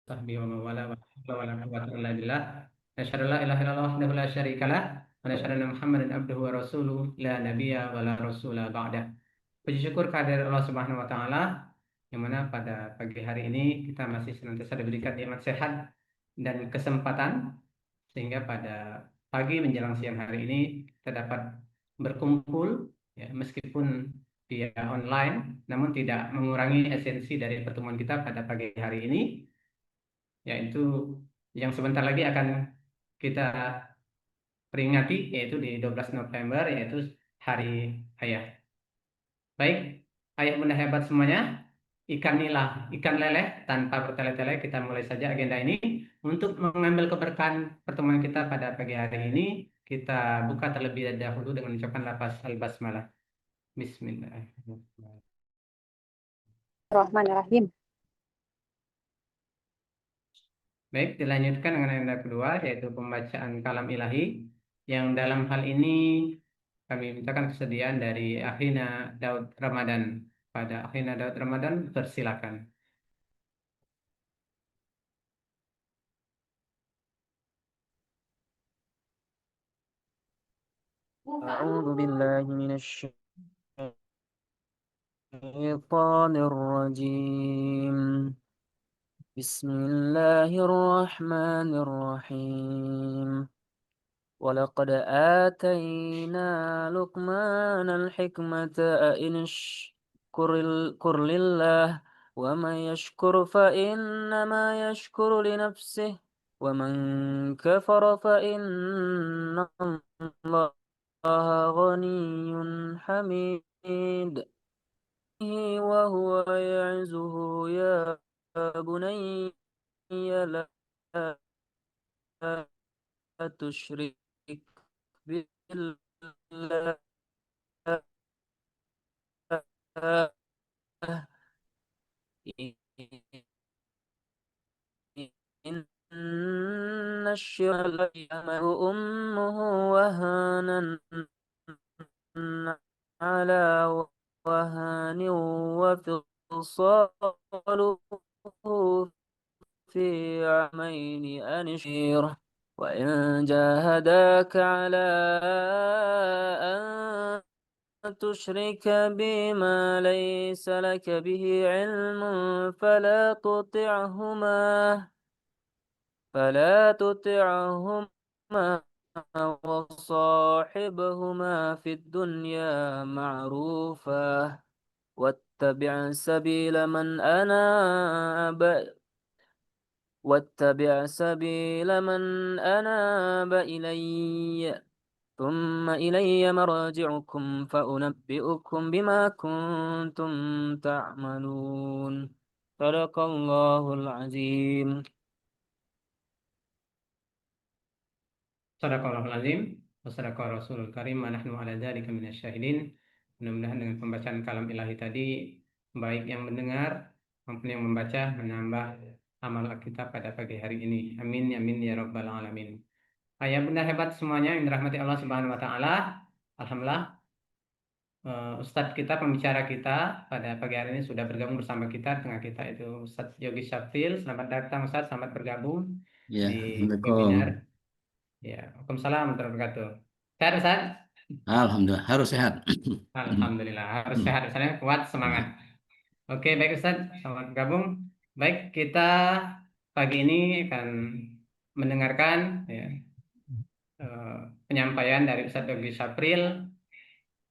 Sahbihi wa mawala wa la wala quwwata illa billah. Nasyhadu la ilaha illallah wahdahu la syarikalah wa nasyhadu anna Muhammadan abduhu wa rasuluhu la nabiyya wa la rasula ba'dah. Puji syukur kehadirat Allah Subhanahu wa taala yang mana pada pagi hari ini kita masih senantiasa diberikan nikmat sehat dan kesempatan sehingga pada pagi menjelang siang hari ini kita dapat berkumpul ya meskipun via online namun tidak mengurangi esensi dari pertemuan kita pada pagi hari ini yaitu yang sebentar lagi akan kita peringati yaitu di 12 November yaitu Hari Ayah. Baik, ayah bunda hebat semuanya, ikan leleh tanpa bertele-tele kita mulai saja agenda ini. Untuk mengambil keberkahan pertemuan kita pada pagi hari ini, kita buka terlebih dahulu dengan mengucapkan lafaz al-basmalah. Bismillahirrahmanirrahim. Bismillahirrahmanirrahim. Baik, dilanjutkan dengan agenda kedua, yaitu pembacaan kalam ilahi, yang dalam hal ini kami mintakan kesediaan dari Akhina Daud Ramadan. Pada Akhina Daud Ramadan, persilakan. أعوذ بالله من الشيطان الرجيم. بسم الله الرحمن الرحيم. ولقد آتينا لقمان الحكمة أن اشكر لله ومن يشكر فإنما يشكر لنفسه ومن كفر فإن الله غني حميد وهو يعزه يا بني لا تشرك بالله إن الشرك يأمر أمه وهانا على وهان وفصاله في عامين أن اشكر وإن جاهداك على أن تشرك بما ليس لك به علم فلا تطعهما وصاحبهما في الدنيا معروفا واتبع سبيل من أناب إلي ثم إلي مرجعكم فأنبئكم بما كنتم تعملون صدق الله العظيم. Sadaqallahul azim wa sadaqa rasulul karim wa nahnu ala dzalika minasyahidin. Mudah-mudahan dengan pembacaan kalam ilahi tadi baik yang mendengar maupun yang membaca menambah amal kita pada pagi hari ini. Amin amin ya rabbal alamin. Ayah bunda hebat semuanya yang dirahmati Allah Subhanahu wa taala. Alhamdulillah Ustadz kita, pembicara kita pada pagi hari ini sudah bergabung bersama kita. Tengah kita itu Ustadz Yogi Syafil. Selamat datang Ustadz, selamat bergabung Ya, di webinar. Assalamualaikum. Ya, Waalaikumsalam warahmatullahi wabarakatuh. Sehat Ustadz? Alhamdulillah, harus sehat. Alhamdulillah, harus sehat. Misalnya kuat, semangat. Oke, baik Ustadz, selamat bergabung. Baik, kita pagi ini akan mendengarkan ya, penyampaian dari Ustadz Yogi Syafil,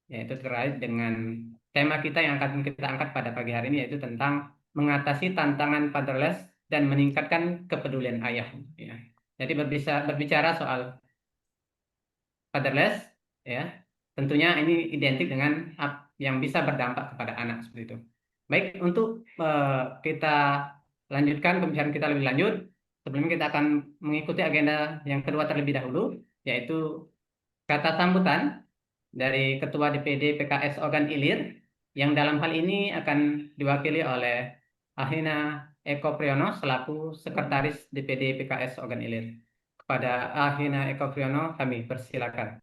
yaitu terkait dengan tema kita yang akan kita angkat pada pagi hari ini, yaitu tentang mengatasi tantangan fatherless dan meningkatkan kepedulian ayah. Ya. Jadi berbicara soal fatherless, ya, tentunya ini identik dengan yang bisa berdampak kepada anak seperti itu. Baik, untuk kita lanjutkan pembicaraan kita lebih lanjut, sebelumnya kita akan mengikuti agenda yang kedua terlebih dahulu, yaitu kata sambutan dari Ketua DPD PKS Ogan Ilir, yang dalam hal ini akan diwakili oleh Ahina Eko Priyono selaku Sekretaris DPD PKS Ogan Ilir. Kepada Ahina Eko Priyono kami persilakan.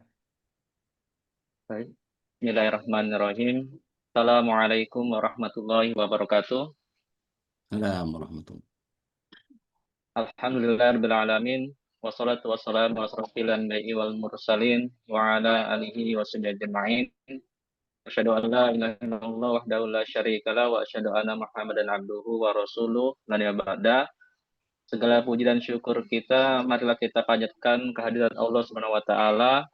Baik. Bismillahirrahmanirrahim. Assalamualaikum warahmatullahi wabarakatuh. Assalamualaikum warahmatullahi Alhamdulillah alamin. Wassalatu wassalamu ala asrofil anbiya'i wal mursalin wa ala alihi wa sahbihi ajma'in. Asyhadu an la ilaha illallah wahdahu la syarikalah wa asyhadu anna Muhammadan abduhu wa rasuluh la nabiyya ba'da. Segala puji dan syukur kita marilah kita panjatkan kehadirat Allah Subhanahu wa taala.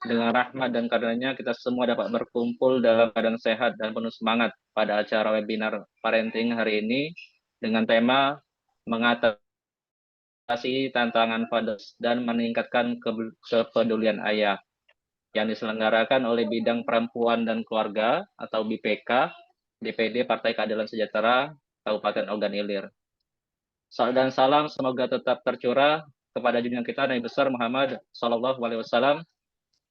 Dengan rahmat dan karunia kita semua dapat berkumpul dalam keadaan sehat dan penuh semangat pada acara webinar parenting hari ini dengan tema mengatasi tantangan fathers dan meningkatkan kepedulian ayah yang diselenggarakan oleh Bidang Perempuan dan Keluarga atau BPK DPD Partai Keadilan Sejahtera Kabupaten Ogan Ilir. Salam dan salam semoga tetap tercurah kepada junjungan kita Nabi besar Muhammad Sallallahu Alaihi Wasallam,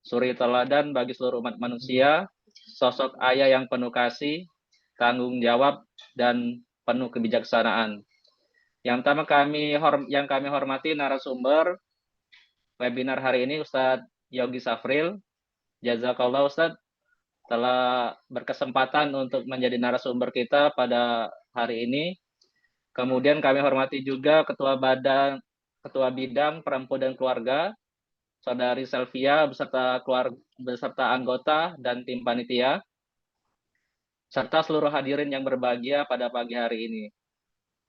suri teladan bagi seluruh umat manusia, sosok ayah yang penuh kasih, tanggung jawab, dan penuh kebijaksanaan. Yang pertama yang kami hormati narasumber webinar hari ini Ustadz Yogi Safril. Jazakallah Ustadz telah berkesempatan untuk menjadi narasumber kita pada hari ini. Kemudian kami hormati juga Ketua Bidang Perempuan dan Keluarga, Saudari Selvia beserta anggota dan tim panitia, serta seluruh hadirin yang berbahagia pada pagi hari ini.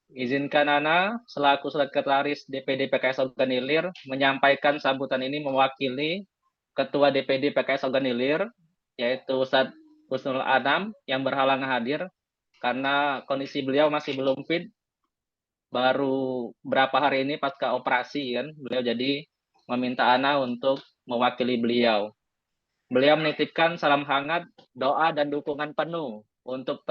Izinkan Ana selaku Sekretaris DPD PKS Ogan Ilir menyampaikan sambutan ini mewakili Ketua DPD PKS Ogan Ilir, yaitu Ustadz Husnul Anam yang berhalangan hadir karena kondisi beliau masih belum fit, baru berapa hari ini pasca operasi kan, beliau jadi meminta Ana untuk mewakili beliau. Beliau menitipkan salam hangat, doa dan dukungan penuh untuk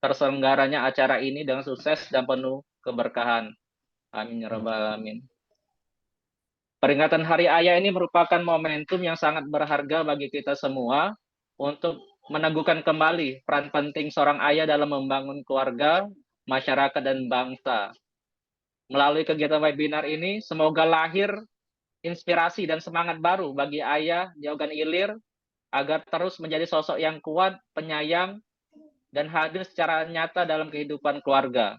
terselenggaranya acara ini dengan sukses dan penuh keberkahan. Amin ya rabbal alamin. Peringatan Hari Ayah ini merupakan momentum yang sangat berharga bagi kita semua untuk meneguhkan kembali peran penting seorang ayah dalam membangun keluarga, masyarakat, dan bangsa. Melalui kegiatan webinar ini, semoga lahir inspirasi dan semangat baru bagi ayah di Ogan Ilir agar terus menjadi sosok yang kuat, penyayang, dan hadir secara nyata dalam kehidupan keluarga.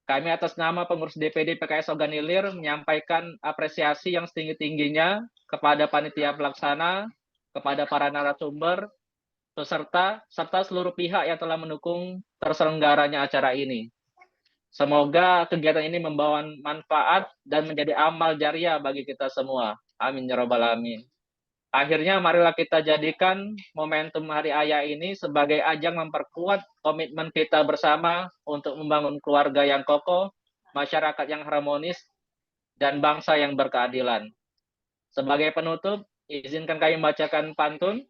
Kami atas nama pengurus DPD PKS Ogan Ilir menyampaikan apresiasi yang setinggi-tingginya kepada panitia pelaksana, kepada para narasumber, serta seluruh pihak yang telah mendukung terselenggaranya acara ini. Semoga kegiatan ini membawa manfaat dan menjadi amal jariah bagi kita semua. Amin ya rabbal alamin. Akhirnya marilah kita jadikan momentum Hari Ayah ini sebagai ajang memperkuat komitmen kita bersama untuk membangun keluarga yang kokoh, masyarakat yang harmonis, dan bangsa yang berkeadilan. Sebagai penutup, izinkan kami membacakan pantun.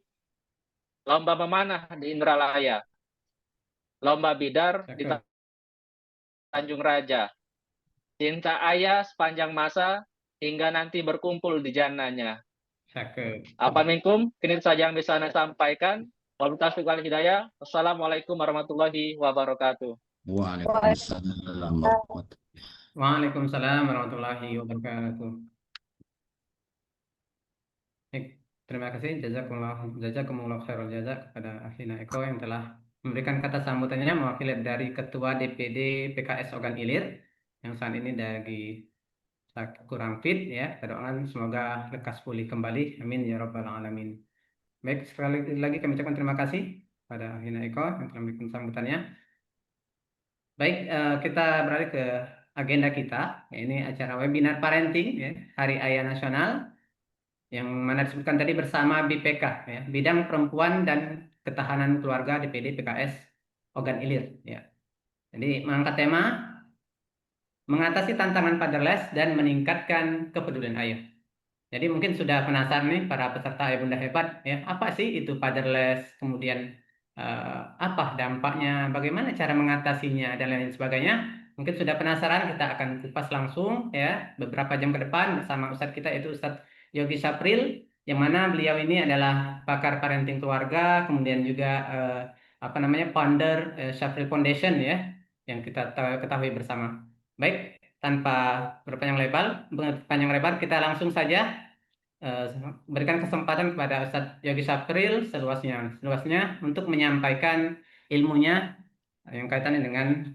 Lomba memanah di Indralaya, lomba bidar di Tanjung Raja. Cinta ayah sepanjang masa hingga nanti berkumpul di jannahnya. Apa minkum, kini saja yang bisa Anda sampaikan. Wabillahi taufiq wal hidayah. Wassalamualaikum warahmatullahi wabarakatuh. Waalaikumsalam warahmatullahi Waalaikumsalam warahmatullahi wabarakatuh. Terima kasih jazakumullah khairul jazak kepada Akhina Eko yang telah memberikan kata sambutannya mewakili dari Ketua DPD PKS Ogan Ilir yang saat ini lagi kurang fit ya. Kita doakan semoga lekas pulih kembali. Amin ya rabbal alamin. Baik, sekali lagi kami ucapkan terima kasih pada Akhina Eko yang telah memberikan sambutannya. Baik, kita beralih ke agenda kita. Ini acara webinar parenting ya, Hari Ayah Nasional yang mana disebutkan tadi bersama BPK ya, Bidang Perempuan dan Ketahanan Keluarga DPD PKS Ogan Ilir ya. Jadi mengangkat tema mengatasi tantangan fatherless dan meningkatkan kepedulian ayah. Jadi mungkin sudah penasaran nih para peserta ayah bunda hebat ya, apa sih itu fatherless, kemudian apa dampaknya, bagaimana cara mengatasinya dan lain sebagainya. Mungkin sudah penasaran, kita akan kupas langsung ya beberapa jam ke depan bersama Ustadz kita yaitu Ustadz Yogi Safril, yang mana beliau ini adalah pakar parenting keluarga, kemudian juga founder Safril Foundation ya, yang kita ketahui bersama. Baik, tanpa berpanjang lebar, kita langsung saja berikan kesempatan kepada Ustadz Yogi Safril seluasnya untuk menyampaikan ilmunya yang kaitannya dengan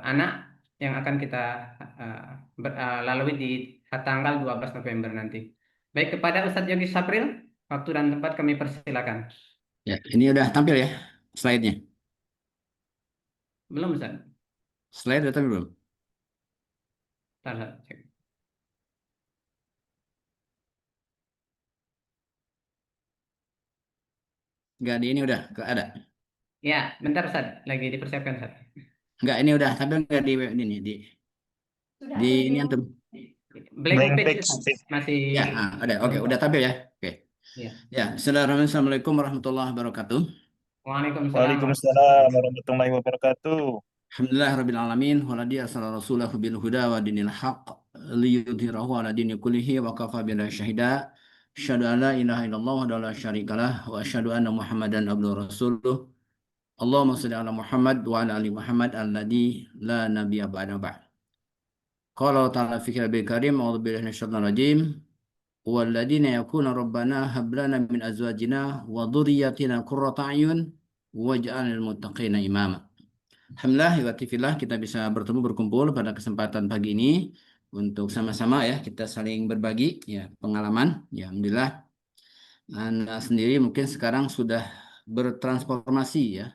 anak yang akan kita lalui di tanggal 12 November nanti. Baik, kepada Ustadz Yogi Sapril, waktu dan tempat kami persilakan. Ya, ini udah tampil ya slide-nya. Belum, Ustadz? Slide udah tampil belum? Bentar, Ustadz, cek. Enggak, di ini udah ada. Ya, bentar, Ustadz. Lagi dipersiapkan, Ustadz. Enggak, ini udah tampil enggak di ini di ini antum. Blank Blank page, page. Ustadz. Masih Ya, ada. Oke, udah tampil ya. Oke. Ya. Ya, Assalamualaikum warahmatullahi wabarakatuh. Waalaikumsalam. Waalaikumsalam warahmatullahi wabarakatuh. Alhamdulillah rabbil alamin waladi arsala rasulahu bil huda wa dinil haqq liyudhhirahu ala dini kullihi wa kafa billahi syahida. Asyhadu an la ilaha illallah wa la syarikalah wa asyhadu anna Muhammadan abduhu rasuluh. Allahumma shalli ala Muhammad wa ala ali Muhammad alladzi la nabiyya ba'da ba'd. Qala ta'ala fi kitabil karim a'udzu billahi minasyaitonir rajim. Walladzina yakuna rabbana hab lana min azwajina wa dhurriyyatina qurrata a'yun waj'alna lil muttaqina imama. Alhamdulillah, wa kita bisa bertemu berkumpul pada kesempatan pagi ini untuk sama-sama ya kita saling berbagi ya pengalaman. Ya alhamdulillah, Anda sendiri mungkin sekarang sudah bertransformasi ya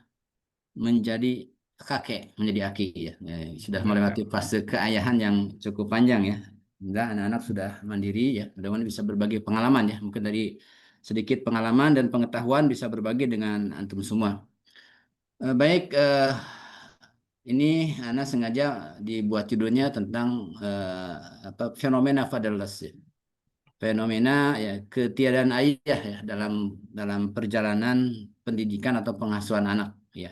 menjadi kakek, menjadi aki ya. Sudah melewati fase keayahan yang cukup panjang ya. Enggak, anak-anak sudah mandiri ya. Mudah-mudahan bisa berbagi pengalaman ya. Mungkin dari sedikit pengalaman dan pengetahuan bisa berbagi dengan antum semua. Baik, ini Ana sengaja dibuat judulnya tentang fenomena fatherless ya. Fenomena ya ketiadaan ayah ya dalam perjalanan pendidikan atau pengasuhan anak ya.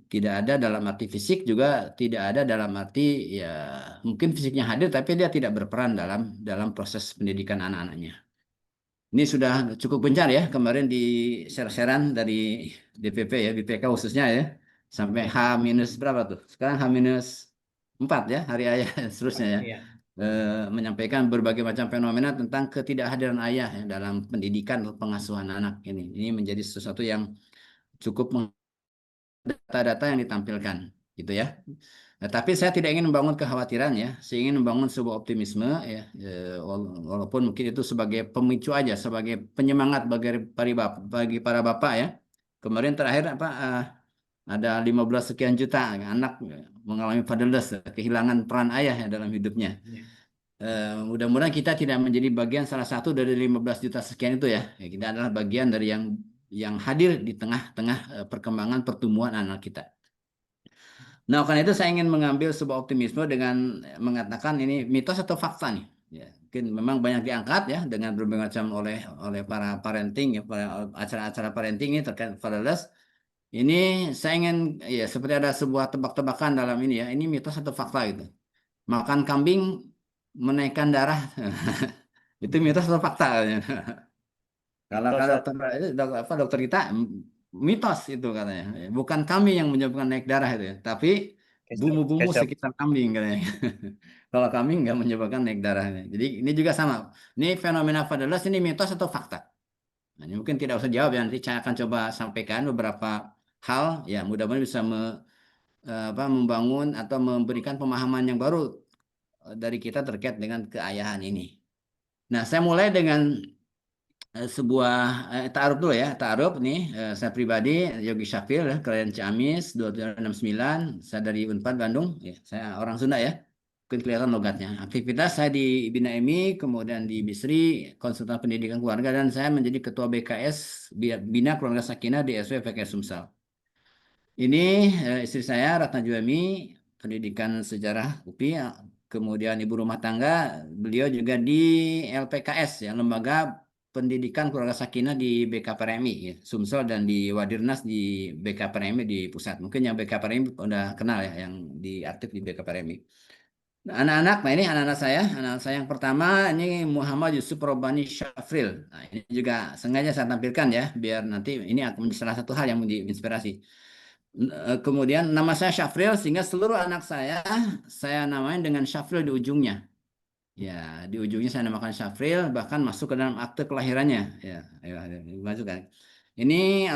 Tidak ada dalam arti fisik juga tidak ada dalam arti ya mungkin fisiknya hadir tapi dia tidak berperan dalam proses pendidikan anak-anaknya. Ini sudah cukup gencar ya kemarin di share-sharean dari DPP ya BPK khususnya ya sampai H minus berapa tuh? Sekarang H minus 4 ya hari ayah seterusnya ya. Iya. Menyampaikan berbagai macam fenomena tentang ketidakhadiran ayah ya, dalam pendidikan atau pengasuhan anak ini. Ini menjadi sesuatu yang cukup data-data yang ditampilkan gitu ya. Nah, tapi saya tidak ingin membangun kekhawatiran ya, saya ingin membangun sebuah optimisme ya, walaupun mungkin itu sebagai pemicu aja, sebagai penyemangat bagi para bapak ya. Kemarin terakhir ada 15 sekian juta anak mengalami fatherless, kehilangan peran ayah ya dalam hidupnya. Mudah-mudahan kita tidak menjadi bagian salah satu dari 15 juta sekian itu ya. Kita adalah bagian dari yang hadir di tengah-tengah perkembangan pertumbuhan anak kita. Nah, karena itu saya ingin mengambil sebuah optimisme dengan mengatakan ini mitos atau fakta nih. Ya, mungkin memang banyak diangkat ya dengan berbagai macam oleh para parenting ya, para acara-acara parenting ini terkait fatherless. Ini saya ingin ya seperti ada sebuah tebak-tebakan dalam ini ya. Ini mitos atau fakta gitu. Makan kambing menaikkan darah. Itu mitos atau fakta? Kalau dokter kita mitos itu katanya. Bukan kami yang menyebabkan naik darah itu ya, tapi bumbu-bumbu sekitar kambing katanya. Kalau kami nggak menyebabkan naik darahnya. Jadi ini juga sama. Ini fenomena fatherless ini mitos atau fakta? Nah, ini mungkin tidak usah jawab ya. Nanti saya akan coba sampaikan beberapa hal ya mudah-mudahan bisa membangun atau memberikan pemahaman yang baru dari kita terkait dengan keayahan ini. Nah, saya mulai dengan sebuah ta'aruf dulu ya. Ta'aruf nih saya pribadi Yogi Syafil ya, kelahiran Ciamis 2769, saya dari Unpad Bandung ya. Saya orang Sunda ya. Mungkin kelihatan logatnya. Aktivitas saya di Bina MI, kemudian di Bisri, konsultan pendidikan keluarga dan saya menjadi ketua BKS Bina Keluarga Sakinah di SW PKS Sumsel. Ini istri saya Ratna Juwemi, pendidikan sejarah UPI, kemudian ibu rumah tangga, beliau juga di LPKS ya, Lembaga Pendidikan Keluarga Sakinah di BKPRMI ya, Sumsel dan di Wadirnas di BKPRMI di pusat. Mungkin yang BKPRMI udah kenal ya, yang aktif di BKPRMI. Anak-anak, nah ini anak-anak saya yang pertama ini Muhammad Yusuf Robani Syafril. Nah, ini juga sengaja saya tampilkan ya, biar nanti ini akan menjadi salah satu hal yang menginspirasi. Kemudian nama saya Syafril sehingga seluruh anak saya namain dengan Syafril di ujungnya. Ya, di ujungnya saya namakan Syafril, bahkan masuk ke dalam akte kelahirannya. Ya, masukkan. Ini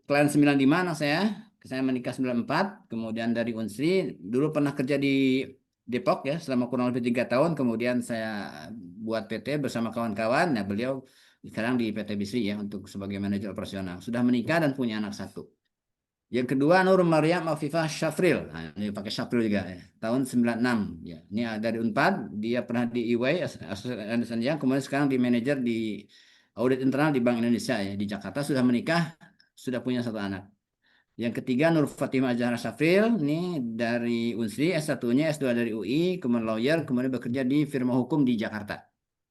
kelahiran 95 anak saya, Saya menikah 94, kemudian dari Unsri, dulu pernah kerja di Depok ya selama kurang lebih 3 tahun, kemudian saya buat PT bersama kawan-kawan. Nah, beliau sekarang di PT Bisri ya untuk sebagai manajer operasional. Sudah menikah dan punya anak 1. Yang kedua Nur Maryam Afifah Syafril. Nah, ini pakai Syafril juga ya. Tahun 96 ya. Ini dari Unpad, dia pernah di EY Asosiasi Young, kemudian sekarang di manajer di audit internal di Bank Indonesia ya di Jakarta, sudah menikah, sudah punya 1 anak. Yang ketiga Nur Fatimah Zahra Syafril, ini dari Unsri, S1-nya, S2 dari UI, kemudian lawyer, kemudian bekerja di firma hukum di Jakarta.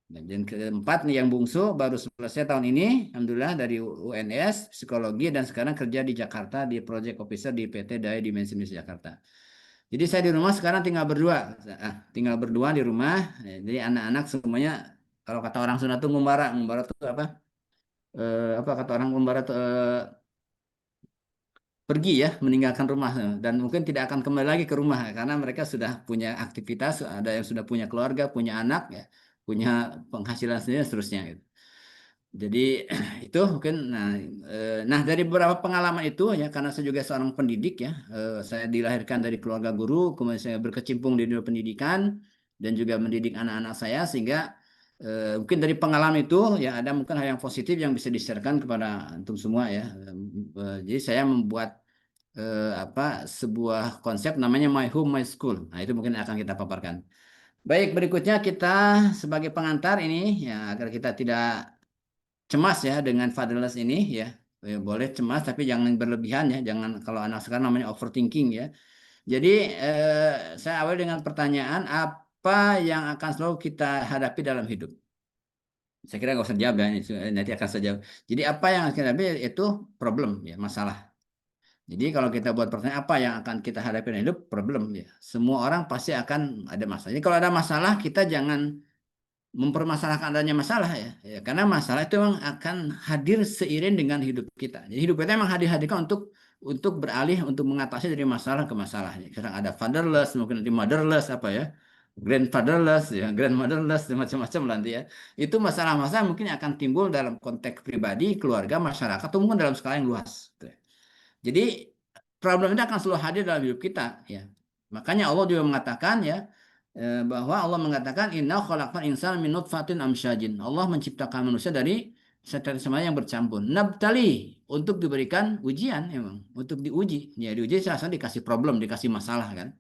Dan keempat nih yang bungsu baru selesai tahun ini, alhamdulillah dari UNS psikologi dan sekarang kerja di Jakarta di project officer di PT Daya Dimensi Jakarta. Jadi saya di rumah sekarang tinggal berdua di rumah. Jadi anak-anak semuanya kalau kata orang Sunda tuh ngumbara tuh apa? Apa kata orang ngumbara tuh pergi ya, meninggalkan rumah dan mungkin tidak akan kembali lagi ke rumah karena mereka sudah punya aktivitas, ada yang sudah punya keluarga, punya anak ya, punya penghasilan sendiri seterusnya gitu. Jadi itu mungkin nah dari beberapa pengalaman itu ya, karena saya juga seorang pendidik ya, saya dilahirkan dari keluarga guru, kemudian saya berkecimpung di dunia pendidikan dan juga mendidik anak-anak saya, sehingga mungkin dari pengalaman itu ya ada mungkin hal yang positif yang bisa di-sharekan kepada antum semua ya. Jadi saya membuat sebuah konsep namanya My Home My School. Nah, itu mungkin akan kita paparkan. Baik, berikutnya kita sebagai pengantar ini ya, agar kita tidak cemas ya dengan fatherless ini ya. Boleh cemas tapi jangan berlebihan ya, jangan, kalau anak sekarang namanya overthinking ya. Jadi saya awal dengan pertanyaan, apa yang akan selalu kita hadapi dalam hidup? Saya kira nggak usah jawab ya, nanti akan saya jawab. Jadi apa yang akan kita hadapi itu problem ya, masalah. Jadi kalau kita buat pertanyaan apa yang akan kita hadapi dalam hidup, problem ya. Semua orang pasti akan ada masalah. Jadi kalau ada masalah, kita jangan mempermasalahkan adanya masalah ya. Karena masalah itu memang akan hadir seiring dengan hidup kita. Jadi hidup kita memang hadirkan untuk beralih, untuk mengatasi dari masalah ke masalah. Sekarang ada fatherless, mungkin nanti motherless apa ya, grandfatherless ya, grandmotherless, macam-macam nanti ya. Itu masalah-masalah mungkin akan timbul dalam konteks pribadi, keluarga, masyarakat, atau mungkin dalam skala yang luas. Jadi problem itu akan selalu hadir dalam hidup kita ya. Makanya Allah juga mengatakan ya, bahwa Allah mengatakan inna khalaqal insana min nutfatin amsyajin. Allah menciptakan manusia dari sperma yang bercampur. Nabtali, untuk diberikan ujian memang, untuk diuji. Ya diuji saat dikasih problem, dikasih masalah kan.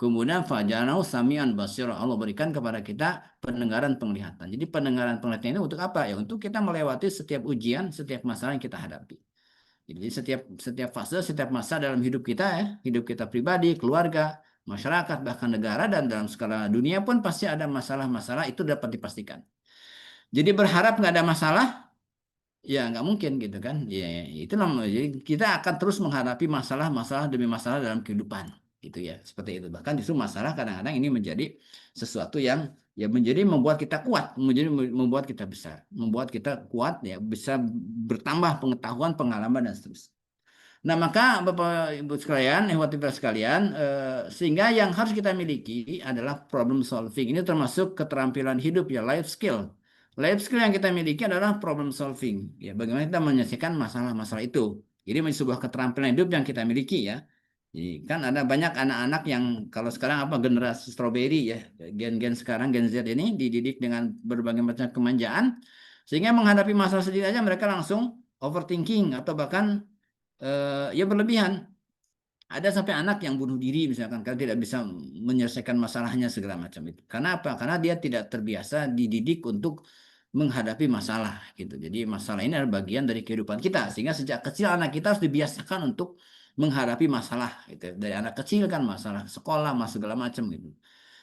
Kemudian fajanau samian basir, Allah berikan kepada kita pendengaran penglihatan. Jadi pendengaran penglihatan ini untuk apa ya? Untuk kita melewati setiap ujian, setiap masalah yang kita hadapi. Jadi setiap fase, setiap masa dalam hidup kita ya, hidup kita pribadi, keluarga, masyarakat, bahkan negara dan dalam skala dunia pun pasti ada masalah-masalah, itu dapat dipastikan. Jadi berharap nggak ada masalah, ya nggak mungkin gitu kan. Ya, itu namanya. Jadi kita akan terus menghadapi masalah-masalah demi masalah dalam kehidupan, gitu ya. Seperti itu. Bahkan justru masalah kadang-kadang ini menjadi sesuatu yang ya menjadi membuat kita kuat, membuat kita besar, membuat kita kuat ya, bisa bertambah pengetahuan, pengalaman dan seterusnya. Nah, maka Bapak Ibu sekalian, Ibu sekalian, sehingga yang harus kita miliki adalah problem solving. Ini termasuk keterampilan hidup ya, life skill. Life skill yang kita miliki adalah problem solving. Ya, bagaimana kita menyelesaikan masalah-masalah itu. Jadi sebuah keterampilan hidup yang kita miliki ya. Jadi, kan ada banyak anak-anak yang kalau sekarang apa generasi strawberry ya, gen-gen sekarang Gen Z ini dididik dengan berbagai macam kemanjaan, sehingga menghadapi masalah sendiri aja mereka langsung overthinking atau bahkan ya berlebihan. Ada sampai anak yang bunuh diri misalkan karena tidak bisa menyelesaikan masalahnya segala macam itu. Karena apa? Karena dia tidak terbiasa dididik untuk menghadapi masalah gitu. Jadi masalah ini adalah bagian dari kehidupan kita, sehingga sejak kecil anak kita harus dibiasakan untuk menghadapi masalah gitu. Dari anak kecil kan masalah sekolah, masalah segala macam gitu.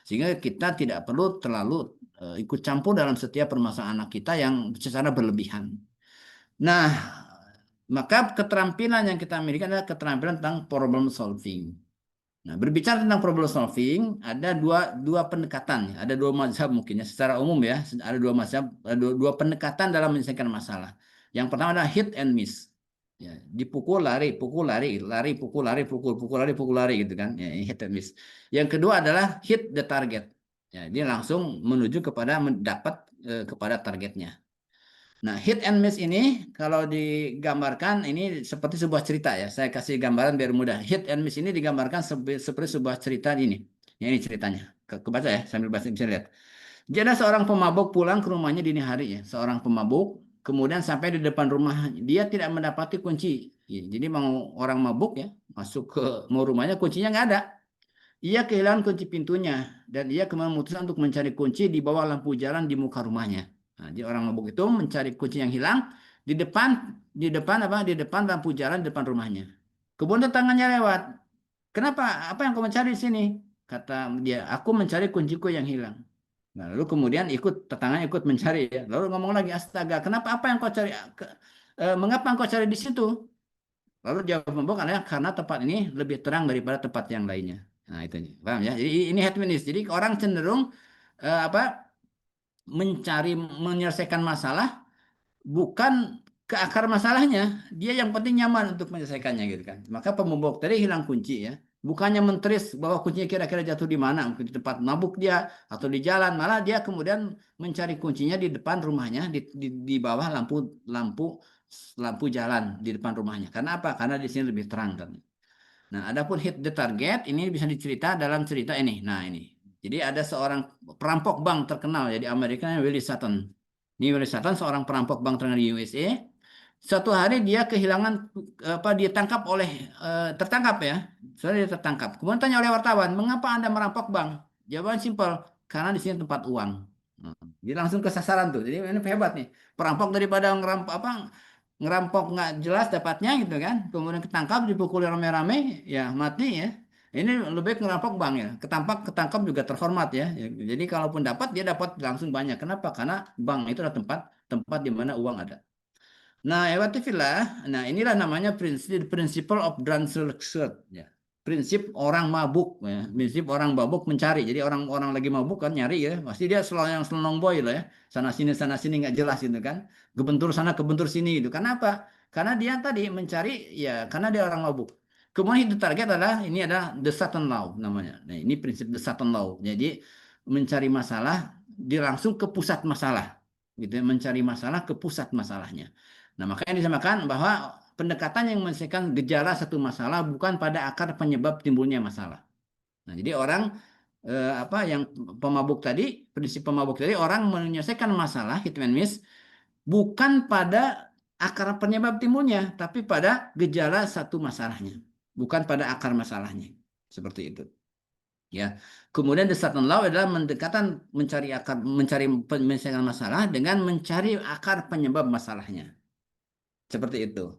Sehingga kita tidak perlu terlalu ikut campur dalam setiap permasalahan anak kita yang secara berlebihan. Nah, maka keterampilan yang kita miliki adalah keterampilan tentang problem solving. Nah, berbicara tentang problem solving, ada dua pendekatan, ada dua mazhab mungkin ya, secara umum ya, ada dua mazhab, ada dua pendekatan dalam menyelesaikan masalah. Yang pertama adalah hit and miss. Ya, dipukul lari, pukul lari, lari pukul lari, pukul lari, pukul lari gitu kan. Ya, hit and miss. Yang kedua adalah hit the target. Ya, dia langsung menuju kepada mendapat kepada targetnya. Nah, hit and miss ini kalau digambarkan ini seperti sebuah cerita ya. Saya kasih gambaran biar mudah. Hit and miss ini digambarkan seperti sebuah cerita ini. Ya, ini ceritanya. Kebaca ya, sambil baca bisa lihat. Jadi ada seorang pemabuk pulang ke rumahnya dini hari ya. Seorang pemabuk kemudian sampai di depan rumah dia tidak mendapati kunci. Ya, jadi mau orang mabuk ya masuk ke mau rumahnya kuncinya nggak ada. Ia kehilangan kunci pintunya dan ia kemudian memutuskan untuk mencari kunci di bawah lampu jalan di muka rumahnya. Nah, jadi orang mabuk itu mencari kunci yang hilang di depan lampu jalan di depan rumahnya. Kemudian tetangganya lewat. Kenapa? Apa yang kau mencari di sini? Kata dia, aku mencari kunciku yang hilang. Nah, lalu kemudian tetangganya ikut mencari ya. Lalu ngomong lagi, astaga, kenapa apa yang kau cari? Mengapa engkau cari di situ? Lalu jawab pemabuk adalah karena tempat ini lebih terang daripada tempat yang lainnya. Nah, itu paham ya. Jadi ini hedonis. Jadi orang cenderung menyelesaikan masalah bukan ke akar masalahnya. Dia yang penting nyaman untuk menyelesaikannya gitu kan. Maka pemabuk tadi hilang kunci ya. Bukannya menteris bahwa kuncinya kira-kira jatuh di mana, mungkin di tempat mabuk dia atau di jalan, malah dia kemudian mencari kuncinya di depan rumahnya di bawah lampu jalan di depan rumahnya. Karena apa? Karena di sini lebih terang kan. Nah, adapun hit the target ini bisa dicerita dalam cerita ini. Nah, ini. Jadi ada seorang perampok bank terkenal ya di Amerika, Willie Sutton. Ini Willie Sutton seorang perampok bank terkenal di USA. Suatu hari dia kehilangan tertangkap ya. Dia tertangkap. Kemudian tanya oleh wartawan, "Mengapa Anda merampok bank?" Jawaban simpel, "Karena di sini tempat uang." Nah, dia langsung ke sasaran tuh. Jadi ini hebat nih. Perampok daripada ngerampok nggak jelas dapatnya gitu kan. Kemudian ketangkap dipukul rame-rame ya mati ya. Ini lebih ngerampok bank ya. Ketangkap juga terhormat ya. Jadi kalaupun dapat dia dapat langsung banyak. Kenapa? Karena bank itu adalah tempat di mana uang ada. Nah, nah inilah namanya principle of drunken search ya. Prinsip orang mabuk ya. Prinsip orang mabuk mencari. Jadi orang lagi mabuk kan nyari ya. Pasti dia yang selonong boy lah ya. Sana sini nggak jelas gitu kan. Kebentur sana kebentur sini gitu. Kenapa? Karena dia tadi mencari ya karena dia orang mabuk. Kemudian itu target ini adalah the Sutton Law namanya. Nah, ini prinsip the Sutton Law. Jadi mencari masalah dia langsung ke pusat masalah. Gitu ya. Mencari masalah ke pusat masalahnya. Nah, makanya disamakan bahwa pendekatan yang menyelesaikan gejala satu masalah bukan pada akar penyebab timbulnya masalah. Nah, jadi orang yang prinsip pemabuk tadi orang menyelesaikan masalah hit and miss bukan pada akar penyebab timbulnya, tapi pada gejala satu masalahnya, bukan pada akar masalahnya. Seperti itu. Ya. Kemudian the Sutton Law adalah menyelesaikan masalah dengan mencari akar penyebab masalahnya. Seperti itu.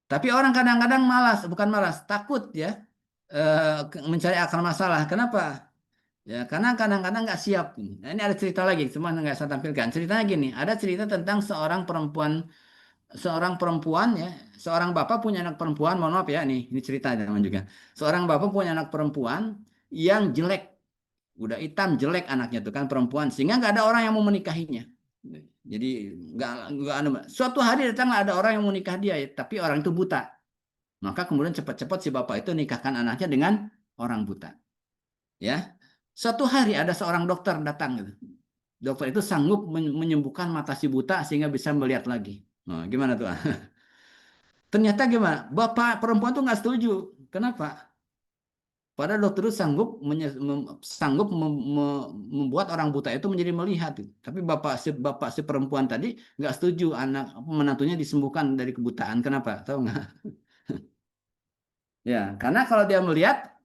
Tapi orang kadang-kadang takut ya mencari akar masalah. Kenapa? Ya, karena kadang-kadang nggak siap. Nah, ini ada cerita lagi, cuma nggak saya tampilkan. Ceritanya gini, ada cerita tentang seorang perempuan ya, seorang bapak punya anak perempuan. Mohon maaf ya, ini cerita teman juga. Seorang bapak punya anak perempuan yang jelek, udah hitam jelek anaknya tuh kan perempuan, sehingga nggak ada orang yang mau menikahinya. Jadi nggak suatu hari datanglah ada orang yang mau nikah dia, tapi orang itu buta. Maka kemudian cepat-cepat si bapak itu nikahkan anaknya dengan orang buta. Ya, suatu hari ada seorang dokter datang gitu. Dokter itu sanggup menyembuhkan mata si buta sehingga bisa melihat lagi. Nah, gimana tuh? Ternyata gimana? Bapak perempuan tuh nggak setuju. Kenapa? Padahal dokter itu sanggup membuat orang buta itu menjadi melihat. Tapi bapak si perempuan tadi nggak setuju anak menantunya disembuhkan dari kebutaan. Kenapa? Tahu nggak? Ya, karena kalau dia lihat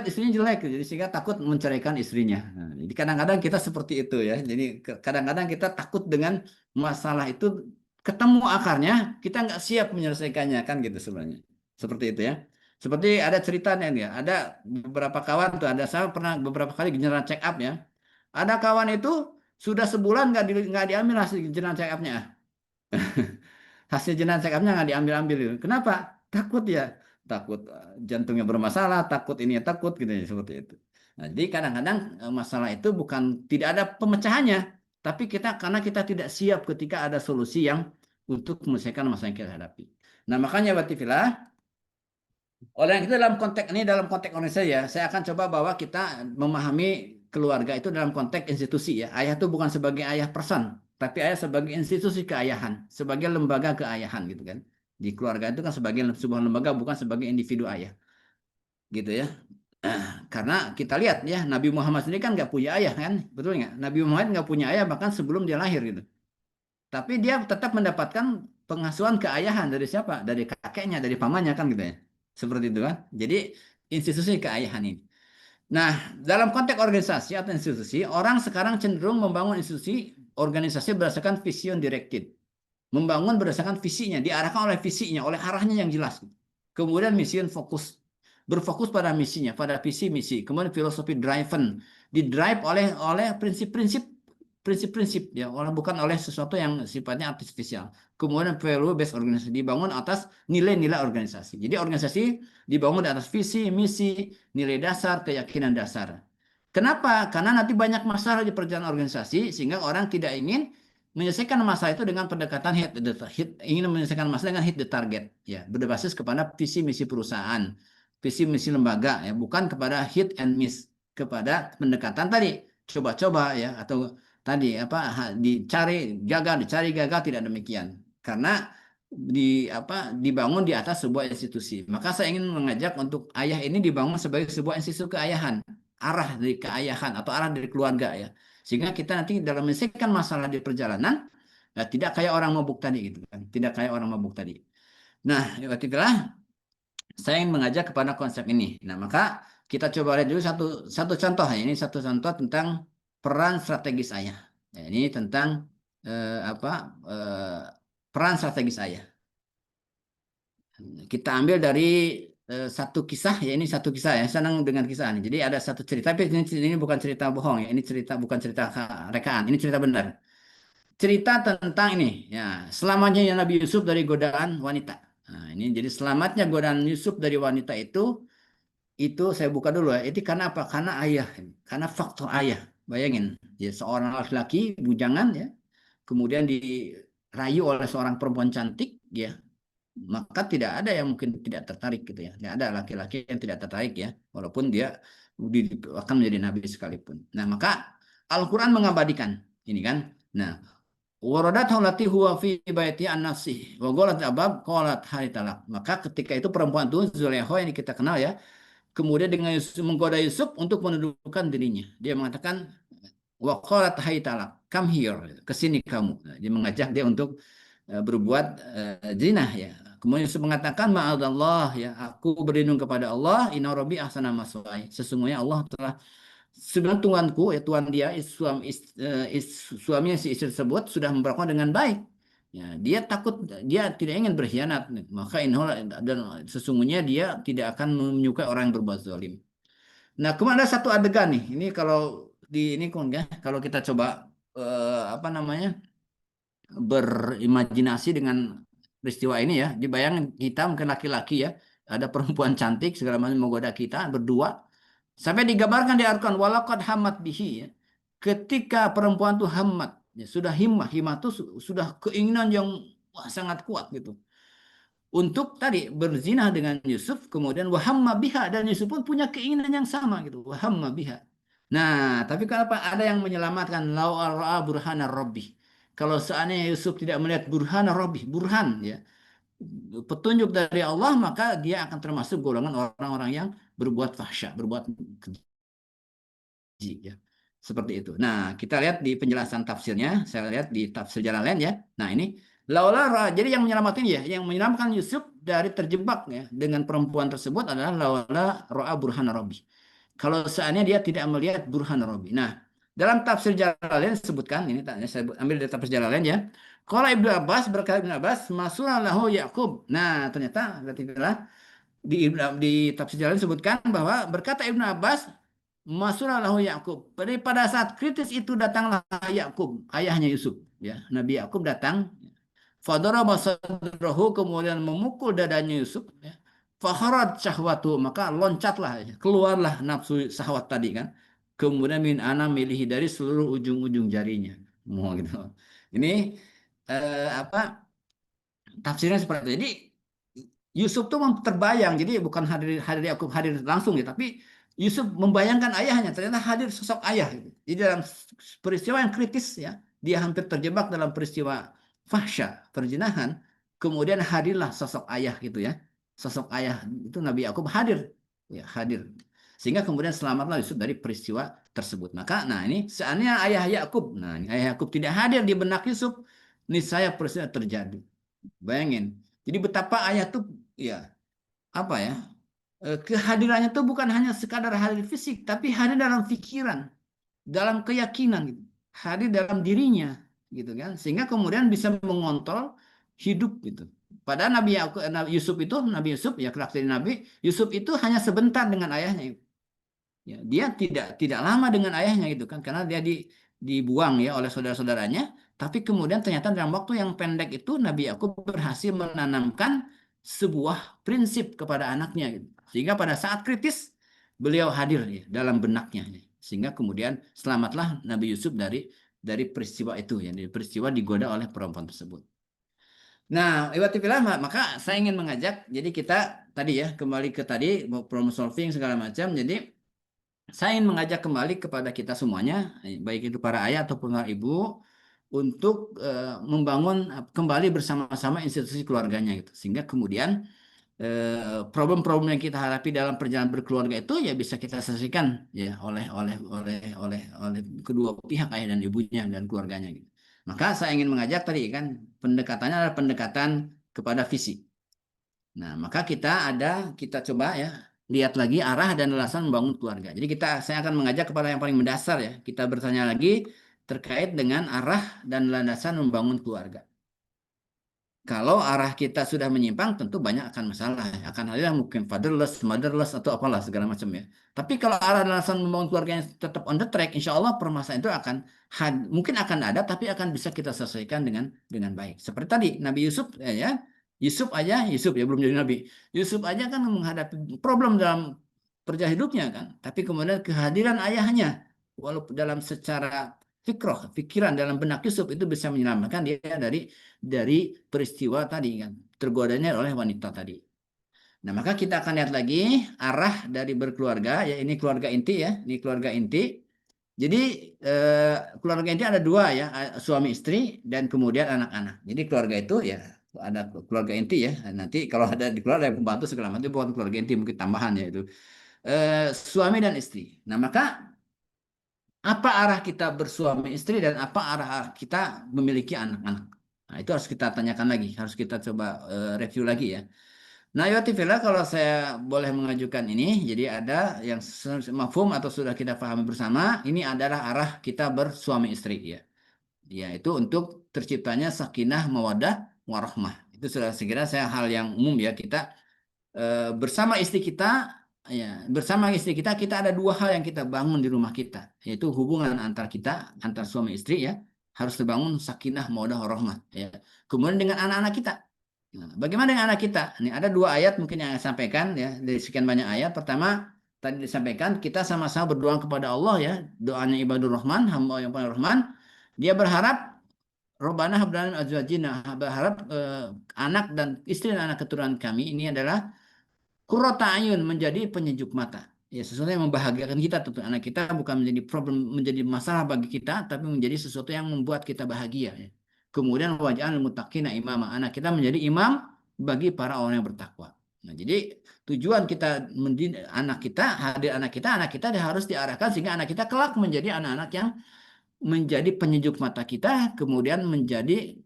istrinya jelek, jadi sehingga takut menceraikan istrinya. Nah, jadi kadang-kadang kita seperti itu ya. Jadi kadang-kadang kita takut dengan masalah itu ketemu akarnya, kita nggak siap menyelesaikannya kan gitu sebenarnya. Seperti itu ya. Seperti ada ceritanya nih, ada beberapa kawan tuh, saya pernah beberapa kali general check up ya. Ada kawan itu sudah sebulan nggak diambil hasil general check up-nya. Hasil general check up-nya nggak diambil. Kenapa? Takut ya. Takut jantungnya bermasalah, takut ini takut gitu ya, seperti itu. Nah, jadi kadang-kadang masalah itu bukan tidak ada pemecahannya, tapi karena kita tidak siap ketika ada solusi yang untuk menyelesaikan masalah yang kita hadapi. Nah, makanya Batifillah, oleh itu dalam konteks Indonesia ya, saya akan coba bahwa kita memahami keluarga itu dalam konteks institusi ya. Ayah itu bukan sebagai ayah person, tapi ayah sebagai institusi keayahan, sebagai lembaga keayahan gitu kan. Di keluarga itu kan sebagai sebuah lembaga, bukan sebagai individu ayah, gitu ya. Karena kita lihat ya, Nabi Muhammad sendiri kan nggak punya ayah kan, betul nggak? Nabi Muhammad nggak punya ayah bahkan sebelum dia lahir gitu. Tapi dia tetap mendapatkan pengasuhan keayahan dari siapa? Dari kakeknya, dari pamannya kan gitu ya. Seperti itu kan. Jadi institusi keayahan ini. Nah, dalam konteks organisasi atau institusi, orang sekarang cenderung membangun institusi organisasi berdasarkan vision directed. Membangun berdasarkan visinya, diarahkan oleh visinya, oleh arahnya yang jelas. Kemudian mission fokus, berfokus pada misinya, pada visi misi. Kemudian filosofi driven, didrive oleh prinsip-prinsip ya, bukan oleh sesuatu yang sifatnya artifisial. Kemudian value based organisasi dibangun atas nilai-nilai organisasi. Jadi organisasi dibangun di atas visi, misi, nilai dasar, keyakinan dasar. Kenapa? Karena nanti banyak masalah di perjalanan organisasi sehingga orang tidak ingin menyelesaikan masalah itu dengan pendekatan ingin menyelesaikan masalah dengan hit the target ya, berbasis kepada visi misi perusahaan, visi misi lembaga ya, bukan kepada hit and miss, kepada pendekatan tadi coba-coba ya, atau tadi apa dicari gagal tidak demikian, karena dibangun di atas sebuah institusi. Maka saya ingin mengajak untuk ayah ini dibangun sebagai sebuah institusi keayahan, arah dari keayahan atau arah dari keluarga ya, sehingga kita nanti dalam menyelesaikan masalah di perjalanan ya, tidak kayak orang mabuk tadi gitu kan, tidak kayak orang mabuk tadi. Nah, waktu itulah saya ingin mengajak kepada konsep ini. Nah, maka kita coba lihat dulu satu contoh ya. Ini satu contoh tentang peran strategis ayah. Ya, ini tentang peran strategis ayah. Kita ambil dari satu kisah ya, ini satu kisah ya, senang dengan kisah ini. Jadi ada satu cerita, tapi ini bukan cerita bohong ya, ini bukan cerita rekaan, ini cerita benar. Cerita tentang ini ya, selamatnya Nabi Yusuf dari godaan wanita. Nah, ini jadi selamatnya godaan Yusuf dari wanita itu saya buka dulu ya. Itu karena apa? Karena ayah, karena faktor ayah. Bayangin, ya seorang laki-laki bujangan ya, kemudian dirayu oleh seorang perempuan cantik ya, maka tidak ada yang mungkin tidak tertarik gitu ya. Tidak ada laki-laki yang tidak tertarik ya, walaupun dia akan menjadi nabi sekalipun. Nah, maka Al-Quran mengabadikan ini kan. Nah, waradat halati huwa fi baiti an-nafsi wa qalat abab qalat haitalak. Maka ketika itu perempuan itu Zulaikha yang kita kenal ya, kemudian dengan menggoda Yusuf untuk menundukkan dirinya. Dia mengatakan wa qalat haitalak, come here, ke sini kamu. Dia mengajak dia untuk berbuat zina ya. Kemudian Yusuf mengatakan ma'adallah ya, aku berlindung kepada Allah, inna rabbi ahsana maswaya. Sesungguhnya Allah telah, sebenarnya Tuhanku ya, Tuhan dia suaminya si istri tersebut sudah memperlakukan dengan baik ya, dia takut, dia tidak ingin berkhianat, maka dan sesungguhnya dia tidak akan menyukai orang yang berbuat zalim. Nah, kemudian ada satu adegan nih, ini kalau di ini ya, kalau kita coba berimajinasi dengan peristiwa ini ya, dibayangkan kita mungkin laki-laki ya, ada perempuan cantik segala macam menggoda kita berdua, sampai digambarkan di Al-Quran walaqad hammat bihi ya. Ketika perempuan itu hammat ya, sudah himmah itu sudah keinginan yang sangat kuat gitu untuk tadi berzina dengan Yusuf, kemudian wahamma biha, dan Yusuf pun punya keinginan yang sama gitu, wahamma biha. Nah, tapi kenapa ada yang menyelamatkan lau ra'a burhana rabbih, kalau seandainya Yusuf tidak melihat burhana rabbih, burhan ya, petunjuk dari Allah, maka dia akan termasuk golongan orang-orang yang berbuat fahsya, berbuat keji ya. Seperti itu. Nah, kita lihat di penjelasan tafsirnya, saya lihat di tafsir Jalalain ya. Nah, ini laula, jadi yang menyelamatkan ya, yang menyelamatkan Yusuf dari terjebak ya dengan perempuan tersebut adalah laula ra'a burhana rabbi. Kalau seandainya dia tidak melihat burhana rabbi. Nah, dalam tafsir Jalalain disebutkan, ini saya ambil dari tafsir Jalalain ya. Kalau Ibnu Abbas, berkata Ibnu Abbas, masulahu Yakub. Nah, ternyata di tafsir Jalalain disebutkan bahwa berkata Ibnu Abbas, masulahu Yakub. Pada saat kritis itu datanglah Yakub, ayahnya Yusuf ya. Nabi Yakub datang, fadaraba sadrahu, kemudian memukul dadanya Yusuf ya. Fakharat syahwatu, maka loncatlah, keluarlah nafsu syahwat tadi kan. Kemudian min ana milihi, dari seluruh ujung-ujung jarinya. Mau gitu. Ini tafsirnya seperti itu. Jadi Yusuf tuh terbayang, jadi bukan hadir Yakub hadir langsung ya, tapi Yusuf membayangkan ayahnya, ternyata hadir sosok ayah gitu. Di dalam peristiwa yang kritis ya, dia hampir terjebak dalam peristiwa fahsya, perzinahan, kemudian hadirlah sosok ayah gitu ya. Sosok ayah itu Nabi Yakub hadir, ya hadir. Sehingga kemudian selamatlah Yusuf dari peristiwa tersebut. Maka, nah ini seandainya ayah Yakub, nah ayah Yakub tidak hadir di benak Yusuf, niscaya peristiwa terjadi. Bayangin. Jadi betapa ayah tuh ya apa ya? Kehadirannya tuh bukan hanya sekadar hadir fisik, tapi hadir dalam pikiran, dalam keyakinan gitu. Hadir dalam dirinya gitu kan. Sehingga kemudian bisa mengontrol hidup gitu. Padahal Nabi Yusuf ya karakter Nabi Yusuf itu hanya sebentar dengan ayahnya. Ya, dia tidak lama dengan ayahnya gitu kan karena dia dibuang ya oleh saudara-saudaranya, tapi kemudian ternyata dalam waktu yang pendek itu Nabi Yakub berhasil menanamkan sebuah prinsip kepada anaknya gitu. Sehingga pada saat kritis beliau hadir ya, dalam benaknya ya. Sehingga kemudian selamatlah Nabi Yusuf dari peristiwa itu ya, dari peristiwa digoda oleh perempuan tersebut. Nah, maka saya ingin mengajak, jadi kita tadi ya kembali ke tadi problem solving segala macam. Jadi saya ingin mengajak kembali kepada kita semuanya, baik itu para ayah ataupun para ibu, untuk membangun kembali bersama-sama institusi keluarganya gitu. Sehingga kemudian problem-problem yang kita hadapi dalam perjalanan berkeluarga itu ya bisa kita selesaikan ya oleh kedua pihak ayah dan ibunya dan keluarganya gitu. Maka saya ingin mengajak tadi kan pendekatannya adalah pendekatan kepada visi. Nah, maka kita coba ya lihat lagi arah dan alasan membangun keluarga. Jadi saya akan mengajak kepada yang paling mendasar ya. Kita bertanya lagi terkait dengan arah dan landasan membangun keluarga. Kalau arah kita sudah menyimpang, tentu banyak akan masalah. Akan ada mungkin fatherless, motherless, atau apalah segala macam ya. Tapi kalau arah dan alasan membangun keluarganya tetap on the track, insya Allah permasalahan itu mungkin akan ada, tapi akan bisa kita selesaikan dengan baik. Seperti tadi Nabi Yusuf ya. Yusuf ya belum jadi Nabi. Yusuf aja kan menghadapi problem dalam perjalanan hidupnya kan. Tapi kemudian kehadiran ayahnya, walaupun dalam secara pikiran dalam benak Yusuf itu bisa menyelamatkan dia dari peristiwa tadi kan, tergodanya oleh wanita tadi. Nah, maka kita akan lihat lagi arah dari berkeluarga, ya ini keluarga inti ya, ini keluarga inti. Jadi keluarga inti ada dua ya, suami istri dan kemudian anak-anak. Jadi keluarga itu ya ada keluarga inti ya. Nanti kalau ada di keluarga yang pembantu segala macam bukan keluarga inti, mungkin tambahan ya itu suami dan istri. Nah, maka apa arah kita bersuami istri dan apa arah kita memiliki anak-anak? Nah, itu harus kita tanyakan lagi, harus kita coba review lagi ya. Nah, Yotifila, kalau saya boleh mengajukan ini, jadi ada yang mafhum atau sudah kita pahami bersama, ini adalah arah kita bersuami istri ya. Yaitu untuk terciptanya sakinah, mawaddah, warahmah. Itu sudah sekira hal yang umum ya, kita bersama istri kita. Ya, bersama istri kita ada dua hal yang kita bangun di rumah kita, yaitu hubungan antar suami istri ya, harus terbangun sakinah, mawaddah, warahmah ya. Kemudian dengan anak-anak kita. Nah, bagaimana dengan anak kita? Ini ada dua ayat mungkin yang saya sampaikan ya, dari sekian banyak ayat. Pertama, tadi disampaikan kita sama-sama berdoa kepada Allah ya, doanya ibadur rahman, hamba yang paling rahman. Dia berharap Robbana hab lana min azwajina, berharap anak dan istri dan anak keturunan kami ini adalah qurrata ayun, menjadi penyejuk mata. Ya, sesuatu yang membahagiakan kita, tentu anak kita bukan menjadi problem, menjadi masalah bagi kita, tapi menjadi sesuatu yang membuat kita bahagia ya. Kemudian waj'alnal muttaqina imama, anak kita menjadi imam bagi para orang yang bertakwa. Nah, jadi tujuan kita mendidik anak kita, anak kita harus diarahkan sehingga anak kita kelak menjadi anak-anak yang menjadi penyejuk mata kita, kemudian menjadi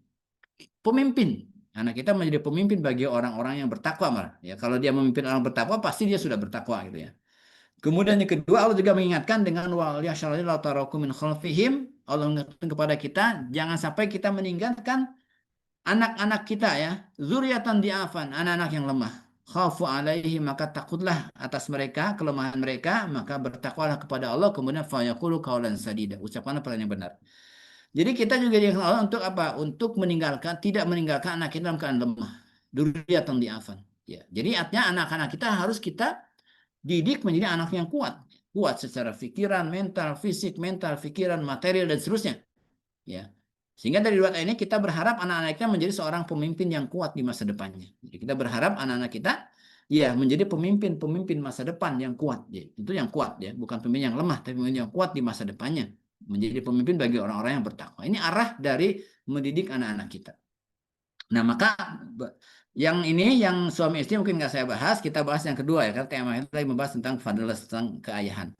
pemimpin. Anak kita menjadi pemimpin bagi orang-orang yang bertakwa malah. Ya, kalau dia memimpin orang bertakwa, pasti dia sudah bertakwa gitu ya. Kemudian yang kedua, Allah juga mengingatkan dengan wal yashallil tarakum min khalfihim. Allah mengingatkan kepada kita, jangan sampai kita meninggalkan anak-anak kita ya, zuriatan di'afan, anak-anak yang lemah. Khafu alaihi, maka takutlah atas mereka, kelemahan mereka, maka bertakwalah kepada Allah, kemudian fayaqulu qaulan sadida, ucapanlah perkataan yang benar. Jadi kita juga diingatkan Allah untuk apa? Untuk tidak meninggalkan anak kita dalam keadaan lemah. Dzurriatan di'afan. Ya. Jadi artinya anak-anak kita harus kita didik menjadi anak yang kuat. Kuat secara pikiran, mental, fisik, pikiran, material, dan seterusnya. Ya. Sehingga dari dua ini kita berharap anak-anak kita menjadi seorang pemimpin yang kuat di masa depannya. Jadi kita berharap anak-anak kita ya menjadi pemimpin masa depan yang kuat. Ya. Itu yang kuat ya, bukan pemimpin yang lemah, tapi pemimpin yang kuat di masa depannya. menjadi pemimpin bagi orang-orang yang bertakwa. Ini arah dari mendidik anak-anak kita. Nah, maka yang ini yang suami istri mungkin nggak saya bahas, kita bahas yang kedua ya, karena tema itu tadi membahas tentang fadilah, tentang keayahan.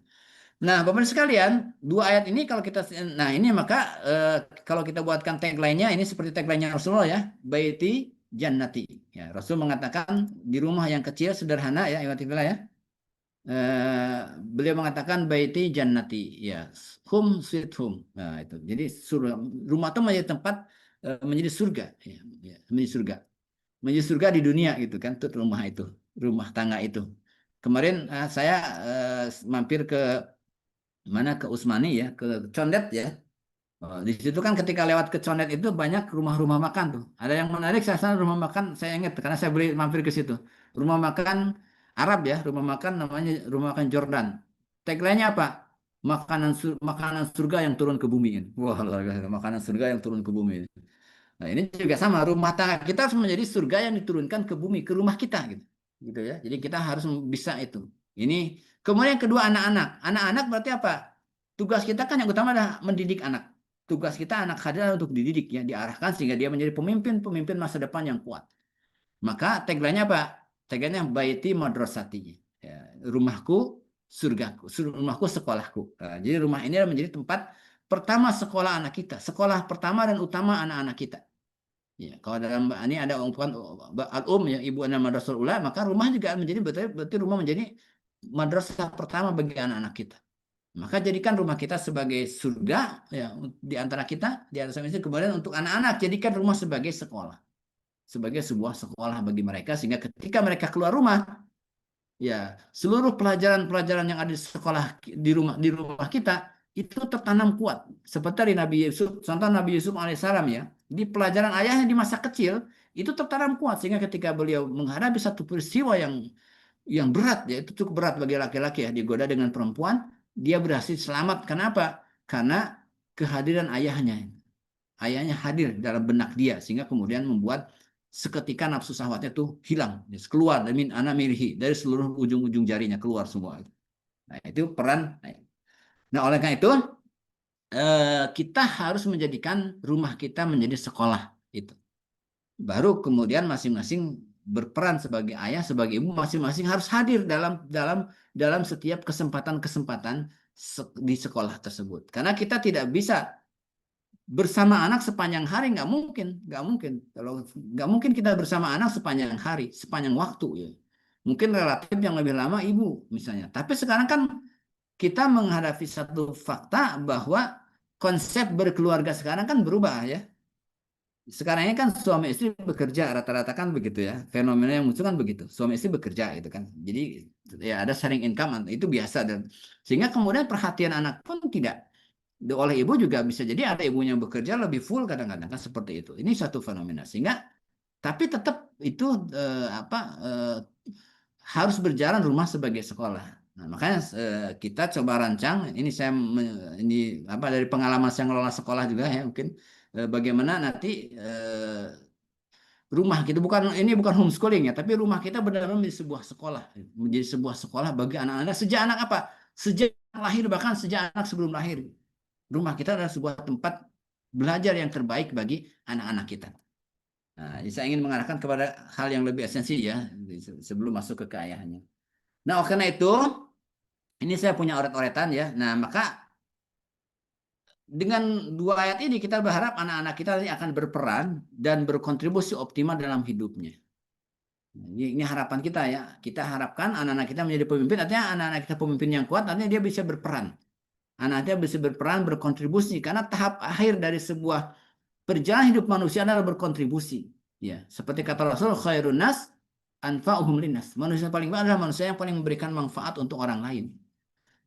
Nah, Bapak Ibu sekalian, dua ayat ini kalau kita, nah ini maka kalau kita buatkan tagline-nya, ini seperti tagline-nya Rasulullah ya, baiti jannati. Ya, Rasul mengatakan di rumah yang kecil sederhana ya, ya. Beliau mengatakan baiti jannati, ya, home sweet home. Nah, itu. Jadi surga, rumah itu menjadi tempat menjadi surga, ya, menjadi surga. Menjadi surga di dunia gitu kan, itu rumah tangga itu. Kemarin saya mampir ke mana, ke Usmani ya, ke Condet ya. Di situ kan ketika lewat ke Condet itu banyak rumah-rumah makan tuh. Ada yang menarik, saya sana rumah makan, saya ingat karena saya beli mampir ke situ. Rumah makan Arab ya, rumah makan namanya rumah makan Jordan. Tagline-nya apa? Makanan surga yang turun ke bumi. Wah, luar biasa, makanan surga yang turun ke bumi. Nah, ini juga sama, rumah tangga kita harus menjadi surga yang diturunkan ke bumi, ke rumah kita gitu. Gitu ya. Jadi kita harus bisa itu. Ini kemudian yang kedua, anak-anak. Anak-anak berarti apa? Tugas kita kan yang utama adalah mendidik anak. Tugas kita anak adalah untuk dididik ya, diarahkan sehingga dia menjadi pemimpin masa depan yang kuat. Maka tagline-nya apa? Tagline-nya baiti madrasati. Ya, rumahku surgaku, rumahku sekolahku. Nah, jadi rumah ini adalah menjadi tempat pertama sekolah anak kita, sekolah pertama dan utama anak-anak kita. Ya, kalau dalam ini ada ungkapan al-um ya, ibu anda madrasah ula, maka rumah juga menjadi berarti rumah menjadi madrasah pertama bagi anak-anak kita. Maka jadikan rumah kita sebagai surga ya, di antara kita, di antara suami istri. Kemudian untuk anak-anak jadikan rumah sebagai sekolah, sebagai sebuah sekolah bagi mereka, sehingga ketika mereka keluar rumah ya, seluruh pelajaran-pelajaran yang ada di sekolah di rumah kita itu tertanam kuat. Seperti Nabi Yusuf, contoh Nabi Yusuf alaihissalam ya, di pelajaran ayahnya di masa kecil itu tertanam kuat sehingga ketika beliau menghadapi satu peristiwa yang berat ya, itu cukup berat bagi laki-laki ya, digoda dengan perempuan, dia berhasil selamat. Kenapa? Karena kehadiran ayahnya. Ayahnya hadir dalam benak dia sehingga kemudian membuat seketika nafsu syahwatnya itu hilang, keluar dari anak mirhi, dari seluruh ujung-ujung jarinya keluar semua. Nah, itu peran. Nah, oleh karena itu kita harus menjadikan rumah kita menjadi sekolah itu. Baru kemudian masing-masing berperan sebagai ayah, sebagai ibu, masing-masing harus hadir dalam setiap kesempatan-kesempatan di sekolah tersebut. Karena kita tidak bisa bersama anak sepanjang hari, nggak mungkin. Kalau nggak mungkin kita bersama anak sepanjang hari, sepanjang waktu ya. Mungkin relatif yang lebih lama ibu misalnya. Tapi sekarang kan kita menghadapi satu fakta bahwa konsep berkeluarga sekarang kan berubah ya. Sekarang ini kan suami istri bekerja, rata-rata kan begitu ya. Fenomena yang muncul kan begitu. Suami istri bekerja gitu kan. Jadi ya ada sharing income, itu biasa. Dan sehingga kemudian perhatian anak pun tidak. Oleh ibu juga bisa jadi ada ibunya yang bekerja lebih full kadang-kadang kan seperti itu. Ini satu fenomena. Sehingga tapi tetap itu harus berjalan rumah sebagai sekolah. Nah, makanya kita coba rancang. Ini saya dari pengalaman saya ngelola sekolah juga ya, mungkin bagaimana nanti rumah kita ini bukan homeschooling ya, tapi rumah kita benar-benar menjadi sebuah sekolah bagi anak-anak sejak anak apa? Sejak lahir, bahkan sejak anak sebelum lahir. Rumah kita adalah sebuah tempat belajar yang terbaik bagi anak-anak kita. Nah, saya ingin mengarahkan kepada hal yang lebih esensi ya sebelum masuk ke keayahannya. Nah, karena itu ini saya punya oret-oretan ya. Nah, maka dengan dua ayat ini kita berharap anak-anak kita akan berperan dan berkontribusi optimal dalam hidupnya. Ini harapan kita ya. Kita harapkan anak-anak kita menjadi pemimpin, artinya anak-anak kita pemimpin yang kuat, artinya dia bisa berperan. Anak-anaknya bisa berperan, berkontribusi, karena tahap akhir dari sebuah perjalanan hidup manusia adalah berkontribusi. Ya, seperti kata Rasul, khairun nas anfa'uhum linnas. Manusia yang paling baik adalah manusia yang paling memberikan manfaat untuk orang lain.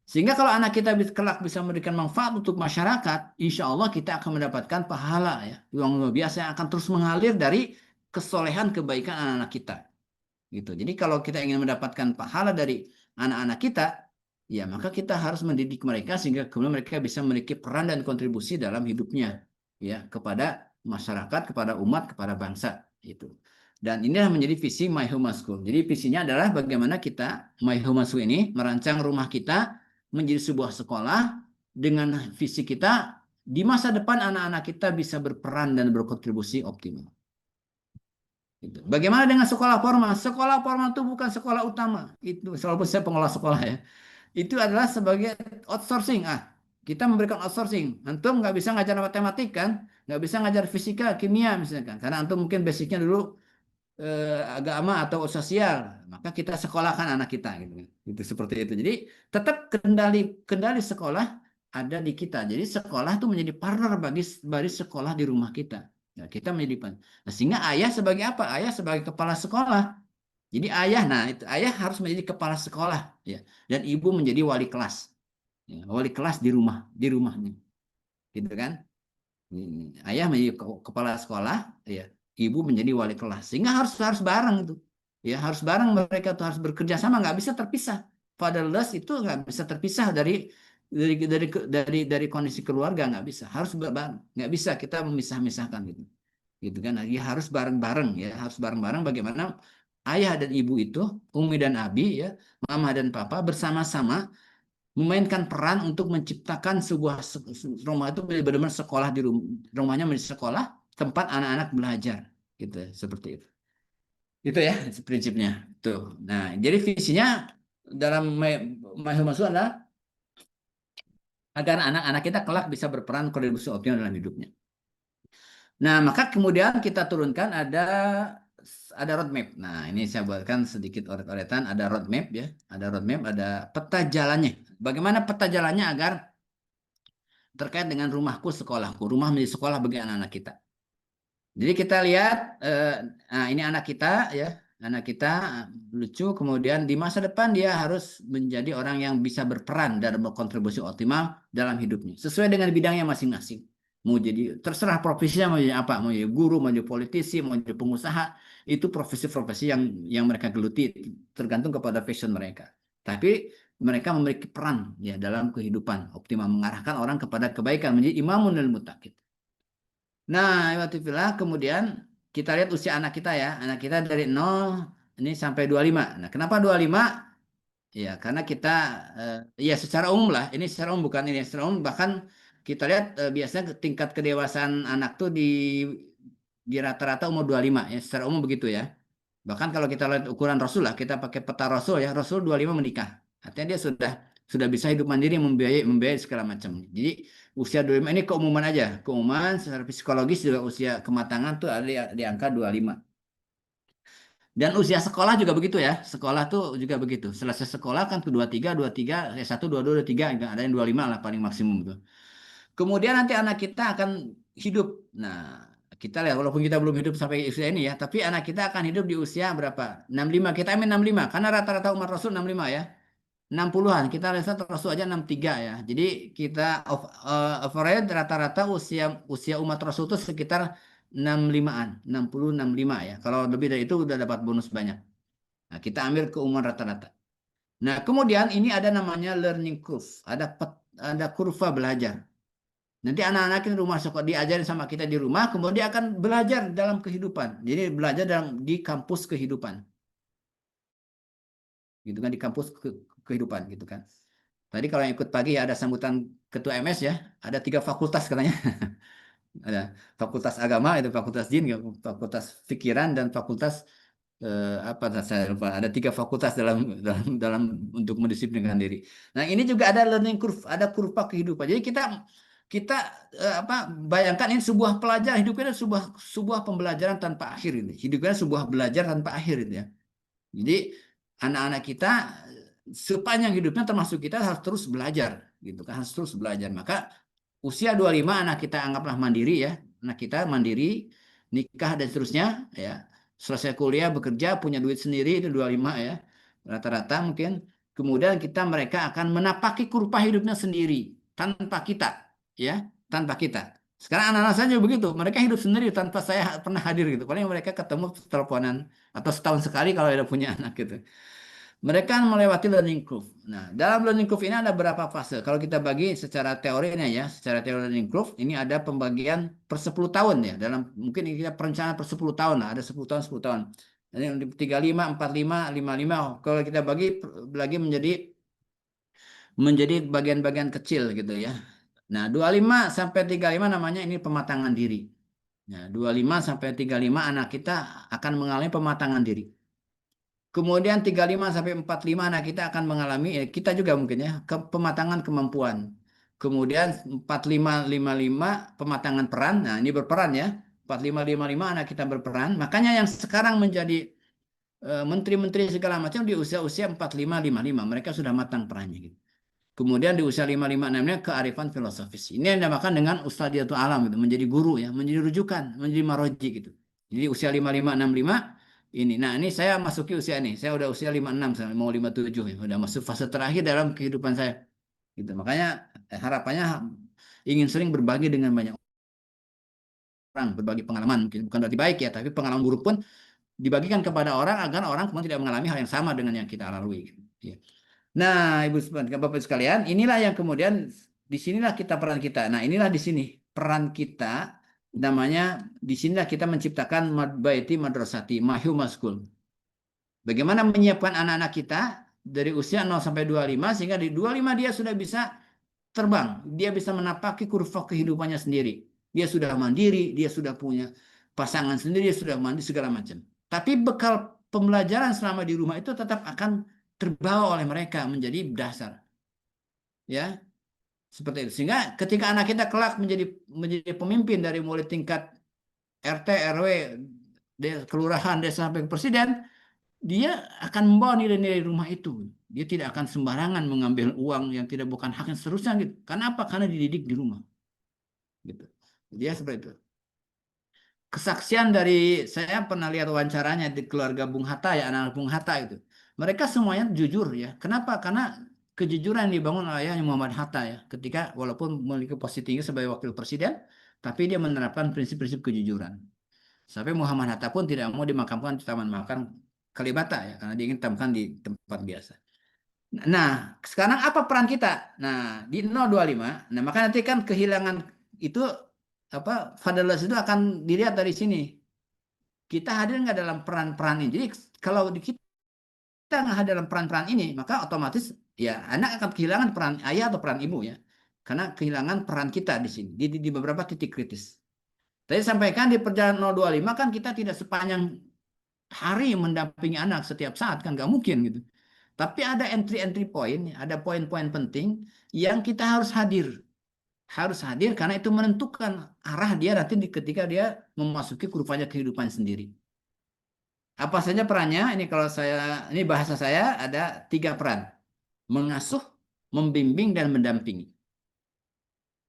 Sehingga kalau anak kita kelak bisa memberikan manfaat untuk masyarakat, insya Allah kita akan mendapatkan pahala ya, yang luar biasa yang akan terus mengalir dari kesolehan kebaikan anak-anak kita. Gitu. Jadi kalau kita ingin mendapatkan pahala dari anak-anak kita, ya maka kita harus mendidik mereka sehingga kemudian mereka bisa memiliki peran dan kontribusi dalam hidupnya ya, kepada masyarakat, kepada umat, kepada bangsa itu. Dan inilah menjadi visi My Home School. Jadi visinya adalah bagaimana kita My Home School ini merancang rumah kita menjadi sebuah sekolah dengan visi kita, di masa depan anak-anak kita bisa berperan dan berkontribusi optimal. Gitu. Bagaimana dengan sekolah formal? Sekolah formal itu bukan sekolah utama. Itu walaupun saya pengelola sekolah ya. Itu adalah sebagai outsourcing. Kita memberikan outsourcing. Antum nggak bisa ngajar matematik kan? Nggak bisa ngajar fisika, kimia misalkan. Karena antum mungkin basicnya dulu agama atau sosial, maka kita sekolahkan anak kita gitu. Itu seperti itu. Jadi tetap kendali sekolah ada di kita. Jadi sekolah itu menjadi partner bagi sekolah di rumah kita. Nah, kita menjadi nah, sehingga ayah sebagai apa? Ayah sebagai kepala sekolah. Jadi ayah, nah itu ayah harus menjadi kepala sekolah, ya. Dan ibu menjadi wali kelas, ya, wali kelas di rumahnya, gitu kan? Ayah menjadi kepala sekolah, ya. Ibu menjadi wali kelas, sehingga harus bareng itu, ya harus bareng mereka tuh harus bekerja sama, nggak bisa terpisah. Fatherless itu nggak bisa terpisah dari kondisi keluarga, nggak bisa, harus bareng, nggak bisa kita memisah-misahkan gitu kan? Ya harus bareng-bareng, ya harus bareng-bareng. Bagaimana ayah dan ibu itu, Umi dan Abi, ya, mama dan papa bersama-sama memainkan peran untuk menciptakan sebuah rumah itu benar-benar sekolah di rumahnya menjadi sekolah tempat anak-anak belajar, gitu, seperti itu. Itu ya prinsipnya. Tuh. Nah, jadi visinya dalam Mahil adalah agar anak-anak kita kelak bisa berperan kontribusi optimal dalam hidupnya. Nah, maka kemudian kita turunkan ada roadmap. Nah, ini saya buatkan sedikit oret-oretan. Ada roadmap ya, ada peta jalannya. Bagaimana peta jalannya agar terkait dengan rumahku, sekolahku, rumah menjadi sekolah bagi anak-anak kita. Jadi kita lihat, nah ini anak kita ya, anak kita lucu. Kemudian di masa depan dia harus menjadi orang yang bisa berperan dan berkontribusi optimal dalam hidupnya, sesuai dengan bidangnya masing-masing. Mau jadi terserah profesinya, mau jadi apa, mau jadi guru, mau jadi politisi, mau jadi pengusaha, itu profesi-profesi yang mereka geluti, tergantung kepada passion mereka. Tapi mereka memiliki peran ya dalam kehidupan optimal, mengarahkan orang kepada kebaikan, menjadi imamun lil muttaqin. Nah, kemudian kita lihat usia anak kita ya, anak kita dari 0 ini sampai 25. Nah, kenapa 25? Ya, karena kita ya secara umum lah, ini secara umum bukan ini secara umum, bahkan kita lihat biasanya tingkat kedewasaan anak tuh di rata-rata umur 25 ya, secara umum begitu ya. Bahkan kalau kita lihat ukuran Rasul lah, kita pakai peta Rasul ya, Rasul 25 menikah. Artinya dia sudah bisa hidup mandiri, membiayai segala macam. Jadi usia 25 ini keumuman aja, keumuman secara psikologis juga usia kematangan tuh ada di angka 25. Dan usia sekolah juga begitu ya. Sekolah tuh juga begitu. Selesai sekolah kan tuh 23, S1, 22, 23, enggak ada yang 25 lah paling maksimum tuh. Kemudian nanti anak kita akan hidup. Nah, kita lihat walaupun kita belum hidup sampai usia ini ya, tapi anak kita akan hidup di usia berapa? 65. Kita ambil 65 karena rata-rata umat Rasul 65 ya. 60-an. Kita lihat Rasul aja 63 ya. Jadi kita average rata-rata usia umat Rasul itu sekitar 65-an, 60, 65 ya. Kalau lebih dari itu udah dapat bonus banyak. Nah, kita ambil keumuman rata-rata. Nah, kemudian ini ada namanya learning curve. Ada kurva belajar. Nanti anak-anak di rumah sekolah diajarin sama kita di rumah, kemudian dia akan belajar dalam kehidupan. Jadi belajar di kampus kehidupan. Gitu kan, di kampus kehidupan gitu kan. Tadi kalau yang ikut pagi ya ada sambutan ketua MS ya, ada 3 fakultas katanya. Ada fakultas agama, itu fakultas jin, fakultas pikiran, dan fakultas apa saya lupa. Ada 3 fakultas dalam untuk mendisiplinkan diri. Nah ini juga ada learning curve, ada kurva kehidupan. Jadi kita bayangkan ini sebuah pelajaran, hidupnya sebuah pembelajaran tanpa akhir ini. Hidupnya sebuah belajar tanpa akhir ini ya. Jadi anak-anak kita sepanjang hidupnya termasuk kita harus terus belajar gitu kan, harus terus belajar. Maka usia 25 anak kita anggaplah mandiri ya. Anak kita mandiri, nikah dan seterusnya ya. Selesai kuliah, bekerja, punya duit sendiri itu 25 ya. Rata-rata mungkin. Kemudian mereka akan menapaki kurva hidupnya sendiri tanpa kita ya, tanpa kita. Sekarang anak-anak saya juga begitu, mereka hidup sendiri tanpa saya pernah hadir gitu. Paling mereka ketemu teleponan atau setahun sekali kalau ada punya anak gitu. Mereka melewati learning curve. Nah, dalam learning curve ini ada berapa fase? Kalau kita bagi secara teorinya ya, secara teori learning curve, ini ada pembagian per 10 tahun ya. Dalam mungkin kita perencanaan per 10 tahun lah, ada 10 tahun, 10 tahun. Ini 35, 45, 55. Kalau kita bagi menjadi menjadi bagian-bagian kecil gitu ya. Nah, 25 sampai 35 namanya ini pematangan diri. Nah, 25 sampai 35 anak kita akan mengalami pematangan diri. Kemudian 35 sampai 45 anak kita akan mengalami, kita juga mungkin ya, pematangan kemampuan. Kemudian 45 55 pematangan peran. Nah, ini berperan ya. 45 55 anak kita berperan. Makanya yang sekarang menjadi menteri-menteri segala macam di usia-usia 45 55, mereka sudah matang perannya gitu. Kemudian di usia 55 namanya kearifan filosofis. Ini yang dinamakan dengan ustadiyatul alam gitu, menjadi guru ya, menjadi rujukan, menjadi maroji gitu. Jadi usia 55 65 ini. Nah, ini saya masuki usia ini. Saya udah usia 56 mau 57 ya, udah masuk fase terakhir dalam kehidupan saya. Gitu. Makanya harapannya ingin sering berbagi dengan banyak orang, berbagi pengalaman. Mungkin bukan berarti baik ya, tapi pengalaman buruk pun dibagikan kepada orang agar orang kemudian tidak mengalami hal yang sama dengan yang kita lalui. Ya. Nah, Ibu Bapak sekalian, inilah yang kemudian disinilah kita peran kita. Nah, inilah di sini peran kita, namanya disinilah kita menciptakan baiti madrasati, mahuma school. Bagaimana menyiapkan anak-anak kita dari usia 0 sampai 25 sehingga di 25 dia sudah bisa terbang, dia bisa menapaki kurva kehidupannya sendiri. Dia sudah mandiri, dia sudah punya pasangan sendiri, dia sudah mandiri segala macam. Tapi bekal pembelajaran selama di rumah itu tetap akan terbawa oleh mereka menjadi dasar. Ya. Seperti itu. Sehingga ketika anak kita kelak menjadi pemimpin dari mulai tingkat RT, RW, kelurahan, desa sampai ke presiden, dia akan membawa nilai-nilai rumah itu. Dia tidak akan sembarangan mengambil uang yang tidak bukan haknya seterusnya gitu. Karena apa? Karena dididik di rumah. Gitu. Dia seperti itu. Kesaksian dari saya pernah lihat wawancaranya di keluarga Bung Hatta ya, anak-anak Bung Hatta itu. Mereka semuanya jujur ya. Kenapa? Karena kejujuran dibangun oleh ayahnya Muhammad Hatta ya. Ketika walaupun memiliki posisi tinggi sebagai wakil presiden, tapi dia menerapkan prinsip-prinsip kejujuran. Sampai Muhammad Hatta pun tidak mau dimakamkan di Taman Makam Kalibata ya, karena dia ingin dimakamkan di tempat biasa. Nah, sekarang apa peran kita? Nah, di 025, nah maka nanti kan kehilangan itu apa fatherless itu akan dilihat dari sini. Kita hadir nggak dalam peran-peran ini? Jadi kalau kita nggak hadir dalam peran-peran ini, maka otomatis ya anak akan kehilangan peran ayah atau peran ibu ya, karena kehilangan peran kita di sini di beberapa titik kritis. Tadi sampaikan di perjalanan 025 kan kita tidak sepanjang hari mendampingi anak setiap saat kan nggak mungkin gitu. Tapi ada entry point, ada poin-poin penting yang kita harus hadir. Harus hadir karena itu menentukan arah dia nanti ketika dia memasuki kurvanya kehidupan sendiri. Apa saja perannya? Ini kalau saya, ini bahasa saya ada 3 peran. Mengasuh, membimbing, dan mendampingi.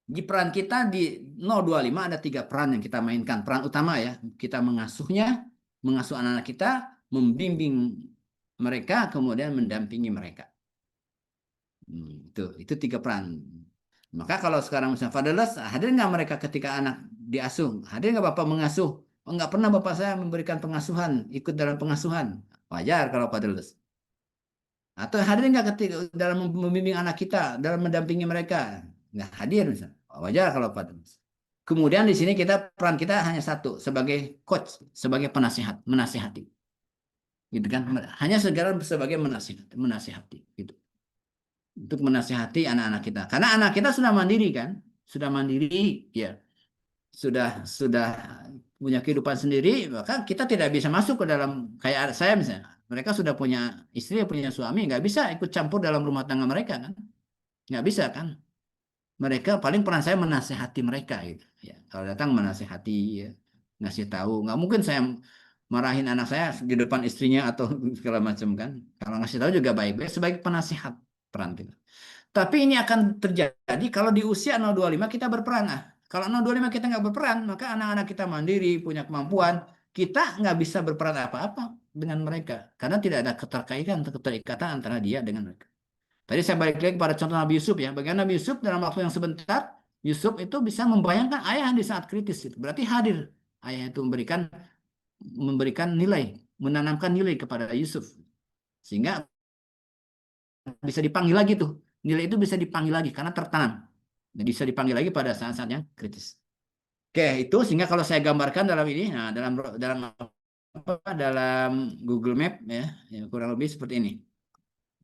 Di peran kita di 025 ada 3 peran yang kita mainkan. Peran utama ya, kita mengasuhnya, mengasuh anak-anak kita, membimbing mereka, kemudian mendampingi mereka. Itu 3 peran. Maka kalau sekarang misalnya fatherless, hadir nggak mereka ketika anak diasuh? Hadir nggak Bapak mengasuh? Oh, nggak pernah Bapak saya memberikan pengasuhan, ikut dalam pengasuhan. Wajar kalau fatherless. Atau hadir nggak ketika dalam membimbing anak kita, dalam mendampingi mereka? Nggak hadir misalnya. Wajar kalau fatherless. Kemudian di sini peran kita hanya satu, sebagai coach, sebagai penasihat, menasihati. Gitu kan? Hanya sebagai menasihati gitu. Untuk menasihati anak-anak kita. Karena anak kita sudah mandiri kan? Sudah mandiri, ya. Sudah punya kehidupan sendiri, maka kita tidak bisa masuk ke dalam, kayak saya misalnya. Mereka sudah punya istri, punya suami, nggak bisa ikut campur dalam rumah tangga mereka kan? Nggak bisa kan? Mereka paling peran saya menasihati mereka gitu. Ya, kalau datang menasihati, ya, ngasih tahu. Nggak mungkin saya marahin anak saya di depan istrinya atau segala macam kan? Kalau ngasih tahu juga baik-baik sebagai penasihat peran kita. Tapi ini akan terjadi kalau di usia 025 kita berperan. Nah, kalau 025 kita nggak berperan, maka anak-anak kita mandiri, punya kemampuan, kita nggak bisa berperan apa-apa dengan mereka. Karena tidak ada keterikatan antara dia dengan mereka. Tadi saya balik lagi pada contoh Nabi Yusuf ya. Bagaimana Nabi Yusuf dalam waktu yang sebentar, Yusuf itu bisa membayangkan ayah di saat kritis. Berarti hadir. Ayah itu memberikan nilai, menanamkan nilai kepada Yusuf. Sehingga bisa dipanggil lagi tuh. Nilai itu bisa dipanggil lagi karena tertanam. Dan bisa dipanggil lagi pada saat-saat yang kritis. Oke, itu sehingga kalau saya gambarkan dalam ini, nah dalam Google Map ya kurang lebih seperti ini.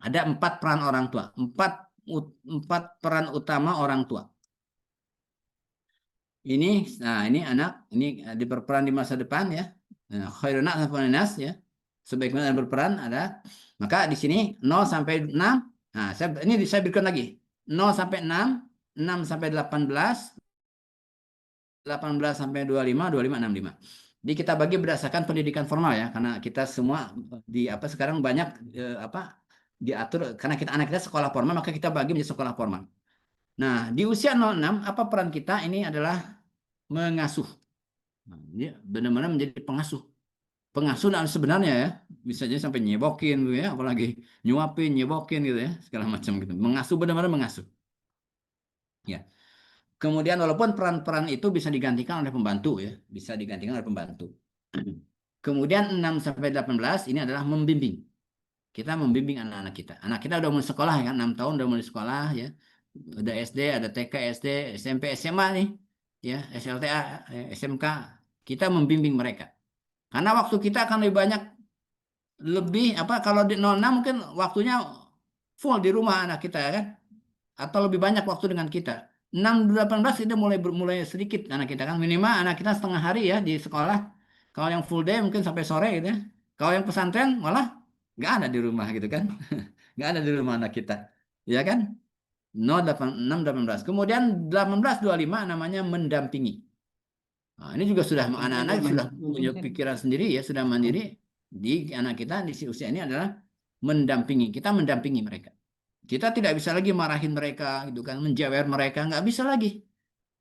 Ada 4 peran orang tua, 4 empat peran utama orang tua. Ini anak, ini berperan di masa depan ya. Nah, khairun nas ya. Sebaik-baik berperan ada. Maka di sini 0 sampai 6. Nah, ini saya berikan lagi. 0 sampai 6, 6 sampai 18, 18 sampai 25, 25, 65. Jadi kita bagi berdasarkan pendidikan formal ya, karena kita semua sekarang banyak diatur karena anak kita sekolah formal, maka kita bagi menjadi sekolah formal. Nah, di usia 06 apa peran kita? Ini adalah mengasuh. Nah, dia benar-benar menjadi pengasuh. Pengasuh sebenarnya ya, bisa jadi sampai nyebokin gitu ya, apalagi nyuapin, nyebokin gitu ya, segala macam gitu. Mengasuh, benar-benar mengasuh. Ya. Kemudian walaupun peran-peran itu bisa digantikan oleh pembantu ya, bisa digantikan oleh pembantu. Kemudian 6 sampai 18 ini adalah membimbing. Kita membimbing anak-anak kita. Anak kita udah mulai sekolah ya kan, 6 tahun udah mulai sekolah ya. Ada SD, ada TK, SD, SMP, SMA nih. Ya, SLTA, SMK. Kita membimbing mereka. Karena waktu kita akan lebih banyak kalau di 06 mungkin waktunya full di rumah anak kita ya kan. Atau lebih banyak waktu dengan kita. 6-18 kita mulai sedikit anak kita kan, minimal anak kita setengah hari ya di sekolah. Kalau yang full day mungkin sampai sore gitu ya. Kalau yang pesantren malah nggak ada di rumah gitu kan. Nggak ada di rumah anak kita. Ya kan? 6-18. Kemudian 18-25 namanya mendampingi. Nah, ini juga sudah anak-anak sudah punya pikiran sendiri ya, sudah mandiri. Di anak kita di usia ini adalah mendampingi. Kita mendampingi mereka. Kita tidak bisa lagi marahin mereka gitu kan, menjewer mereka, nggak bisa lagi.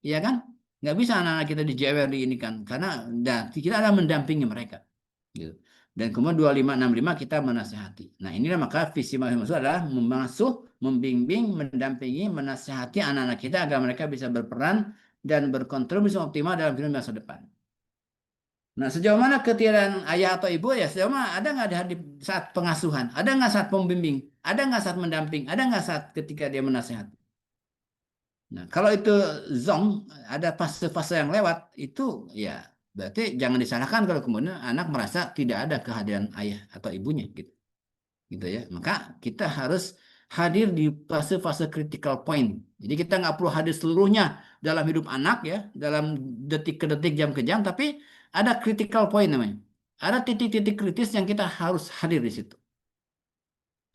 Iya kan? Nggak bisa anak-anak kita dijewer di ini kan, karena kita ada mendampingi mereka. Gitu. Dan kemudian 25-65 kita menasihati. Nah, inilah maka visi mahasiswa adalah mengasuh, membimbing, mendampingi, menasihati anak-anak kita agar mereka bisa berperan dan berkontribusi optimal dalam kehidupan masa depan. Nah, sejauh mana ketiadaan ayah atau ibu ya, sejauh mana ada nggak di saat pengasuhan, ada nggak saat pembimbing, ada nggak saat mendamping, ada nggak saat ketika dia menasihati. Nah, kalau itu zong, ada fase-fase yang lewat, itu ya berarti jangan disalahkan kalau kemudian anak merasa tidak ada kehadiran ayah atau ibunya gitu. Gitu ya. Maka kita harus hadir di fase-fase critical point. Jadi kita nggak perlu hadir seluruhnya dalam hidup anak ya, dalam detik ke detik, jam ke jam, tapi ada critical point namanya. Ada titik-titik kritis yang kita harus hadir di situ.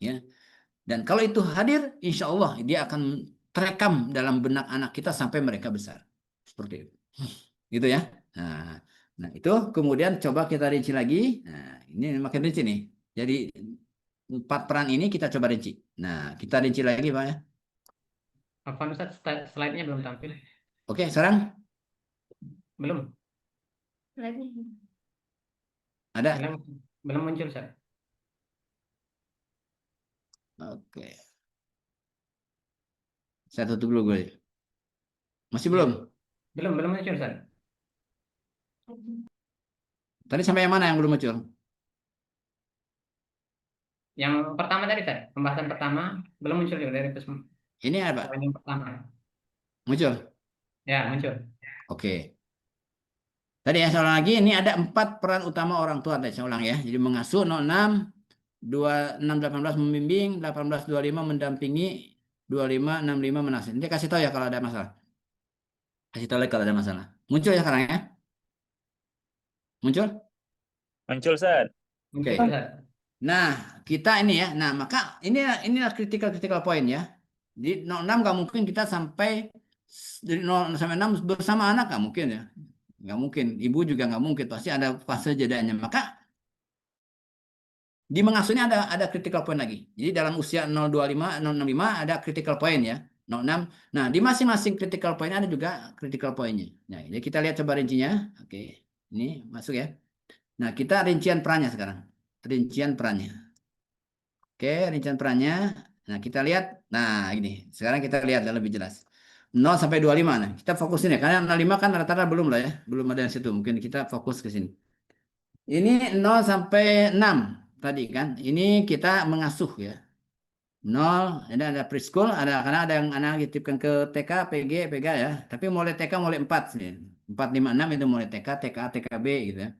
Ya. Dan kalau itu hadir, insya Allah dia akan terekam dalam benak anak kita sampai mereka besar. Seperti itu. Gitu ya. Nah, itu kemudian coba kita rinci lagi. Nah, ini makin rinci nih. Jadi 4 peran ini kita coba rinci. Nah, kita rinci lagi Pak ya. Apa Ustaz, slide-nya belum tampil? Oke, sekarang? Belum. Ada? Belum muncul, Ustaz. Oke. Saya tutup dulu gue. Masih belum? Belum muncul, Ustaz. Tadi sampai yang mana yang belum muncul? Yang pertama tadi, Ustaz. Pembahasan pertama belum muncul juga dari itu semua. Ini apa? Yang pertama. Muncul? Ya, muncul. Oke. Tadi ya, saya ulang lagi. Ini ada 4 peran utama orang tua. Tadi saya ulang ya. Jadi mengasuh 06, 26-18 membimbing, 18-25 mendampingi, 25-65 menasihati. Nanti kasih tahu ya kalau ada masalah. Kasih tahu lagi kalau ada masalah. Muncul ya sekarang ya? Muncul? Muncul, Ustaz. Muncul, Oke. Ustaz. Nah, kita ini ya. Nah, maka inilah critical point ya. Di 06 nggak mungkin kita sampai dari 0 sampai 6 bersama anak, nggak mungkin ya. Nggak mungkin. Ibu juga nggak mungkin. Pasti ada fase jedanya. Maka di mengasuhnya ada critical point lagi. Jadi dalam usia 025, 065 ada critical point ya. 06. Nah, di masing-masing critical point ada juga critical pointnya. Nah, jadi kita lihat coba rincinya. Oke. Ini masuk ya. Nah, kita rincian perannya sekarang. Rincian perannya. Oke, rincian perannya. Nah, kita lihat. Nah, ini. Sekarang kita lihat lebih jelas. 0 sampai 25. Nah, kita fokusin ya. Karena 05 kan rata-rata belum lah ya. Belum ada yang situ. Mungkin kita fokus ke sini. Ini 0 sampai 6 tadi kan. Ini kita mengasuh ya. 0, ada preschool, karena ada yang anak dititipkan ke TK, PG, PG ya. Tapi mulai TK mulai 4 sih. 4, 5, 6 itu mulai TK, TKA, TKB gitu ya.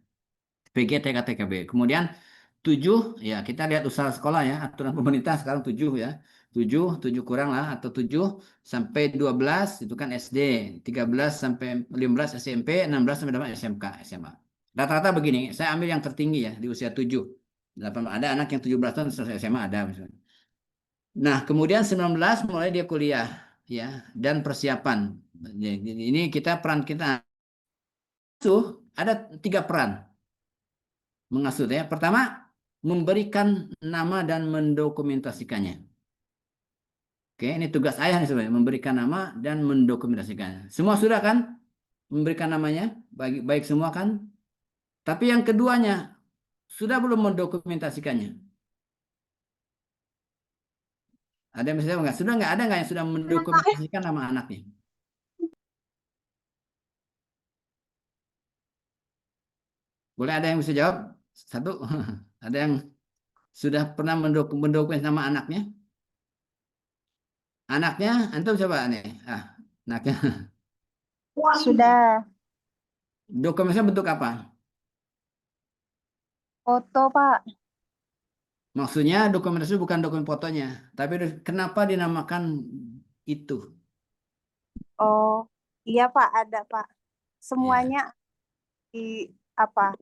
PG, TK, TKB. Kemudian 7 ya kita lihat usaha sekolah ya, aturan pemerintah sekarang 7 ya. 7 kurang lah, atau 7 sampai 12 itu kan SD, 13 sampai 15 SMP, 16 sampai 18 SMK, SMA. Rata-rata begini, saya ambil yang tertinggi ya di usia 7. 8, ada anak yang 17 tahun selesai SMA ada misalnya. Nah, kemudian 19 mulai dia kuliah ya, dan persiapan. Ini peran kita ada 3 peran mengasuh ya. Pertama, memberikan nama dan mendokumentasikannya. Oke, ini tugas ayah nih sebenarnya, memberikan nama dan mendokumentasikannya. Semua sudah kan memberikan namanya, baik semua kan? Tapi yang keduanya, sudah belum mendokumentasikannya? Ada yang bisa jawab nggak? Sudah nggak, ada nggak yang sudah mendokumentasikan nama anaknya? Boleh ada yang bisa jawab? Satu, ada yang sudah pernah mendokumentasikan nama anaknya? Anaknya, antum coba nih. Anaknya. Sudah. Dokumentasinya bentuk apa? Foto, Pak. Maksudnya dokumentasi bukan dokumen fotonya, tapi kenapa dinamakan itu? Oh, iya Pak, ada Pak. Ya. Semuanya di apa?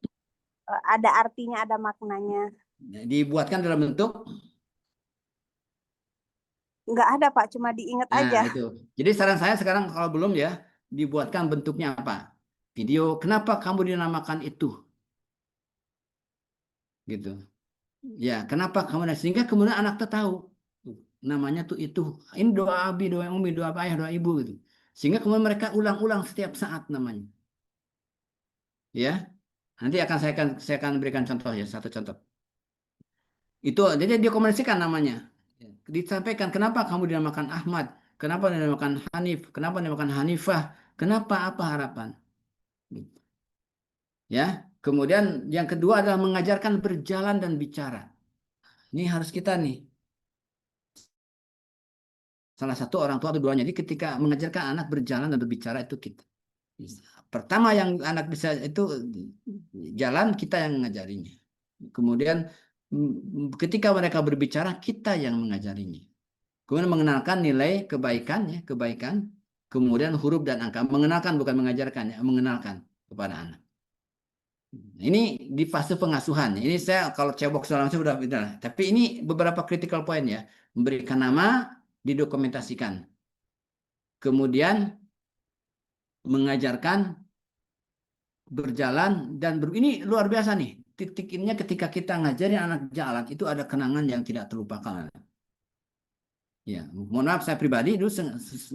Ada artinya, ada maknanya. Dibuatkan dalam bentuk? Enggak ada Pak, cuma diingat Nah, aja. itu. Jadi saran saya sekarang kalau belum ya, dibuatkan bentuknya apa? Video, kenapa kamu dinamakan itu? Gitu. Ya, kenapa kamu, sehingga kemudian anak tahu namanya tuh itu. Ini doa abi, doa umi, doa ayah, doa ibu gitu. Sehingga kemudian mereka ulang-ulang setiap saat namanya. Ya. Nanti saya akan berikan contoh ya, satu contoh. Itu jadi dia komunikasikan namanya. Disampaikan kenapa kamu dinamakan Ahmad, kenapa dinamakan Hanif, kenapa dinamakan Hanifah, kenapa, apa harapan. Ya. Kemudian yang kedua adalah mengajarkan berjalan dan bicara. Ini harus kita nih. Salah satu orang tua atau duanya. Jadi ketika mengajarkan anak berjalan dan berbicara itu kita. Pertama yang anak bisa itu jalan, kita yang mengajarinya. Kemudian ketika mereka berbicara, kita yang mengajarinya. Kemudian mengenalkan nilai kebaikan ya, kebaikan. Kemudian huruf dan angka. Mengenalkan bukan mengajarkan ya, mengenalkan kepada anak. Ini di fase pengasuhan. Ini saya kalau cebok selama sudah beda. Tapi ini beberapa critical point ya. Memberikan nama, didokumentasikan. Kemudian mengajarkan berjalan dan ini luar biasa nih. Titik ininya ketika kita ngajarin anak jalan itu ada kenangan yang tidak terlupakan. Ya, mohon maaf saya pribadi dulu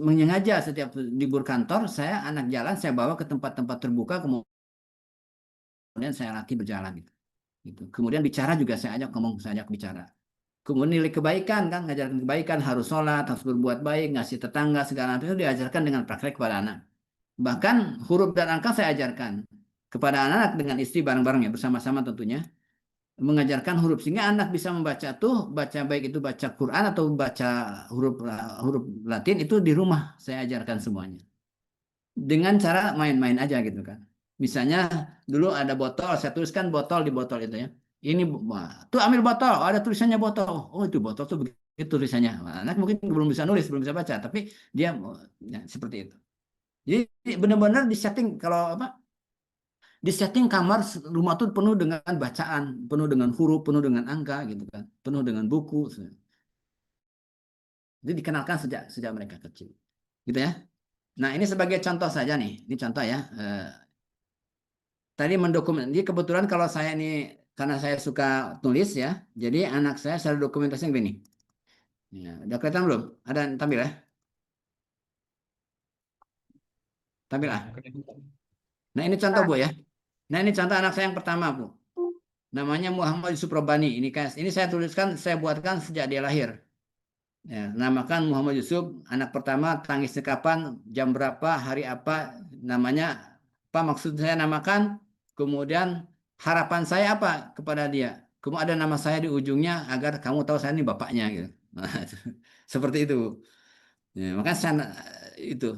menyengaja setiap libur kantor saya anak jalan saya bawa ke tempat-tempat terbuka kemudian saya latih berjalan gitu. Kemudian bicara juga saya ajak ngomong, saya ajak bicara. Kemudian nilai kebaikan kan, ngajarkan kebaikan, harus sholat, harus berbuat baik, ngasih tetangga segala macam itu diajarkan dengan praktek kepada anak. Bahkan huruf dan angka saya ajarkan kepada anak dengan istri bareng-bareng ya, bersama-sama tentunya. Mengajarkan huruf sehingga anak bisa membaca tuh, baca baik itu baca Quran atau baca huruf Latin itu di rumah saya ajarkan semuanya. Dengan cara main-main aja gitu kan. Misalnya dulu ada botol, saya tuliskan botol di botol itu ya. Ini tuh ambil botol, ada tulisannya botol. Oh itu botol tuh begitu tulisannya. Anak mungkin belum bisa nulis, belum bisa baca, tapi dia ya, seperti itu. Jadi benar-benar disetting kalau apa? Disetting kamar rumah tuh penuh dengan bacaan, penuh dengan huruf, penuh dengan angka gitu kan, penuh dengan buku. Jadi dikenalkan sejak mereka kecil, gitu ya. Nah ini sebagai contoh saja nih, ini contoh ya. Tadi mendokumentasi. Jadi kebetulan kalau saya ini karena saya suka tulis ya, jadi anak saya dokumentasinya begini. Ya, udah kelihatan belum? Ada tampil ya? Tampil ah. Nah ini contoh Bu ya. Nah ini contoh anak saya yang pertama Bu. Namanya Muhammad Yusuf Robani. Ini saya tuliskan, saya buatkan sejak dia lahir. Ya, namakan Muhammad Yusuf, anak pertama, tangisnya kapan, jam berapa, hari apa, namanya apa maksud saya namakan, kemudian harapan saya apa kepada dia. Kemudian ada nama saya di ujungnya agar kamu tahu saya ini bapaknya gitu. Nah, seperti itu. Ya, makanya saya itu.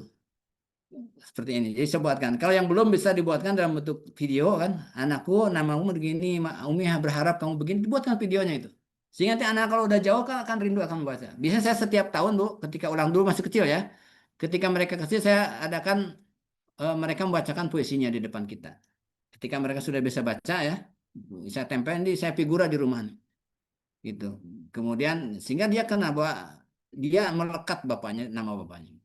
Seperti ini. Jadi saya buatkan. Kalau yang belum bisa dibuatkan dalam bentuk video kan, anakku namamu begini, Umi berharap kamu begini, dibuatkan videonya itu. Sehingga nanti anak kalau udah jauh kan akan rindu akan membaca. Biasanya saya setiap tahun Bu, ketika ulang dulu masih kecil ya, ketika mereka kecil saya adakan mereka membacakan puisinya di depan kita. Ketika mereka sudah bisa baca ya, saya tempelin saya figura di rumah gitu. Kemudian sehingga dia kena bahwa dia melekat bapaknya, nama bapaknya.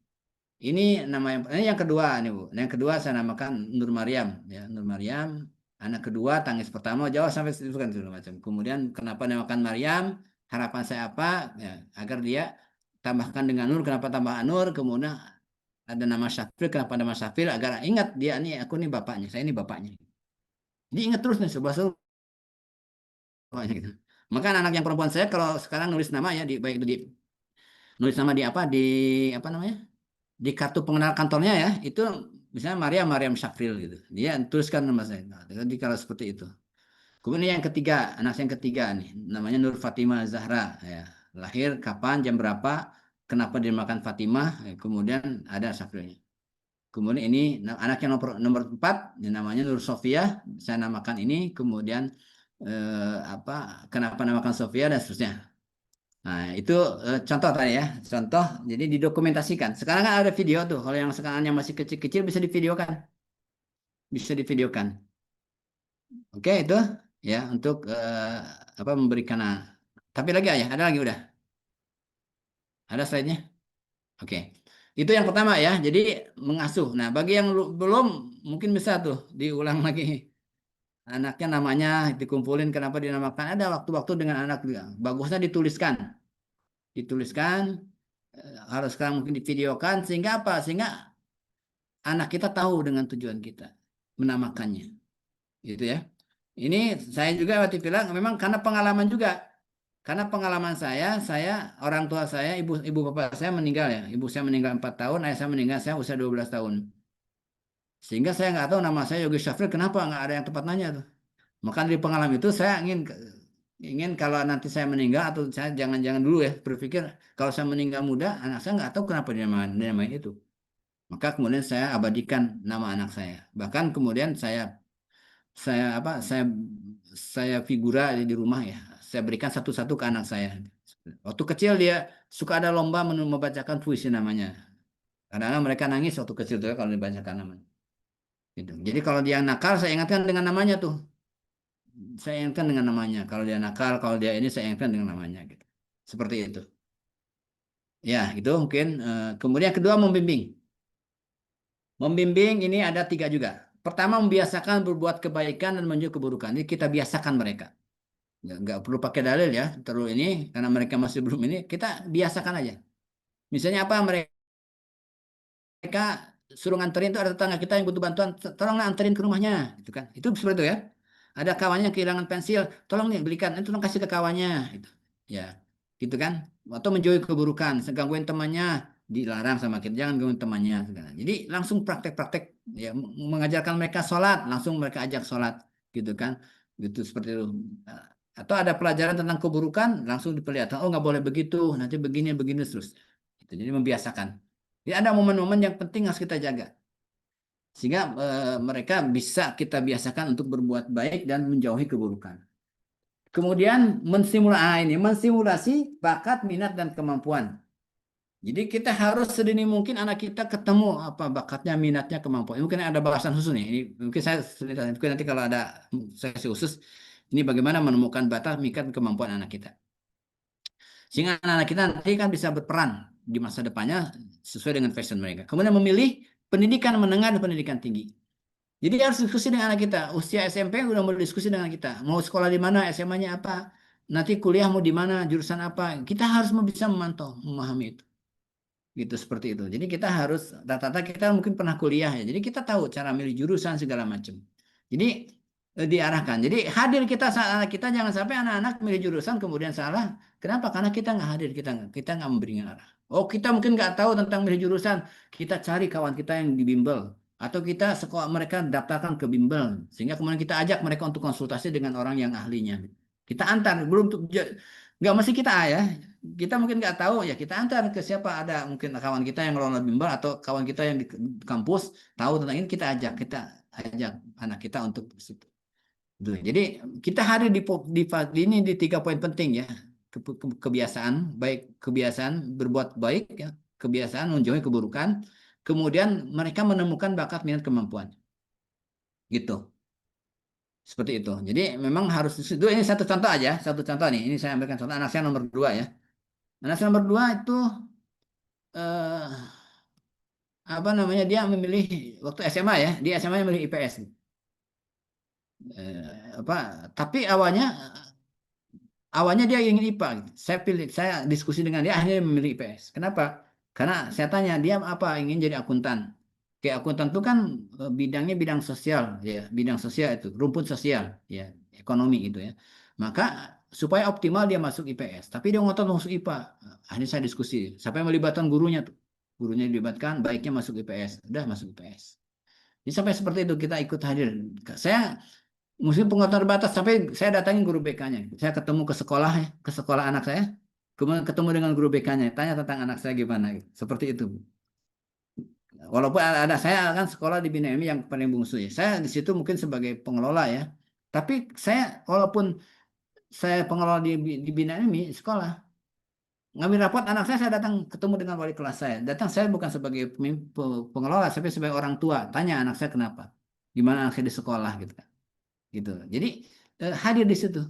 Ini nama yang kedua nih Bu. Yang kedua saya namakan Nur Maryam ya, Nur Maryam. Anak kedua tangis pertama jauh sampai situ kan segala macam. Kemudian kenapa namakan Maryam? Harapan saya apa? Ya, agar dia tambahkan dengan Nur. Kenapa tambah Nur? Kemudian ada nama Syafil. Kenapa nama Syafil? Agar ingat dia nih aku nih bapaknya. Saya ini bapaknya. Jadi ingat terus nih sebuah gitu. Maka anak yang perempuan saya kalau sekarang nulis nama ya di baik di nulis nama di apa namanya? Di kartu pengenal kantornya ya, itu misalnya Maryam Syafril gitu. Dia tuliskan nama saya. Nah, jadi kalau seperti itu. Kemudian yang ketiga, anak saya yang ketiga nih, namanya Nur Fatimah Zahra ya. Lahir kapan, jam berapa, kenapa dinamakan Fatimah, kemudian ada Syafrilnya. Kemudian ini anak yang nomor 4, namanya Nur Sofia, saya namakan ini, kemudian kenapa namakan Sofia dan seterusnya. Nah, itu contoh tadi ya, contoh. Jadi didokumentasikan. Sekarang kan ada video tuh. Kalau yang sekarang yang masih kecil-kecil bisa divideokan, bisa divideokan. Oke, itu ya untuk memberikan. Tapi lagi ya, ada lagi udah. Ada slide-nya? Oke. Itu yang pertama ya. Jadi mengasuh. Nah, bagi yang belum mungkin bisa tuh diulang lagi. Anaknya namanya dikumpulin kenapa dinamakan. Ada waktu-waktu dengan anak juga. Bagusnya dituliskan. Harus sekarang mungkin divideokan sehingga apa? Sehingga anak kita tahu dengan tujuan kita menamakannya. Gitu ya. Ini saya juga waktu bilang memang karena pengalaman juga. Karena pengalaman saya orang tua saya, ibu bapak saya meninggal ya. Ibu saya meninggal 4 tahun, ayah saya meninggal saya usia 12 tahun. Sehingga saya nggak tahu nama saya Yogi Syafril, kenapa nggak ada yang tempat nanya tuh. Maka dari pengalaman itu saya ingin kalau nanti saya meninggal atau saya jangan dulu ya berpikir kalau saya meninggal muda, anak saya nggak tahu kenapa dinamain itu. Maka kemudian saya abadikan nama anak saya. Bahkan kemudian saya figura di rumah ya. Saya berikan satu-satu ke anak saya. Waktu kecil dia suka ada lomba membacakan puisi namanya. Kadang-kadang mereka nangis waktu kecil tuh kalau dibacakan namanya. Gitu. Jadi kalau dia nakal saya ingatkan dengan namanya tuh. Saya ingatkan dengan namanya. Kalau dia nakal, kalau dia ini saya ingatkan dengan namanya gitu. Seperti itu. Ya, itu mungkin. Kemudian kedua membimbing. Membimbing ini ada 3 juga. Pertama membiasakan berbuat kebaikan dan menjauhi keburukan. Ini kita biasakan mereka. Nggak perlu pakai dalil ya. Terus ini karena mereka masih belum ini, kita biasakan aja. Misalnya apa mereka suruh nganterin tuh ada tetangga kita yang butuh bantuan, tolonglah anterin ke rumahnya, gitu kan? Itu seperti itu ya. Ada kawannya kehilangan pensil, tolong nih belikan, itu tolong kasih ke kawannya, gitu. Ya, gitu kan? Atau menjauhi keburukan, gangguin temannya, dilarang sama kita, jangan gangguin temannya. Jadi langsung praktek-praktek, ya mengajarkan mereka sholat, langsung mereka ajak sholat, gitu kan? Gitu seperti itu. Atau ada pelajaran tentang keburukan, langsung diperlihatkan, oh nggak boleh begitu, nanti begini terus. Gitu. Jadi membiasakan. Jadi ada momen-momen yang penting harus kita jaga. Sehingga mereka bisa kita biasakan untuk berbuat baik dan menjauhi keburukan. Kemudian mensimulasi bakat, minat, dan kemampuan. Jadi kita harus sedini mungkin anak kita ketemu apa bakatnya, minatnya, kemampuan. Mungkin ada bahasan khusus nih. Ini mungkin mungkin nanti kalau ada sesi khusus, ini bagaimana menemukan bakat, minat, dan kemampuan anak kita. Sehingga anak-anak kita nanti kan bisa berperan di masa depannya sesuai dengan passion mereka. Kemudian memilih pendidikan menengah dan pendidikan tinggi. Jadi harus diskusi dengan anak kita. Usia SMP udah mulai diskusi dengan kita. Mau sekolah di mana, SMA-nya apa, nanti kuliah mau di mana, jurusan apa. Kita harus bisa memantau, memahami itu. Gitu seperti itu. Jadi kita harus rata-rata kita mungkin pernah kuliah ya. Jadi kita tahu cara milih jurusan segala macam. Jadi diarahkan. Jadi hadir kita saat anak kita, jangan sampai anak-anak milih jurusan kemudian salah. Kenapa? Karena kita nggak hadir, kita nggak memberikan arah. Oh, kita mungkin nggak tahu tentang milih jurusan. Kita cari kawan kita yang di bimbel. Atau kita sekolah mereka daftarkan ke bimbel. Sehingga kemudian kita ajak mereka untuk konsultasi dengan orang yang ahlinya. Kita antar. Nggak mesti kita ya. Kita mungkin nggak tahu ya. Kita antar ke siapa. Ada mungkin kawan kita yang ngelola bimbel. Atau kawan kita yang di kampus. Tahu tentang ini, kita ajak anak kita untuk situ. Jadi kita hadir di ini di 3 poin penting ya. kebiasaan baik, kebiasaan berbuat baik ya, kebiasaan menjauhi keburukan, kemudian mereka menemukan bakat minat kemampuan gitu, seperti itu. Jadi memang harus itu, ini satu contoh aja, satu contoh nih, ini saya ambilkan contoh anak saya nomor 2 ya. Anak saya nomor 2 itu eh, apa namanya, dia memilih waktu SMA ya, dia SMA memilih IPS. Apa tapi awalnya dia ingin IPA gitu. Saya diskusi dengan dia, akhirnya memilih IPS. Kenapa? Karena saya tanya dia apa, ingin jadi akuntan. Kayak akuntan itu kan bidangnya bidang sosial ya, bidang sosial itu rumpun sosial ya, ekonomi gitu ya. Maka supaya optimal dia masuk IPS, tapi dia ngotot masuk IPA. Akhirnya saya diskusi sampai melibatkan gurunya tuh. Gurunya dilibatkan, baiknya masuk IPS. Udah masuk IPS. Jadi sampai seperti itu kita ikut hadir. Saya musim pengetahuan terbatas sampai saya datangin guru BK-nya. Saya ketemu ke sekolah ya, ke sekolah anak saya. Kemudian ketemu dengan guru BK-nya, tanya tentang anak saya gimana gitu. Seperti itu. Walaupun ada saya kan sekolah di Bina Ilmi yang paling bungsu ya. Saya di situ mungkin sebagai pengelola ya. Tapi saya walaupun saya pengelola di Bina Ilmi sekolah, ngambil rapot anak saya datang ketemu dengan wali kelas saya. Datang saya bukan sebagai pengelola, tapi sebagai orang tua. Tanya anak saya kenapa, gimana anak saya di sekolah gitu kan. Gitu. Jadi hadir di situ.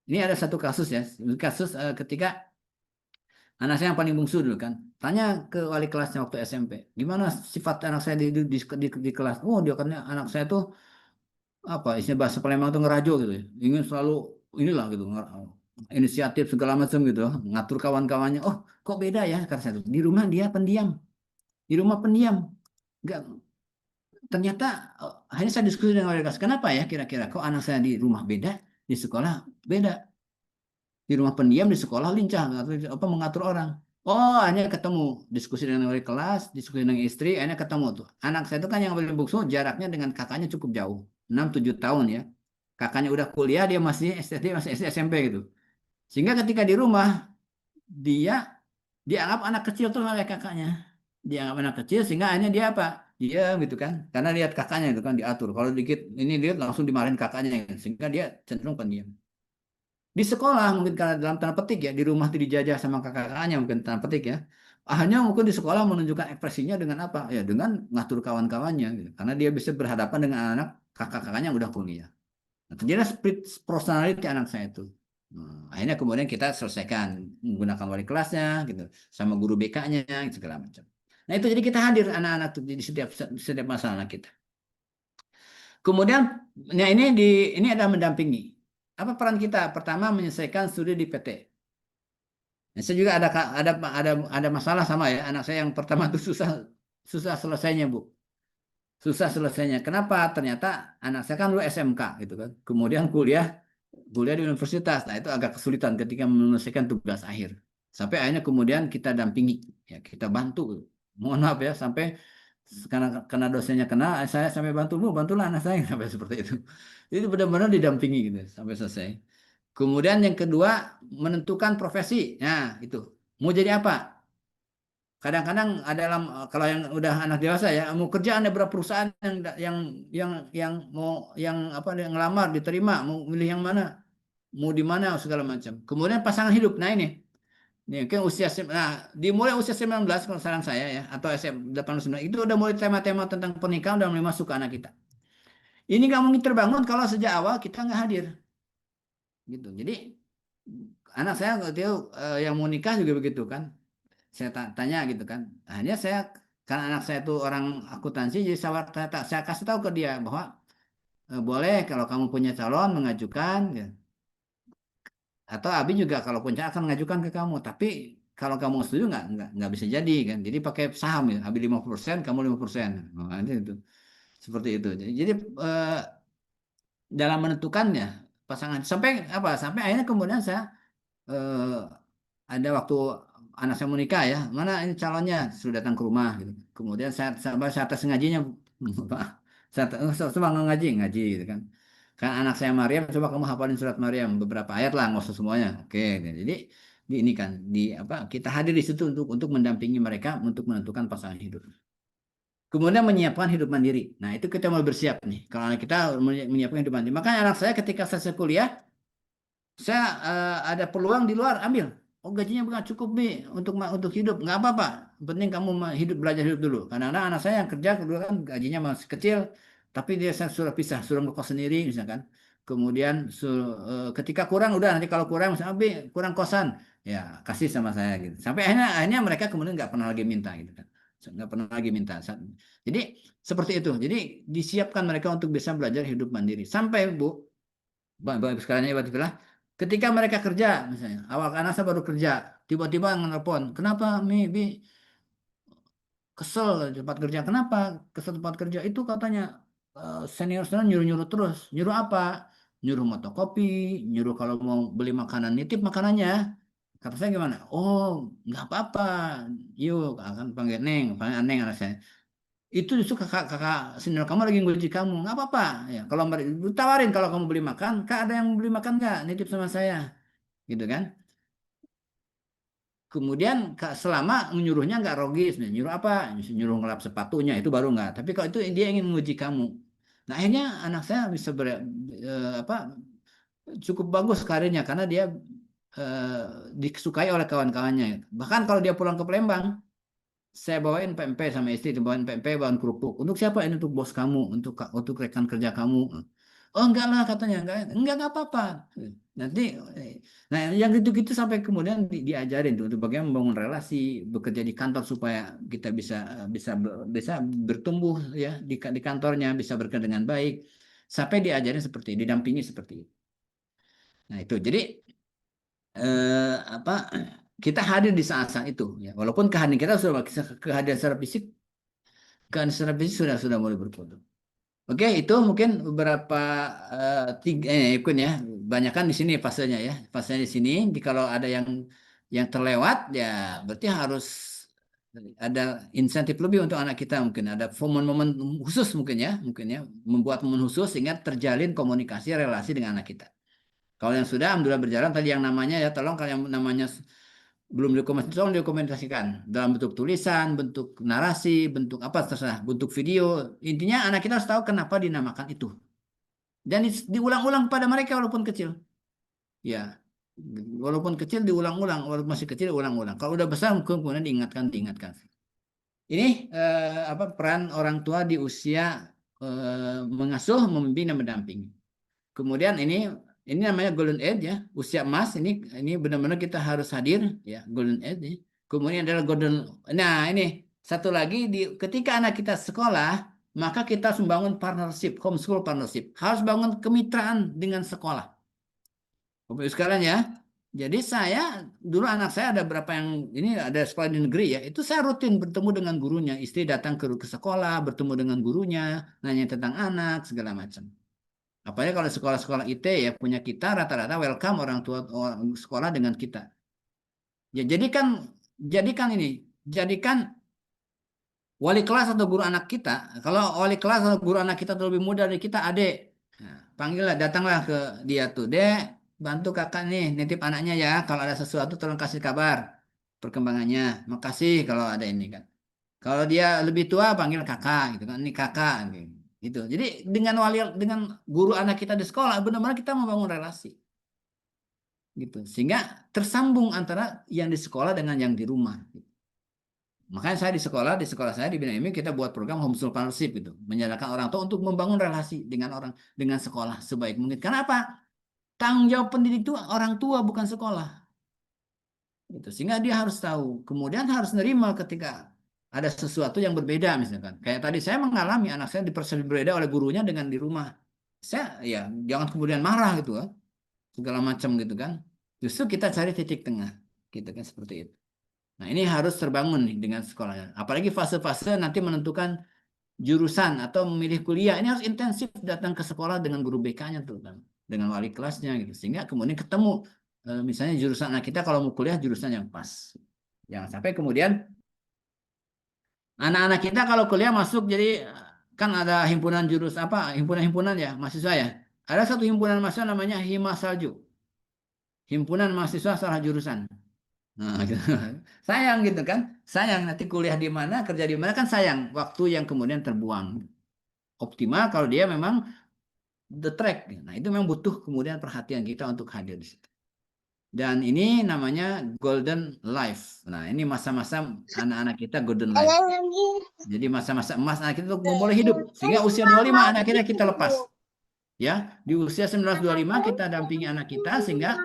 Ini ada satu kasus ya, kasus ketika anak saya yang paling bungsu dulu kan, tanya ke wali kelasnya waktu SMP, gimana sifat anak saya di kelas. Oh, dia katanya anak saya tuh apa, istilah bahasa Palembang tuh ngerajo gitu ya, ingin selalu inilah gitu, inisiatif segala macam gitu, ngatur kawan-kawannya. Oh, kok beda ya kata saya tuh. Di rumah dia pendiam, di rumah pendiam, nggak. Ternyata akhirnya saya diskusi dengan wali kelas, kenapa ya kira-kira kok anak saya di rumah beda, di sekolah beda, di rumah pendiam, di sekolah lincah apa mengatur orang. Oh, hanya ketemu diskusi dengan wali kelas, diskusi dengan istri, akhirnya ketemu tuh anak saya itu kan yang paling bungsu, jaraknya dengan kakaknya cukup jauh, 6-7 tahun ya. Kakaknya udah kuliah, dia masih SD, masih SD SMP gitu. Sehingga ketika di rumah dia dianggap anak kecil tuh oleh kakaknya, dianggap anak kecil, sehingga akhirnya dia apa, diam gitu kan, karena lihat kakaknya itu kan diatur, kalau dikit ini dia langsung dimarahin kakaknya, sehingga dia cenderung pendiam. Di sekolah mungkin karena dalam tanda petik ya, di rumah itu dijajah sama kakak-kakaknya mungkin tanda petik ya. Hanya mungkin di sekolah menunjukkan ekspresinya dengan apa? Ya dengan ngatur kawan-kawannya gitu. Karena dia bisa berhadapan dengan anak kakak-kakaknya yang udah kuliah. Nah, terjadi split personality anak saya itu. Akhirnya kemudian kita selesaikan menggunakan wali kelasnya gitu, sama guru BK-nya gitu, segala macam. Nah, itu jadi kita hadir anak-anak tuh di setiap masalah kita. Kemudian, nah ini ada mendampingi. Apa peran kita? Pertama, menyelesaikan studi di PT. Nah, saya juga ada masalah sama ya. Anak saya yang pertama itu susah selesainya, Bu. Susah selesainya. Kenapa? Ternyata anak saya kan dulu SMK gitu kan. Kemudian kuliah di universitas. Nah, itu agak kesulitan ketika menyelesaikan tugas akhir. Sampai akhirnya kemudian kita dampingi, ya kita bantu. Mohon maaf ya, sampai karena dosennya kena, saya sampai bantulah anak saya sampai seperti itu. Itu benar-benar didampingi gitu sampai selesai. Kemudian yang kedua, menentukan profesi. Nah, itu. Mau jadi apa? Kadang-kadang ada kalau yang udah anak dewasa ya, mau kerja ada beberapa perusahaan yang mau yang apa yang ngelamar diterima, mau milih yang mana? Mau di mana segala macam. Kemudian pasangan hidup. Nah, ini kan dimulai usia 19 kalau saran saya ya, atau SM 89 itu udah mulai tema-tema tentang pernikahan udah mulai masuk ke anak kita. Ini nggak mungkin terbangun kalau sejak awal kita nggak hadir, gitu. Jadi anak saya waktu itu yang mau nikah juga begitu kan, saya tanya gitu kan. Akhirnya karena anak saya itu orang akuntansi, jadi saya kasih tahu ke dia bahwa boleh kalau kamu punya calon mengajukan, gitu. Atau Abi juga kalau punya akan mengajukan ke kamu, tapi kalau kamu setuju nggak bisa jadi kan. Jadi pakai saham ya, Abi 50%, kamu 5%. Nah, itu seperti itu. Jadi dalam menentukannya pasangan sampai apa? Sampai akhirnya kemudian saya ada waktu anak saya mau nikah ya, mana ini calonnya, sudah datang ke rumah gitu. Kemudian saya tes ngajinya, coba ngaji gitu kan. Kan anak saya Maryam, coba kamu hafalin surat Maryam beberapa ayat lah, nggak usah semuanya. Oke, jadi ini kan kita hadir di situ untuk mendampingi mereka untuk menentukan pasangan hidup. Kemudian menyiapkan hidup mandiri. Nah, itu kita mau bersiap nih. Kalau anak kita menyiapkan hidup mandiri. Makanya anak saya ketika selesai kuliah, Saya ada peluang di luar, ambil. Oh gajinya bukan cukup Bi untuk hidup, nggak apa-apa. Yang penting kamu belajar hidup dulu. Kadang-kadang anak saya yang kerja kedua kan gajinya masih kecil, tapi dia saya suruh pisah, suruh ngekos sendiri misalkan. Kemudian ketika kurang udah nanti kalau kurang misalnya Bi kurang kosan, ya kasih sama saya gitu. Sampai akhirnya mereka kemudian nggak pernah lagi minta gitu kan, nggak pernah lagi minta. Jadi seperti itu. Jadi disiapkan mereka untuk bisa belajar hidup mandiri. Sampai Bu, Bapak sekalian ya, ketika mereka kerja, misalnya, awal anak saya baru kerja, tiba-tiba ngelepon, kenapa Bi kesel tempat kerja? Kenapa kesel tempat kerja? Itu katanya senior saya nyuruh-nyuruh terus. Nyuruh apa? Nyuruh motokopi, nyuruh kalau mau beli makanan nitip makanannya. Kata saya gimana? Oh, nggak apa-apa. Yuk, akan panggil Neng, panggil Neng anak saya. Itu justru kakak senior kamu lagi nguji kamu, nggak apa-apa. Ya, kalau tawarin kalau kamu beli makan, kak ada yang beli makan nggak? Nitip sama saya, gitu kan? Kemudian selama menyuruhnya nggak rogis, nyuruh apa? Nyuruh ngelap sepatunya itu baru nggak. Tapi kalau itu dia ingin menguji kamu, nah akhirnya anak saya bisa apa cukup bagus karirnya karena dia eh, disukai oleh kawan-kawannya. Bahkan kalau dia pulang ke Palembang, saya bawain pempek sama istri, bawain pempek, bawain kerupuk. Untuk siapa? Ini untuk bos kamu, untuk rekan kerja kamu. Oh enggak lah katanya, enggak apa-apa. Nanti, nah yang gitu-gitu sampai kemudian diajarin tuh untuk bagaimana membangun relasi, bekerja di kantor supaya kita bisa bertumbuh ya di kantornya, bisa bekerja dengan baik. Sampai diajarin seperti, didampingi seperti itu. Nah itu, jadi apa? Kita hadir di saat-saat itu, ya. Walaupun kehadiran kita sudah kehadiran secara fisik, sudah mulai berkurang. Oke, itu mungkin beberapa ikut ya. Banyak kan di sini fasenya ya. Fasenya di sini. Kalau ada yang terlewat ya berarti harus ada insentif lebih untuk anak kita mungkin ada momen-momen khusus mungkin ya membuat momen khusus sehingga terjalin komunikasi relasi dengan anak kita. Kalau yang sudah alhamdulillah berjalan tadi yang namanya ya tolong kalau yang namanya belum dokumentasi, tolong dokumentasikan dalam bentuk tulisan, bentuk narasi, bentuk apa terserah, bentuk video. Intinya anak kita harus tahu kenapa dinamakan itu. Dan diulang-ulang pada mereka walaupun kecil. Ya, walaupun kecil diulang-ulang, walaupun masih kecil diulang-ulang. Kalau udah besar kemudian diingatkan. Ini apa peran orang tua di usia mengasuh, membimbing dan mendampingi. Kemudian ini namanya golden age ya, usia emas ini benar-benar kita harus hadir ya, golden age ya. Kemudian adalah golden. Nah, ini satu lagi ketika anak kita sekolah, maka kita harus membangun partnership, homeschool partnership. Harus bangun kemitraan dengan sekolah. Bapak Ibu sekalian ya. Jadi dulu anak saya ada berapa yang ini ada sekolah di negeri ya, itu saya rutin bertemu dengan gurunya, istri datang ke sekolah, bertemu dengan gurunya, nanya tentang anak segala macam. Apalagi kalau sekolah-sekolah IT ya punya kita rata-rata welcome orang tua orang sekolah dengan kita. Ya jadikan wali kelas atau guru anak kita. Kalau wali kelas atau guru anak kita lebih muda dari kita, adik, nah, panggillah, datanglah ke dia tuh, Dek, bantu kakak nih nitip anaknya ya. Kalau ada sesuatu tolong kasih kabar perkembangannya. Makasih kalau ada ini kan. Kalau dia lebih tua panggil kakak gitu kan. Ini kakak gitu. Jadi dengan guru anak kita di sekolah benar-benar kita membangun relasi. Gitu. Sehingga tersambung antara yang di sekolah dengan yang di rumah. Makanya saya di sekolah saya di Bina Ilmi kita buat program homeschool partnership gitu, menyadarkan orang tua untuk membangun relasi dengan sekolah sebaik mungkin. Karena apa? Tanggung jawab pendidik itu orang tua bukan sekolah. Gitu. Sehingga dia harus tahu, kemudian harus nerima ketika ada sesuatu yang berbeda misalkan. Kayak tadi saya mengalami anak saya dipersepsi berbeda oleh gurunya dengan di rumah. Saya ya jangan kemudian marah gitu kan, segala macam gitu kan. Justru kita cari titik tengah, gitu kan seperti itu. Nah, ini harus terbangun nih dengan sekolahnya. Apalagi fase-fase nanti menentukan jurusan atau memilih kuliah. Ini harus intensif datang ke sekolah dengan guru BK-nya tuh, dengan wali kelasnya gitu. Sehingga kemudian ketemu misalnya jurusan anak kita kalau mau kuliah jurusan yang pas. Jangan sampai kemudian anak-anak kita kalau kuliah masuk jadi kan ada himpunan himpunan-himpunan ya, mahasiswa ya. Ada satu himpunan mahasiswa namanya Hima Salju. Himpunan mahasiswa salah jurusan. Nah, gitu. Sayang gitu kan, sayang nanti kuliah di mana, kerja di mana kan sayang waktu yang kemudian terbuang. Optimal kalau dia memang the track. Nah, itu memang butuh kemudian perhatian kita untuk hadir di situ. Dan ini namanya golden life. Nah, ini masa-masa anak-anak kita golden life. Jadi masa-masa emas anak kita untuk memulai hidup. Sehingga usia 25 anak kita lepas. Ya, di usia 1925 kita dampingi anak kita sehingga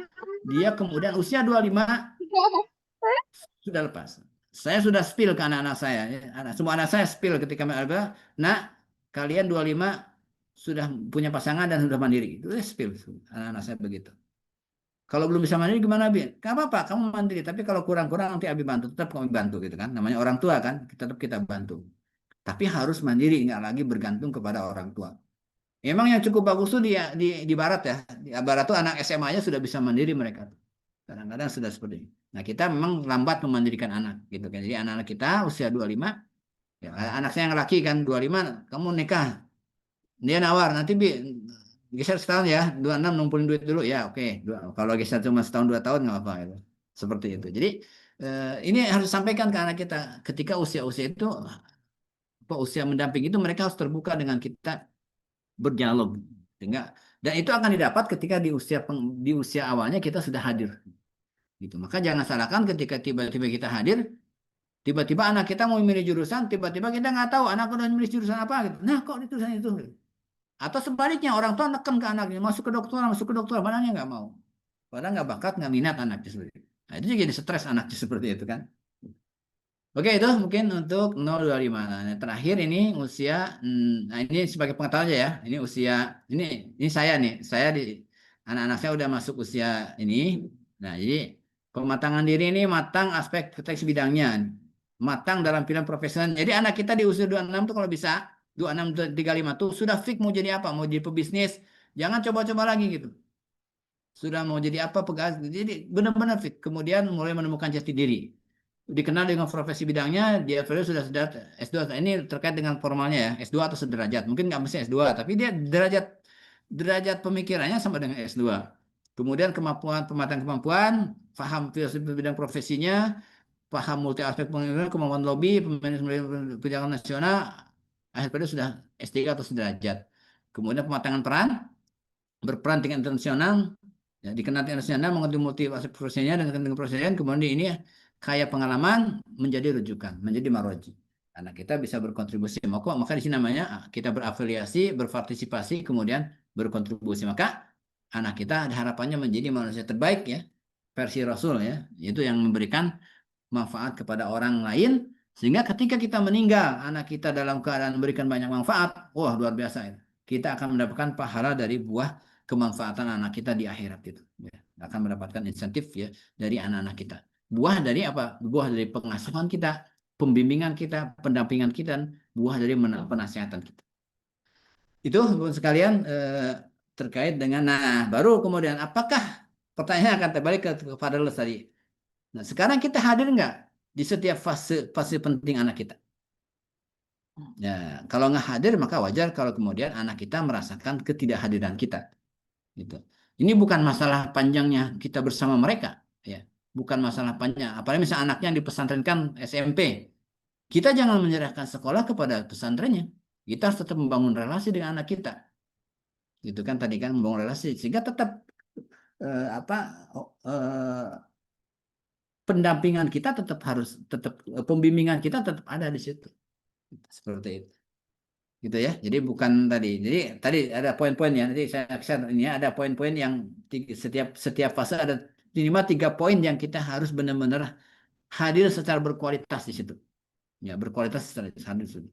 dia kemudian usia 25 sudah lepas. Saya sudah spill ke anak-anak saya. Semua anak saya spill ketika mereka, nak, kalian 25 sudah punya pasangan dan sudah mandiri. Itu spill anak-anak saya begitu. Kalau belum bisa mandiri gimana, Bi? Gak apa-apa, kamu mandiri. Tapi kalau kurang-kurang nanti Abi bantu. Tetap kami bantu gitu kan. Namanya orang tua kan, tetap kita bantu. Tapi harus mandiri, nggak lagi bergantung kepada orang tua. Memang yang cukup bagus tuh di barat ya. Di barat tuh anak SMA-nya sudah bisa mandiri mereka. Kadang-kadang sudah seperti ini. Nah, kita memang lambat memandirikan anak gitu kan. Jadi anak-anak kita usia 25, ya, anak saya yang laki kan 25, kamu nikah. Dia nawar, nanti geser setahun ya, 26 ngumpulin duit dulu ya, oke. Kalau geser cuma setahun 2 tahun nggak apa gitu. Seperti itu. Jadi ini harus sampaikan ke anak kita ketika usia-usia itu usia mendamping itu mereka harus terbuka dengan kita berdialog. Dan itu akan didapat ketika di usia awalnya kita sudah hadir. Gitu. Maka jangan salahkan ketika tiba-tiba kita hadir, tiba-tiba anak kita mau memilih jurusan, tiba-tiba kita nggak tahu anak udah memilih jurusan apa gitu. Nah, kok di jurusan itu? Atau sebaliknya orang tua neken ke anaknya masuk ke dokter, padahal nggak mau. Padahal nggak bakat, nggak minat anaknya sendiri. Nah, itu jadi stres anaknya seperti itu kan. Oke, itu mungkin untuk 025. Nah, terakhir ini usia, nah ini sebagai pengetahuan aja ya. Ini usia, ini saya nih, anak-anak saya udah masuk usia ini. Nah, jadi pematangan diri ini matang aspek teks bidangnya, matang dalam pilihan profesional. Jadi anak kita di usia 26 tuh kalau bisa, 26 35 tuh sudah fix mau jadi apa, mau jadi pebisnis, jangan coba-coba lagi gitu. Sudah mau jadi apa pegawai, jadi benar-benar fix. Kemudian mulai menemukan jati diri. Dikenal dengan profesi bidangnya, dia sudah S2. Ini terkait dengan formalnya ya, S2 atau sederajat. Mungkin nggak mesti S2, tapi dia derajat pemikirannya sama dengan S2. Kemudian pematangan kemampuan, paham filosofi bidang profesinya, paham multi aspek pengetahuan, kemampuan lobby, pemanajemen kebijakan nasional, akhirnya sudah S3 atau sederajat. Kemudian pematangan peran, berperan tingkat internasional, ya, dikenal internasional, mengerti multi aspek profesinya dengan prosesnya, kemudian ini kaya pengalaman menjadi rujukan, menjadi maroji. Anak kita bisa berkontribusi. Maka di sini namanya kita berafiliasi, berpartisipasi, kemudian berkontribusi. Maka anak kita ada harapannya menjadi manusia terbaik ya, versi Rasul ya, itu yang memberikan manfaat kepada orang lain. Sehingga ketika kita meninggal, anak kita dalam keadaan memberikan banyak manfaat, wah luar biasa ya. Kita akan mendapatkan pahala dari buah kemanfaatan anak kita di akhirat itu. Ya. Akan mendapatkan insentif ya dari anak-anak kita. Buah dari apa? Buah dari pengasuhan kita, pembimbingan kita, pendampingan kita, dan buah dari penasihatan kita. Itu sekalian terkait dengan, nah baru kemudian apakah pertanyaan akan terbalik kepada lu tadi. Nah sekarang kita hadir nggak di setiap fase penting anak kita? Ya, kalau nggak hadir maka wajar kalau kemudian anak kita merasakan ketidakhadiran kita. Gitu. Ini bukan masalah panjangnya kita bersama mereka, ya. Bukan masalah panjang. Apalagi misalnya anaknya yang dipesantrenkan SMP, kita jangan menyerahkan sekolah kepada pesantrennya. Kita harus tetap membangun relasi dengan anak kita. Gitu kan tadi kan membangun relasi sehingga tetap pendampingan kita tetap pembimbingan kita tetap ada di situ. Seperti itu. Gitu ya. Jadi bukan tadi. Jadi tadi ada poin-poinnya. Nanti saya ini ada poin-poin yang setiap fase ada minimal 3 poin yang kita harus benar-benar hadir secara berkualitas di situ. Ya, berkualitas secara hadir di situ.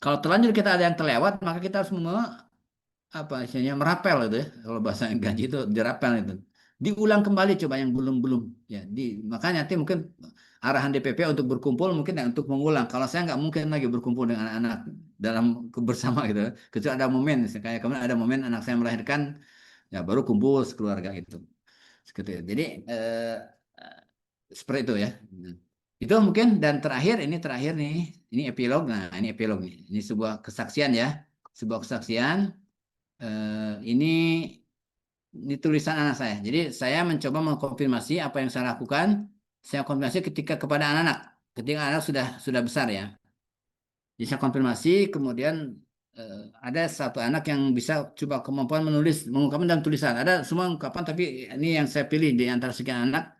Kalau terlanjur kita ada yang terlewat, maka kita harus merapel itu ya. Kalau bahasa gaji itu dirapel itu. Diulang kembali coba yang belum ya. Makanya nanti mungkin arahan DPP untuk berkumpul mungkin untuk mengulang. Kalau saya nggak mungkin lagi berkumpul dengan anak-anak dalam bersama gitu. Kecuali ada momen, kayak kemarin ada momen anak saya melahirkan, ya baru kumpul sekeluarga gitu. Jadi seperti itu ya. Itu mungkin dan terakhir nih, ini epilog. Nah ini epilog nih. Ini sebuah kesaksian ya, sebuah kesaksian. Ini tulisan anak saya. Jadi saya mencoba mengkonfirmasi apa yang saya lakukan. Saya konfirmasi kepada anak-anak. Ketika anak sudah besar ya. Jadi saya konfirmasi, kemudian ada satu anak yang bisa coba kemampuan menulis, mengungkapkan dalam tulisan. Ada semua ungkapan, tapi ini yang saya pilih di antara sekian anak.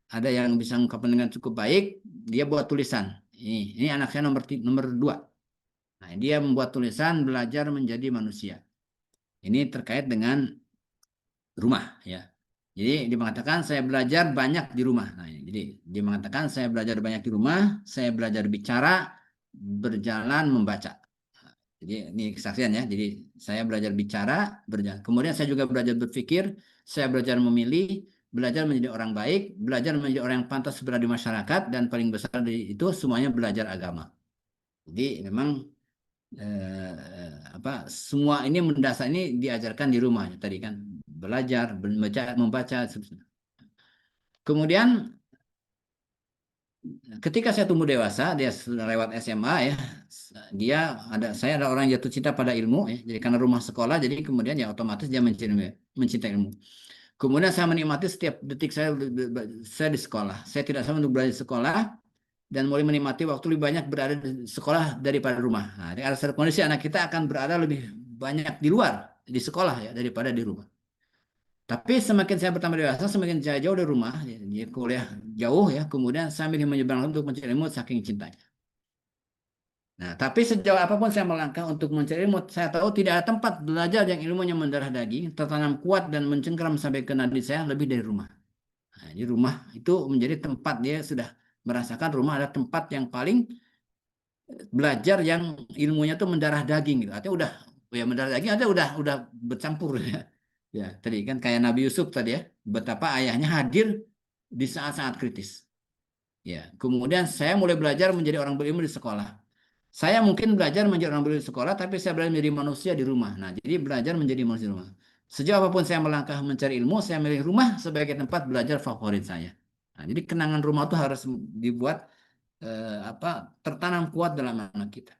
Ada yang bisa mengungkapkan dengan cukup baik, dia buat tulisan. Ini anak saya nomor 2. Nah, dia membuat tulisan belajar menjadi manusia. Ini terkait dengan rumah, ya. Jadi dia mengatakan saya belajar banyak di rumah. Nah, jadi dia mengatakan saya belajar banyak di rumah, saya belajar bicara, berjalan, membaca. Jadi ini kesaksian ya. Jadi saya belajar bicara, berjalan. Kemudian saya juga belajar berpikir, saya belajar memilih, belajar menjadi orang baik, belajar menjadi orang yang pantas berada di masyarakat, dan paling besar dari itu semuanya belajar agama. Jadi memang semua ini mendasar ini diajarkan di rumah tadi kan, belajar, membaca. Kemudian ketika saya tumbuh dewasa, dia sudah lewat SMA ya, saya ada orang yang jatuh cinta pada ilmu ya. Jadi karena rumah sekolah, jadi kemudian ya otomatis dia mencintai ilmu. Kemudian saya menikmati setiap detik saya di sekolah. Saya tidak sama untuk belajar di sekolah, dan mulai menikmati waktu lebih banyak berada di sekolah daripada rumah. Nah, di atas kondisi anak kita akan berada lebih banyak di luar, di sekolah ya, daripada di rumah. Tapi semakin saya bertambah dewasa, semakin saya jauh dari rumah, dia kuliah jauh ya, kemudian saya milih menyeberang untuk mencari ilmu saking cintanya. Nah, tapi sejauh apapun saya melangkah untuk mencari ilmu, saya tahu tidak ada tempat belajar yang ilmunya mendarah daging, tertanam kuat dan mencengkeram sampai ke nadi saya lebih dari rumah. Nah, di rumah itu menjadi tempat dia sudah merasakan rumah adalah tempat yang paling belajar yang ilmunya tuh mendarah daging gitu. Artinya udah ya mendarah daging ada udah bercampur ya. Ya, tadi kan kayak Nabi Yusuf tadi ya, betapa ayahnya hadir di saat-saat kritis. Ya, kemudian saya mulai belajar menjadi orang berilmu di sekolah. Saya mungkin belajar menjadi orang berilmu di sekolah, tapi saya belajar menjadi manusia di rumah. Nah, jadi belajar menjadi manusia di rumah. Sejauh apapun saya melangkah mencari ilmu, saya milih rumah sebagai tempat belajar favorit saya. Nah, jadi kenangan rumah itu harus dibuat tertanam kuat dalam anak kita.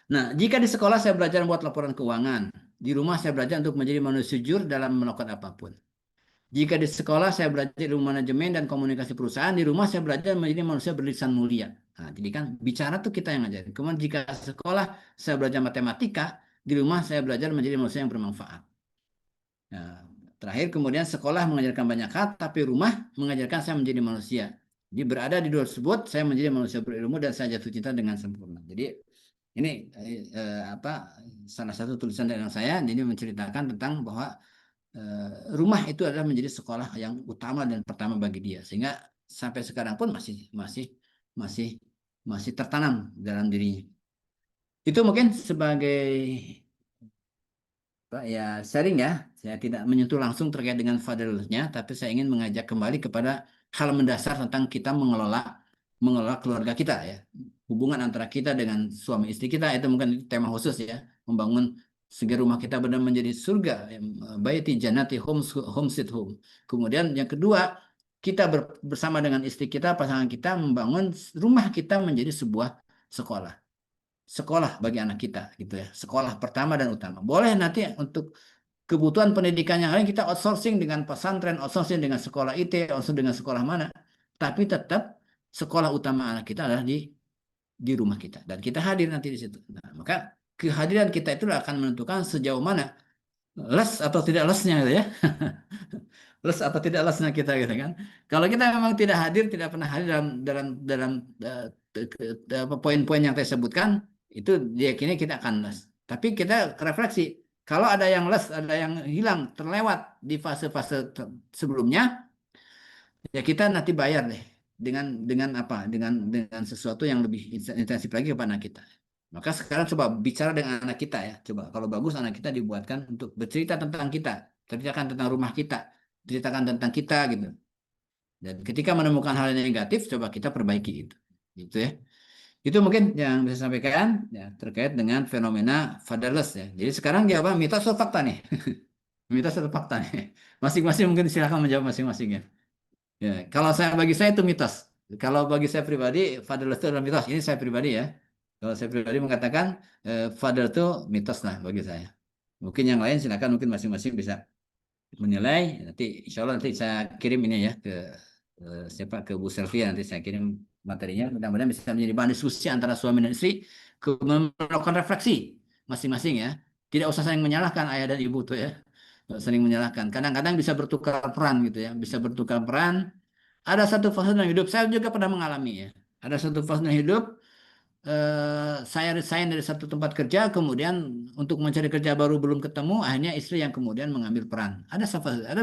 Nah, jika di sekolah saya belajar membuat laporan keuangan, di rumah saya belajar untuk menjadi manusia jujur dalam melakukan apapun. Jika di sekolah saya belajar ilmu manajemen dan komunikasi perusahaan, di rumah saya belajar menjadi manusia berlisan mulia. Nah, jadi kan bicara tuh kita yang ngajarin. Kemudian jika sekolah saya belajar matematika, di rumah saya belajar menjadi manusia yang bermanfaat. Nah, terakhir kemudian sekolah mengajarkan banyak hal, tapi rumah mengajarkan saya menjadi manusia. Jadi berada di dua tersebut, saya menjadi manusia berilmu dan saya jatuh cinta dengan sempurna. Jadi ini salah satu tulisan dari saya, jadi menceritakan tentang bahwa rumah itu adalah menjadi sekolah yang utama dan pertama bagi dia, sehingga sampai sekarang pun masih tertanam dalam dirinya. Itu mungkin sebagai ya sharing ya. Saya tidak menyentuh langsung terkait dengan fatherlessnya, tapi saya ingin mengajak kembali kepada hal mendasar tentang kita mengelola keluarga kita ya. Hubungan antara kita dengan suami istri kita, itu mungkin tema khusus ya. Membangun sehingga rumah kita benar menjadi surga, baiti jannati, home sweet home. Kemudian yang kedua, kita bersama dengan istri kita, pasangan kita, membangun rumah kita menjadi sebuah sekolah bagi anak kita gitu ya. Sekolah pertama dan utama. Boleh nanti untuk kebutuhan pendidikan yang lain kita outsourcing dengan pesantren, outsourcing dengan sekolah IT, outsourcing dengan sekolah mana. Tapi tetap sekolah utama anak kita adalah di rumah kita, dan kita hadir nanti di situ. Nah, maka kehadiran kita itu akan menentukan sejauh mana les atau tidak lesnya gitu ya. Les atau tidak lesnya kita gitu kan. Kalau kita memang tidak hadir, tidak pernah hadir dalam poin-poin yang saya sebutkan, itu diyakini kita akan les. Tapi kita refleksi, kalau ada yang les, ada yang hilang, terlewat di fase-fase sebelumnya, ya kita nanti bayar deh dengan apa? Dengan sesuatu yang lebih intensif lagi kepada anak kita. Maka sekarang coba bicara dengan anak kita ya. Coba kalau bagus anak kita dibuatkan untuk bercerita tentang kita, ceritakan tentang rumah kita, ceritakan tentang kita gitu. Dan ketika menemukan hal yang negatif, coba kita perbaiki itu. Gitu ya. Itu mungkin yang bisa saya sampaikan ya, terkait dengan fenomena fatherless ya. Jadi sekarang jawab mitos atau fakta nih? Mitos atau fakta nih? Masing-masing mungkin silakan menjawab masing-masing ya. Ya, kalau bagi saya itu mitos. Kalau bagi saya pribadi, fatherless itu adalah mitos. Ini saya pribadi ya. Kalau saya pribadi mengatakan father itu mitos lah bagi saya. Mungkin yang lain silakan, mungkin masing-masing bisa menilai. Nanti insya Allah nanti saya kirim ini ya ke Bu Selvi, nanti saya kirim materinya. Mudah-mudahan bisa menjadi bahan diskusi antara suami dan istri, melakukan refleksi masing-masing ya. Tidak usah saling menyalahkan ayah dan ibu tuh ya. Nggak saling menyalahkan. Kadang-kadang bisa bertukar peran gitu ya. Bisa bertukar peran. Ada satu fase dalam hidup, saya juga pernah mengalami ya. Ada satu fase dalam hidup, saya resign dari satu tempat kerja, kemudian untuk mencari kerja baru belum ketemu, akhirnya istri yang kemudian mengambil peran. Ada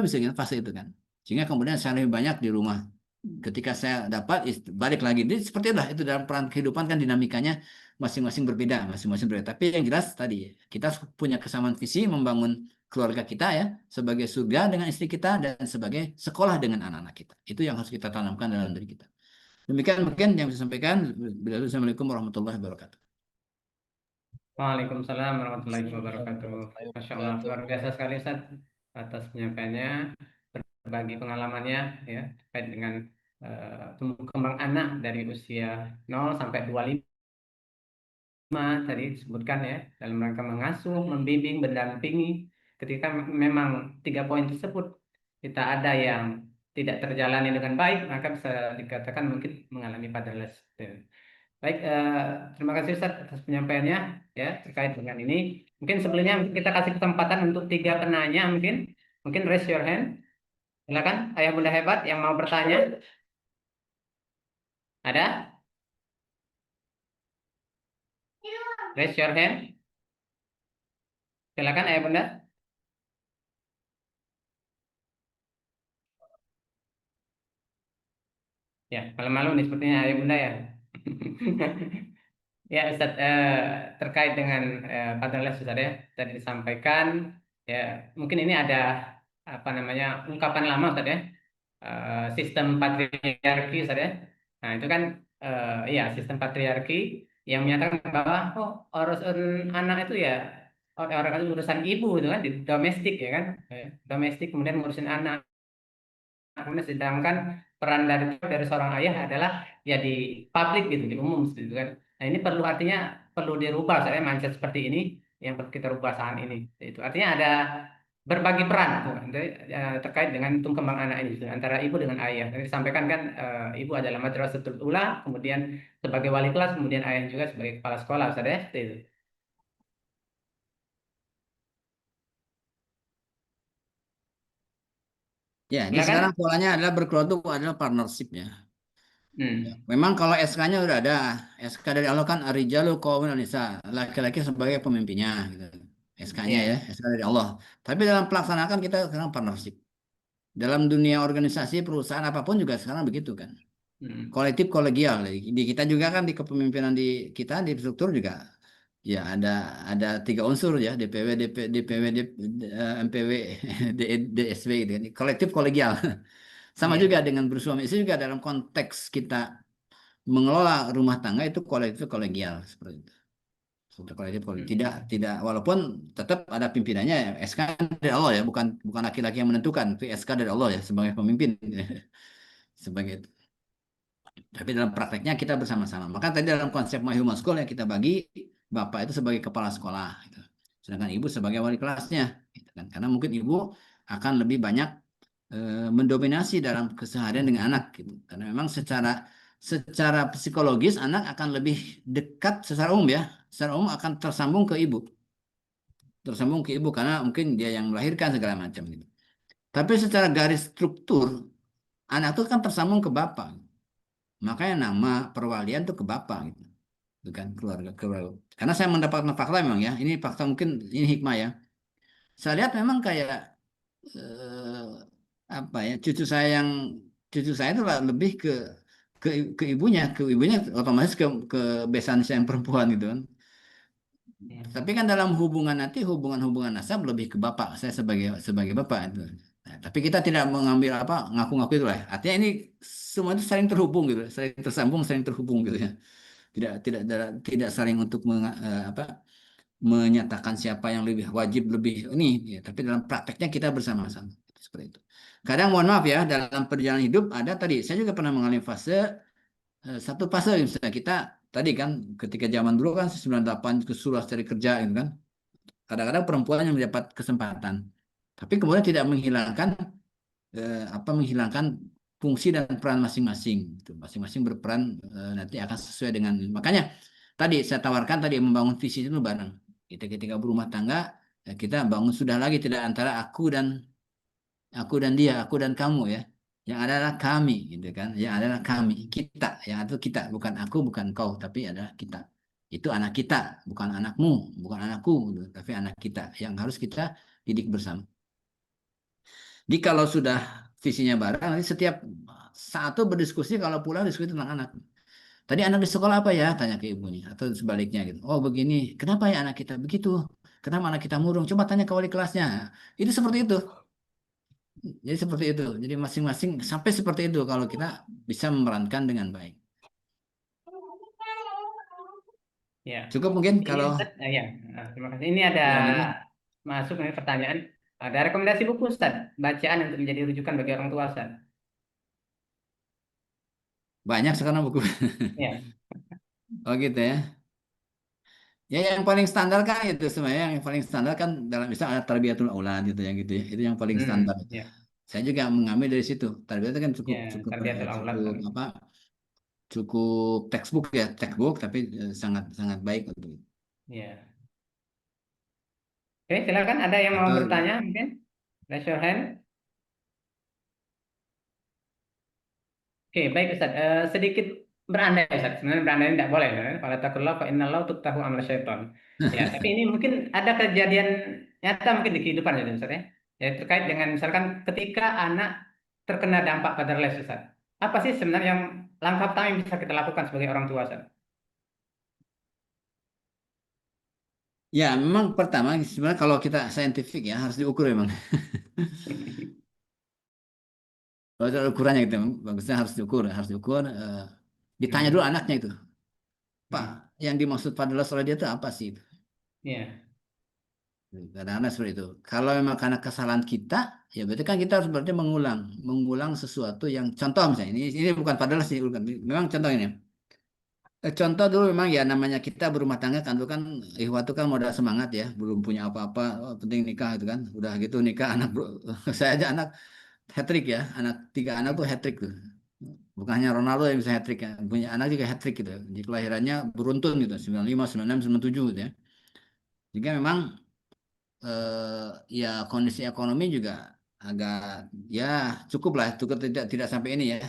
bisa fase itu kan. Sehingga kemudian saya lebih banyak di rumah. Ketika saya dapat, balik lagi. Jadi seperti itulah, itu dalam peran kehidupan kan dinamikanya masing-masing berbeda, masing-masing berbeda. Tapi yang jelas tadi, kita punya kesamaan visi membangun keluarga kita ya, sebagai surga dengan istri kita dan sebagai sekolah dengan anak-anak kita. Itu yang harus kita tanamkan dalam diri kita. Demikian mungkin yang bisa sampaikan. Assalamualaikum warahmatullahi wabarakatuh. Waalaikumsalam warahmatullahi wabarakatuh. Masya Allah, luar biasa sekali Ustaz atas penyampaiannya, berbagi pengalamannya ya terkait dengan tumbuh kembang anak dari usia 0 sampai 25 tadi disebutkan ya, dalam rangka mengasuh, membimbing, mendampingi. Ketika memang 3 poin tersebut kita ada yang tidak terjalani dengan baik, maka bisa dikatakan mungkin mengalami fatherless. Baik, terima kasih Ustaz atas penyampaiannya ya terkait dengan ini. Mungkin sebelumnya kita kasih kesempatan untuk 3 penanya mungkin raise your hand. Silakan ayah bunda hebat yang mau bertanya. Ada? Raise your hand. Silakan ayah bunda. Ya, malu-malu nih sepertinya ayah bunda ya. Ya Ustaz, terkait dengan fatherless Ustaz ya, tadi disampaikan ya, mungkin ini ada apa namanya ungkapan lama Ustaz ya, sistem patriarki Ustaz ya. Nah itu kan ya sistem patriarki yang menyatakan bahwa urusan anak itu ya orang itu urusan ibu itu kan di domestik ya kan. Domestik kemudian ngurusin anak. Kemudian sedangkan peran dari seorang ayah adalah ya di publik gitu, di umum gitu kan. Nah ini artinya perlu dirubah saya mindset seperti ini yang perlu kita rubah saat ini. Itu artinya ada berbagi peran gitu kan, terkait dengan tumbuh kembang anak ini gitu, antara ibu dengan ayah. Tadi disampaikan kan ibu adalah madrasatul ula, kemudian sebagai wali kelas, kemudian ayah juga sebagai kepala sekolah, Ustaz ya. Itu. Ya, ini Silakan. sekarang polanya adalah berkeluarga adalah partnership ya. Hmm. Memang kalau SK-nya udah ada, SK dari Allah kan Ar-Rijalu Qawwamuna 'alan Nisa, laki-laki sebagai pemimpinnya gitu. SK-nya Iya. ya, SK dari Allah. Tapi dalam pelaksanaan kita sekarang partnership. Dalam dunia organisasi, perusahaan apapun juga sekarang begitu kan. Kolektif kolegial. Di kita juga kan di kepemimpinan di kita di struktur juga ya ada 3 unsur ya, DPW, DPW, MPW, DSW gitu kan. Kolektif kolegial. Sama Iya. juga dengan bersuami istri juga dalam konteks kita mengelola rumah tangga itu kolektif kolegial seperti itu. Sudah kolektif kolegial. Tidak walaupun tetap ada pimpinannya ya. SK dari Allah ya, bukan laki-laki yang menentukan, tapi SK dari Allah ya sebagai pemimpin sebagai itu. Tapi dalam prakteknya kita bersama-sama. Maka tadi dalam konsep My Human School yang kita bagi, bapak itu sebagai kepala sekolah, gitu. Sedangkan ibu sebagai wali kelasnya, gitu kan. Karena mungkin ibu akan lebih banyak mendominasi dalam keseharian dengan anak, gitu. Karena memang secara psikologis anak akan lebih dekat secara umum ya, secara umum akan tersambung ke ibu, karena mungkin dia yang melahirkan segala macam gitu. Tapi secara garis struktur anak itu kan tersambung ke bapak. Makanya nama perwalian tuh ke bapak gitu. Bukan keluarga. Karena saya mendapatkan fakta memang ya. Ini fakta mungkin ini hikmah ya. Saya lihat memang kayak eh, apa ya cucu saya itu lebih ke ibunya otomatis ke besan saya yang perempuan gitu kan. Tapi kan dalam hubungan nanti hubungan nasab lebih ke bapak saya sebagai bapak itu. Nah, tapi kita tidak mengambil apa ngaku-ngaku itu lah. Artinya ini semua itu saling terhubung gitu, saling tersambung, saling terhubung gitu ya. Tidak saling untuk menyatakan siapa yang lebih wajib lebih ini ya, tapi dalam prakteknya kita bersama-sama seperti itu. Kadang mohon maaf ya dalam perjalanan hidup ada tadi saya juga pernah mengalami satu fase misalnya kita tadi kan ketika zaman dulu kan 98 kesulitan cari kerja gitu kan. Kadang-kadang perempuan yang mendapat kesempatan. Tapi kemudian tidak menghilangkan fungsi dan peran masing-masing. Masing-masing berperan nanti akan sesuai dengan makanya tadi saya tawarkan tadi membangun visi itu bareng. Kita ketika berumah tangga, kita bangun sudah lagi tidak antara aku dan dia, aku dan kamu ya. Yang adalah kami, gitu kan? Yang adalah kami, kita, yang itu kita, bukan aku, bukan kau, tapi adalah kita. Itu anak kita, bukan anakmu, bukan anakku, gitu, tapi anak kita yang harus kita didik bersama. Jadi kalau sudah visinya bareng, nanti setiap satu berdiskusi, kalau pulang diskusi tentang anak. Tadi anak di sekolah apa ya? Tanya ke ibunya. Atau sebaliknya gitu. Oh begini, kenapa ya anak kita begitu? Kenapa anak kita murung? Coba tanya ke wali kelasnya. Itu seperti itu. Jadi seperti itu. Jadi masing-masing sampai seperti itu kalau kita bisa memerankan dengan baik. Ya. Cukup mungkin Ini kalau Ustaz, ya. Terima kasih. Ini ada ya gitu. masuk nih pertanyaan. Ada rekomendasi buku Ustaz, bacaan untuk menjadi rujukan bagi orang tua Ustaz. Banyak sekarang buku. Ya. Oh gitu ya. Ya yang paling standar kan itu sebenarnya yang paling standar kan dalam misalnya ada Tarbiyatul Aulad gitu yang gitu ya. Itu yang paling standar. Ya. Saya juga mengambil dari situ. Tarbiyat itu kan cukup Ya, cukup Tarbiyatul Aulad. cukup apa? Cukup textbook ya, textbook tapi sangat sangat baik untuk itu. Ya. Oke, silakan ada yang mau Atau bertanya mungkin? Raise your hand. Oke, baik Ustaz. Sedikit berandai Ustaz. Sebenarnya berandai tidak boleh. Kalau takullah fa innallahu tuktahu amal syaiton. Ya, tapi ini mungkin ada kejadian nyata mungkin di kehidupan ya Ustaz ya. Ya, terkait dengan misalkan ketika anak terkena dampak pada les Ustaz. Apa sih sebenarnya yang langkah pertama yang bisa kita lakukan sebagai orang tua Ustaz? ya memang pertama sebenarnya kalau kita saintifik ya harus diukur memang. Kalau ada ukurannya gitu, bagusnya harus diukur. Ditanya dulu anaknya itu, Pak, yang dimaksud pada oleh dia itu apa sih? Ya. Kadang-kadang seperti itu. Kalau memang karena kesalahan kita, ya berarti kan kita harus berarti mengulang sesuatu yang contoh misalnya ini bukan padahal sih, bukan. Memang contoh ini. Contoh dulu memang ya namanya kita berumah tangga kan dulu kan ikhwat itu kan modal semangat ya, belum punya apa-apa, oh, penting nikah itu kan. Udah gitu nikah anak saya aja anak hat-trick ya, tiga anak tuh hat-trick tuh. Bukan hanya Ronaldo yang bisa hat-trick ya, punya anak juga hat-trick gitu. Jadi kelahirannya beruntun gitu, 95, 96, 97 gitu ya. Jika memang ya kondisi ekonomi juga agak ya cukup lah, cukup tidak sampai ini ya.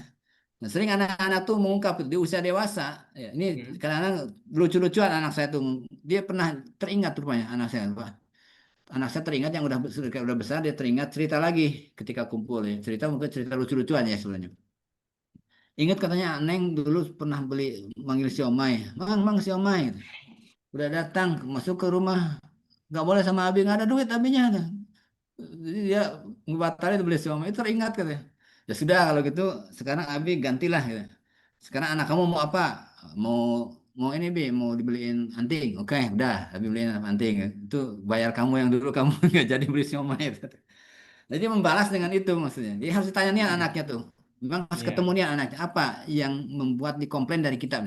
Nah, sering anak-anak tuh mengungkap di usia dewasa, ya, ini kadang-kadang lucu-lucuan anak saya tuh, dia pernah teringat rupanya anak saya, Pak. Anak saya teringat yang udah besar, dia teringat cerita lagi ketika kumpul ya, cerita mungkin cerita lucu-lucuan ya sebenarnya. Ingat katanya Neng dulu pernah beli manggil siomay, mang siomay, udah datang masuk ke rumah, nggak boleh sama Abi, nggak ada duit abinya. Jadi dia ngebatalin beli siomay itu teringat katanya. Ya sudah kalau gitu sekarang Abi gantilah gitu. Sekarang anak kamu mau apa? Mau mau ini Bi, mau dibeliin anting. Oke, udah, Abi beliin anting. Itu bayar kamu yang dulu kamu nggak jadi beli siomay. Jadi membalas dengan itu maksudnya. Jadi harus ditanya nih anaknya tuh. Memang harus ketemu Ya. nih anaknya. Apa yang membuat dikomplain dari kita?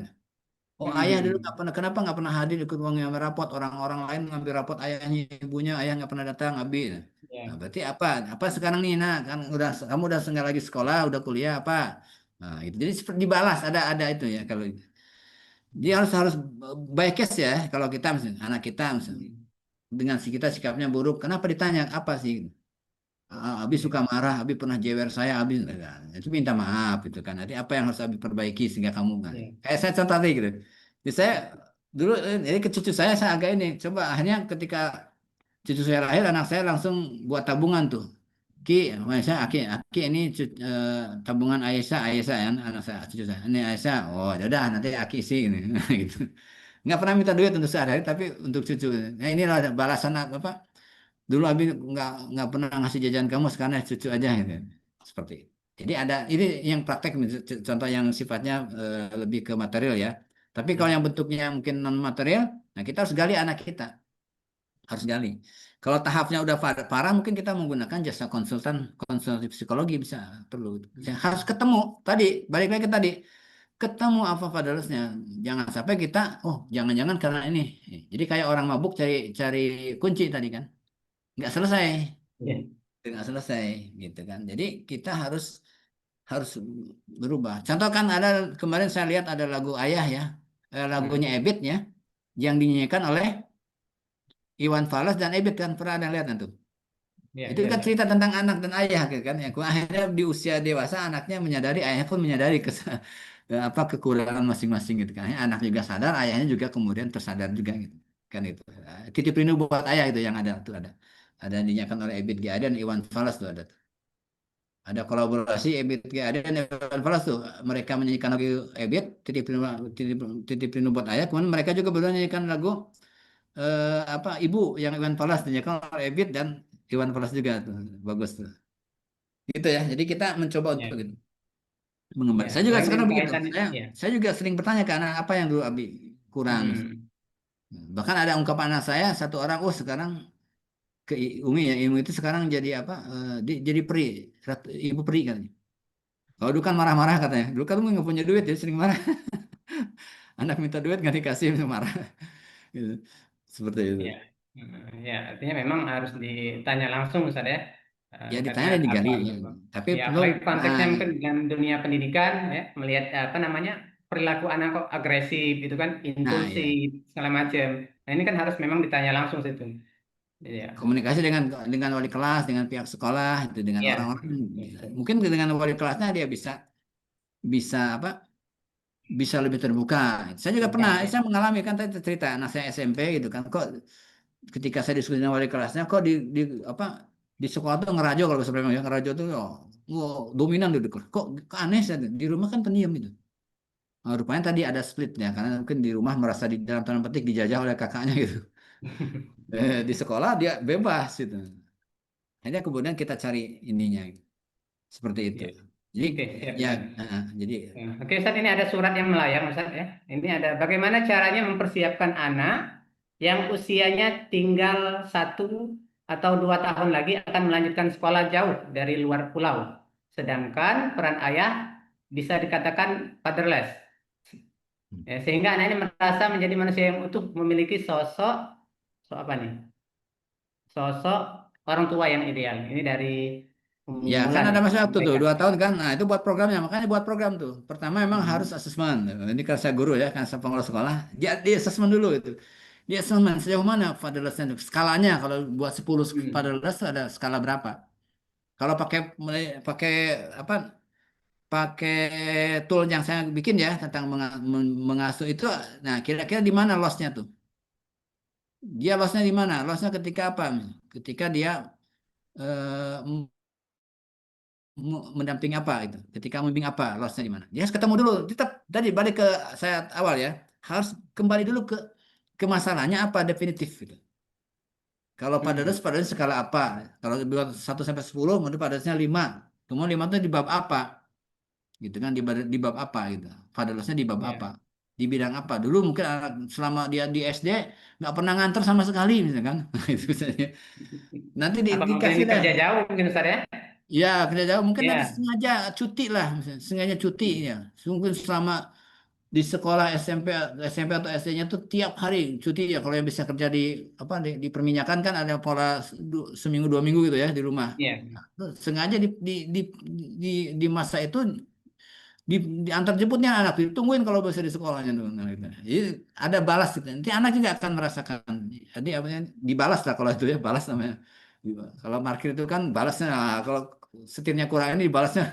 Oh ayah dulu nggak pernah, kenapa nggak pernah hadir ikut mengambil rapot, orang-orang lain mengambil rapot ayahnya, ibunya, ayah nggak pernah datang, Abi. Nah, Ya. berarti apa? Apa sekarang nih, nah kan udah kamu udah nggak lagi sekolah, udah kuliah apa? Nah, itu jadi seperti dibalas, ada itu ya kalau dia harus harus by case ya kalau kita misalnya anak kita misalnya dengan si kita sikapnya buruk, kenapa ditanya apa sih? Abi suka marah, Abi pernah jewer saya, Abi nah, itu minta maaf gitu kan. Nanti apa yang harus Abi perbaiki sehingga kamu kan? Ya. Kayak saya contoh tadi gitu. Jadi saya dulu ini ke cucu saya agak ini. Coba akhirnya ketika cucu saya lahir, anak saya langsung buat tabungan tuh. Ki, saya Aki ini tabungan Aisyah ya, anak saya, cucu saya. Ini Aisyah, oh ya udah nanti Aki isi ini, gitu. Nggak pernah minta duit untuk sehari-hari, tapi untuk cucu. Nah inilah balasan apa? Dulu Abi nggak pernah ngasih jajan kamu, sekarang cucu aja gitu. Seperti itu. Jadi ada ini yang praktek contoh yang sifatnya lebih ke material ya. Tapi kalau Ya. yang bentuknya mungkin non material, nah kita harus gali anak kita, harus gali. Kalau tahapnya udah parah, mungkin kita menggunakan jasa konsultan psikologi bisa perlu. Ya, harus ketemu tadi, balik lagi ke tadi, ketemu apa fadalusnya. Jangan sampai kita, oh jangan-jangan karena ini. Jadi kayak orang mabuk cari cari kunci tadi kan, nggak selesai. Ya. Nggak selesai gitu kan. Jadi kita harus harus berubah. Contoh kan ada kemarin saya lihat ada lagu Ayah ya, lagunya Ebit ya, yang dinyanyikan oleh Iwan Fals dan Ebit kan pernah ada lihat tuh. Ya, Itu kan cerita tentang anak dan ayah gitu kan. Ya, akhirnya di usia dewasa anaknya menyadari, ayahnya pun menyadari apa kekurangan masing-masing gitu kan. Anak juga sadar, ayahnya juga kemudian tersadar juga gitu. Kan itu. Titip rindu buat ayah itu yang ada tuh ada. Ada yang dinyanyikan oleh Ebit G. Ade dan Iwan Fals tuh ada. Ada kolaborasi Ebit G. Ade dan Iwan Fals tuh. Mereka menyanyikan lagu Ebit, titip, titip rindu buat ayah. Kemudian mereka juga berdua menyanyikan lagu apa Ibu yang Iwan Fals dinyanyikan oleh Ebit dan Iwan Fals juga tuh. Bagus tuh. Gitu ya. Jadi kita mencoba ya, untuk gitu, mengembali. ya. Saya juga Selain sekarang yang begitu. kaitan, Saya ya. saya juga sering bertanya ke anak apa yang dulu Abi kurang. Hmm. Bahkan ada ungkapan anak saya satu orang, oh sekarang ke Umi ya, Umi itu sekarang jadi apa? Jadi peri, ibu peri katanya. Kalau dulu kan marah-marah katanya. Dulu kan Umi nggak punya duit, jadi sering marah. Anak minta duit nggak dikasih, marah. Gitu. Seperti itu. Ya, ya, artinya memang harus ditanya langsung, Ustaz ya. Ya ditanya Karena dan digali. apa? Ya. Tapi Ya, belum. apalagi konteksnya mungkin dalam dunia pendidikan, ya, melihat apa namanya perilaku anak kok agresif, itu kan Nah ya. impulsif segala macam. Nah, ini kan harus memang ditanya langsung situ. Ya, Komunikasi dengan wali kelas, dengan pihak sekolah, itu dengan ya, orang-orang. Mungkin dengan wali kelasnya dia bisa bisa apa? Bisa lebih terbuka. Saya juga bukan pernah, ya. saya mengalami kan tadi cerita anak saya SMP gitu kan. Kok ketika saya diskusi dengan wali kelasnya, kok di apa di sekolah tuh ngerajo kalau sebenarnya ya ngerajo tuh dominan gitu. Kok aneh sih di rumah kan pendiam gitu. Nah, rupanya tadi ada splitnya karena mungkin di rumah merasa di dalam tanda petik dijajah oleh kakaknya gitu. Di sekolah dia bebas gitu. Akhirnya kemudian kita cari ininya gitu. Seperti itu. Ya. Jadi Oke, siap, ya Ustaz. jadi Ya. Oke, Ustaz, ini ada surat yang melayang, Ustaz ya. Ini ada bagaimana caranya mempersiapkan anak yang usianya tinggal 1 atau 2 tahun lagi akan melanjutkan sekolah jauh dari luar pulau. Sedangkan peran ayah bisa dikatakan fatherless. Ya, sehingga anak ini merasa menjadi manusia yang utuh, memiliki apa nih? Sosok orang tua yang ideal. Ini dari Umi ya kan Wulan ada ya, masa waktu tuh sampaikan. 2 tahun kan. Nah itu buat programnya makanya buat program tuh. Pertama memang harus Hmm. asesmen. Ini kan saya guru ya kan saya pengelola sekolah. Dia asesmen dulu itu. Dia asesmen sejauh mana fatherlessnya itu. Skalanya kalau buat 10 Hmm. fatherless ada skala berapa? Kalau pakai pakai apa? Pakai tool yang saya bikin ya tentang mengasuh itu. Nah kira-kira di mana lossnya tuh? Dia lossnya di mana? Lossnya ketika apa? Ketika dia eh, mendamping apa itu ketika membimbing apa lossnya di mana dia harus ketemu dulu tetap tadi balik ke saya awal ya harus kembali dulu ke masalahnya apa definitif gitu kalau Hmm. pada skala apa kalau buat 1 sampai 10 menurut padasnya 5 kemudian 5 itu di bab apa gitu kan di bab apa gitu padasnya di bab apa Ya. di bidang apa dulu mungkin anak selama dia di SD nggak pernah nganter sama sekali misalkan itu misalnya nanti Apa mungkin dikasih deh. kerja jauh mungkin Ustaz ya? Ya, kerja jauh mungkin nanti Ya. sengaja cuti lah, misalnya. Sengaja cuti ya. Mungkin selama di sekolah SMP atau SD-nya tuh tiap hari cuti ya. Kalau yang bisa kerja di apa di perminyakan kan ada pola seminggu 2 minggu gitu ya di rumah. Ya. Nah, tuh sengaja di, di masa itu di, diantar jemputnya anak ditungguin kalau bisa di sekolahnya tuh. Nah, gitu. Jadi ada balas gitu. Nanti anak juga akan merasakan. Jadi apa ya, dibalas lah kalau itu ya balas namanya. Kalau parkir itu kan balasnya, nah, kalau setirnya kurang ini balasnya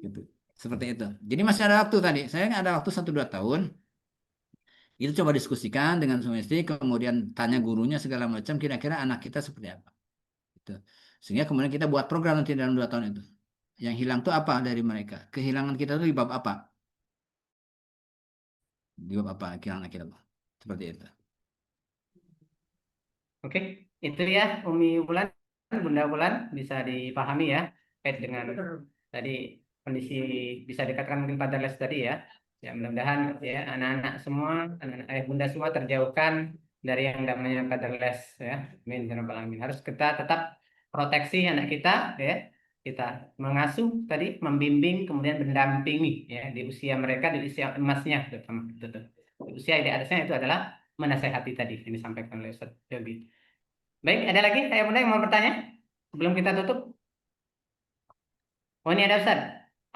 gitu. Seperti itu. Jadi masih ada waktu tadi. Saya ada waktu 1 2 tahun. Itu coba diskusikan dengan suami istri, kemudian tanya gurunya segala macam. Kira-kira anak kita seperti apa. Gitu. Sehingga kemudian kita buat program nanti dalam 2 tahun itu. Yang hilang tuh apa dari mereka? Kehilangan kita tuh di bab apa? Di bab apa kehilangan kita tuh? Seperti itu. Oke, itu ya Umi Wulan, Bunda Wulan bisa dipahami ya terkait dengan tadi kondisi bisa dikatakan mungkin fatherless tadi ya. Ya mudah-mudahan ya anak-anak semua, anak-anak ayah bunda semua terjauhkan dari yang namanya fatherless ya. Amin ya rabbal alamin. Harus kita tetap proteksi anak kita ya. Kita mengasuh tadi, membimbing, kemudian mendampingi ya di usia mereka, di usia emasnya terutama. Itu tuh. Di usia idealisnya itu adalah menasehati tadi yang disampaikan oleh Ustaz Yogi. Baik, ada lagi saya bunda yang mau bertanya sebelum kita tutup? Oh ini ada Ustaz.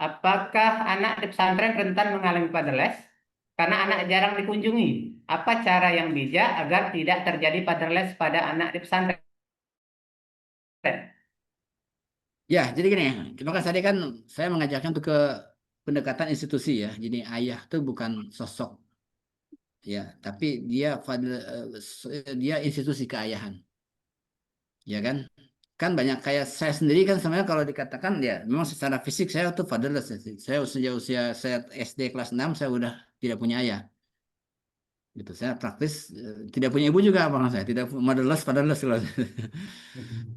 Apakah anak di pesantren rentan mengalami fatherless? karena anak jarang dikunjungi. Apa cara yang bijak agar tidak terjadi fatherless pada anak di pesantren? Ya, jadi gini, terima kasih tadi kan saya mengajarkan untuk ke pendekatan institusi ya. Jadi ayah itu bukan sosok ya, tapi dia institusi keayahan, ya kan? Kan banyak kayak saya sendiri kan sebenarnya kalau dikatakan ya memang secara fisik saya tuh fatherless ya. Saya usia saya SD kelas 6 saya udah tidak punya ayah. Gitu. Saya praktis tidak punya ibu juga abang saya, tidak motherless, fatherless kalau.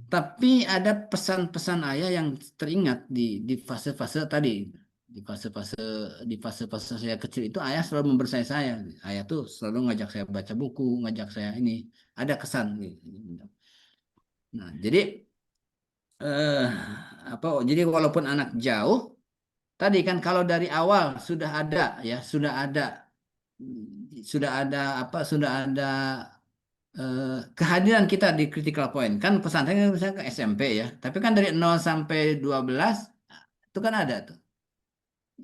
Tapi ada pesan-pesan ayah yang teringat di fase-fase tadi, di fase-fase di fase-fase saya kecil itu ayah selalu membersamai saya. Ayah tuh selalu ngajak saya baca buku, ngajak saya ini, ada kesan gitu. Nah, jadi eh jadi walaupun anak jauh, tadi kan kalau dari awal sudah ada ya, sudah ada kehadiran kita di critical point. Kan pesantren kan misalnya ke SMP ya, tapi kan dari 0 sampai 12 itu kan ada tuh.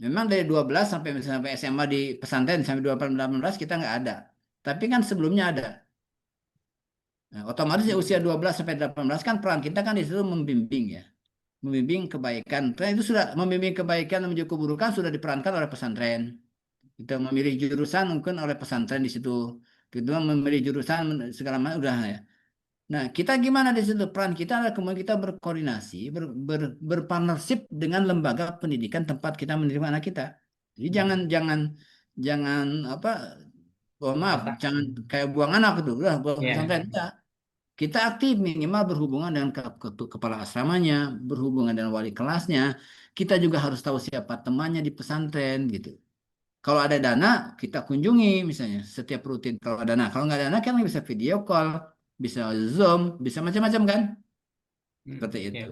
Memang dari 12 sampai SMA di pesantren sampai 18 kita nggak ada. Tapi kan sebelumnya ada. Nah, otomatis ya usia 12 sampai 18 kan peran kita kan di situ membimbing ya. Membimbing kebaikan. Nah, itu sudah membimbing kebaikan menuju keburukan sudah diperankan oleh pesantren. Kita memilih jurusan mungkin oleh pesantren di situ. Kedua memilih jurusan segala macam udah ya. Nah, kita gimana di situ? Peran kita adalah kemudian kita berkoordinasi, berpartnership dengan lembaga pendidikan tempat kita menerima anak kita. Jadi jangan apa, maaf, Masa? jangan kayak buang anak itu, udah buang pesantren. Ya. Enggak. Kita aktif minimal berhubungan dengan kepala asramanya, berhubungan dengan wali kelasnya. Kita juga harus tahu siapa temannya di pesantren gitu. Kalau ada dana, kita kunjungi misalnya setiap rutin. Kalau ada dana, kalau nggak ada dana, kan bisa video call, bisa Zoom, bisa macam-macam kan? Seperti itu.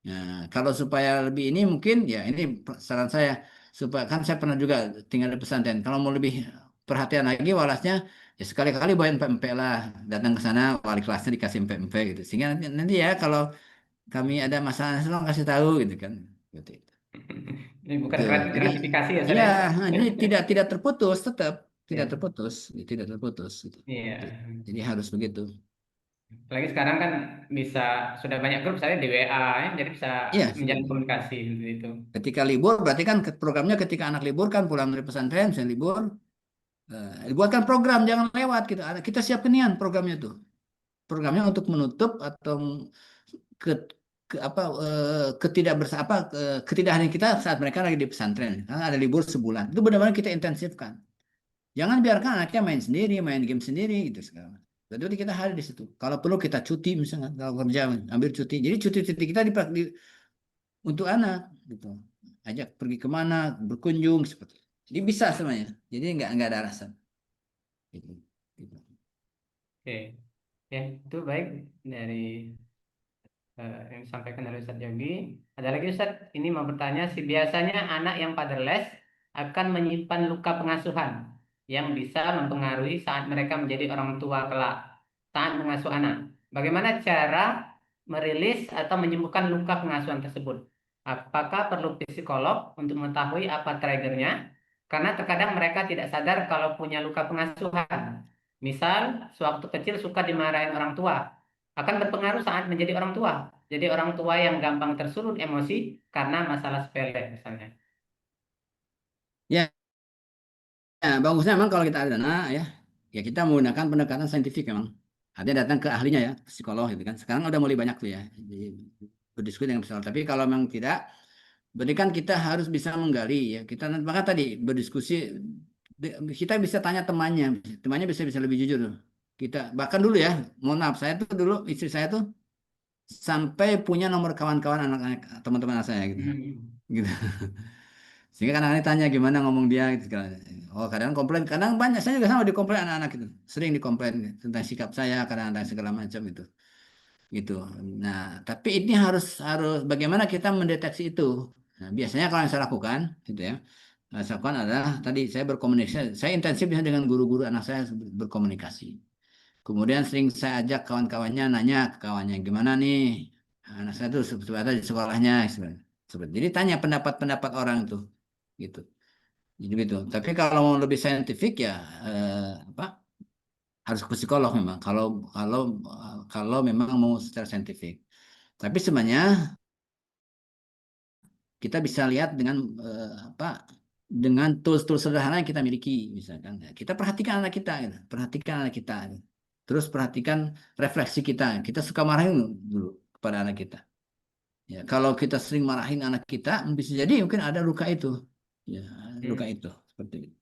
Ya. Nah, kalau supaya lebih ini mungkin ya ini saran saya supaya kan saya pernah juga tinggal di pesantren. Kalau mau lebih perhatian lagi walasnya ya sekali-kali bawa empek-empek lah datang ke sana wali kelasnya dikasih empek-empek gitu. Sehingga nanti ya kalau kami ada masalah tolong kasih tahu gitu kan. Gitu. Ini bukan Gitu. Jadi gratifikasi ya, ya, saya. jadi tidak terputus tetap tidak Ya. terputus, tidak terputus gitu. Iya. Jadi harus begitu. Apalagi sekarang kan bisa sudah banyak grup saya di WA ya, jadi bisa Iya, menjalin komunikasi seperti itu. ketika libur berarti kan programnya ketika anak libur kan pulang dari pesantren, saya libur, buatkan program jangan lewat gitu. Kita siapkan nian programnya tuh. Programnya untuk menutup atau ke, apa ketidakhadiran kita saat mereka lagi di pesantren. Karena ada libur sebulan. Itu benar-benar kita intensifkan. Jangan biarkan anaknya main sendiri, main game sendiri gitu sekarang. Jadi kita hadir di situ. Kalau perlu kita cuti misalnya kalau kerja ambil cuti. Jadi cuti-cuti kita untuk anak gitu. Ajak pergi kemana, berkunjung seperti itu. Jadi bisa semuanya. Jadi nggak ada alasan. Gitu. Gitu. Oke, ya itu baik dari yang disampaikan oleh Ustadz Yogi. Ada lagi Ustadz, ini mau bertanya, si biasanya anak yang fatherless akan menyimpan luka pengasuhan yang bisa mempengaruhi saat mereka menjadi orang tua kelak saat mengasuh anak. Bagaimana cara merilis atau menyembuhkan luka pengasuhan tersebut? Apakah perlu psikolog untuk mengetahui apa triggernya? Karena terkadang mereka tidak sadar kalau punya luka pengasuhan. Misal, sewaktu kecil suka dimarahin orang tua, akan berpengaruh saat menjadi orang tua. Jadi orang tua yang gampang tersulut emosi karena masalah sepele misalnya. Ya, bagusnya memang kalau kita ada dana ya kita menggunakan pendekatan saintifik memang. Artinya datang ke ahlinya ya, psikolog gitu kan. Sekarang udah mulai banyak tuh ya, jadi berdiskusi dengan psikolog. Tapi kalau memang tidak, berarti kan kita harus bisa menggali ya. Kita maka tadi berdiskusi, kita bisa tanya temannya, temannya bisa lebih jujur. Kita bahkan dulu ya, mohon maaf saya tuh dulu istri saya tuh sampai punya nomor kawan-kawan anak-anak teman-teman anak saya gitu. Gitu. Sehingga kadang-kadang tanya gimana ngomong dia gitu. Oh kadang komplain, kadang banyak saya juga sama dikomplain anak-anak itu. Sering dikomplain tentang sikap saya, kadang-kadang segala macam itu. Gitu. Nah, tapi ini harus harus bagaimana kita mendeteksi itu. Nah, biasanya kalau yang saya lakukan gitu ya. Saya lakukan adalah tadi saya berkomunikasi, saya intensif ya dengan guru-guru anak saya berkomunikasi. Kemudian sering saya ajak kawan-kawannya nanya ke kawannya gimana nih anak saya tuh seperti apa di sekolahnya seperti. Jadi tanya pendapat-pendapat orang tuh gitu. Jadi gitu. Tapi kalau mau lebih saintifik ya apa harus ke psikolog memang. Kalau memang mau secara saintifik. Tapi sebenarnya kita bisa lihat dengan apa dengan tools-tools sederhana yang kita miliki misalkan ya, kita perhatikan anak kita gitu. Perhatikan anak kita gitu. Terus perhatikan refleksi kita suka marahin dulu kepada anak kita ya kalau kita sering marahin anak kita bisa jadi mungkin ada luka itu ya luka Hmm. itu seperti itu.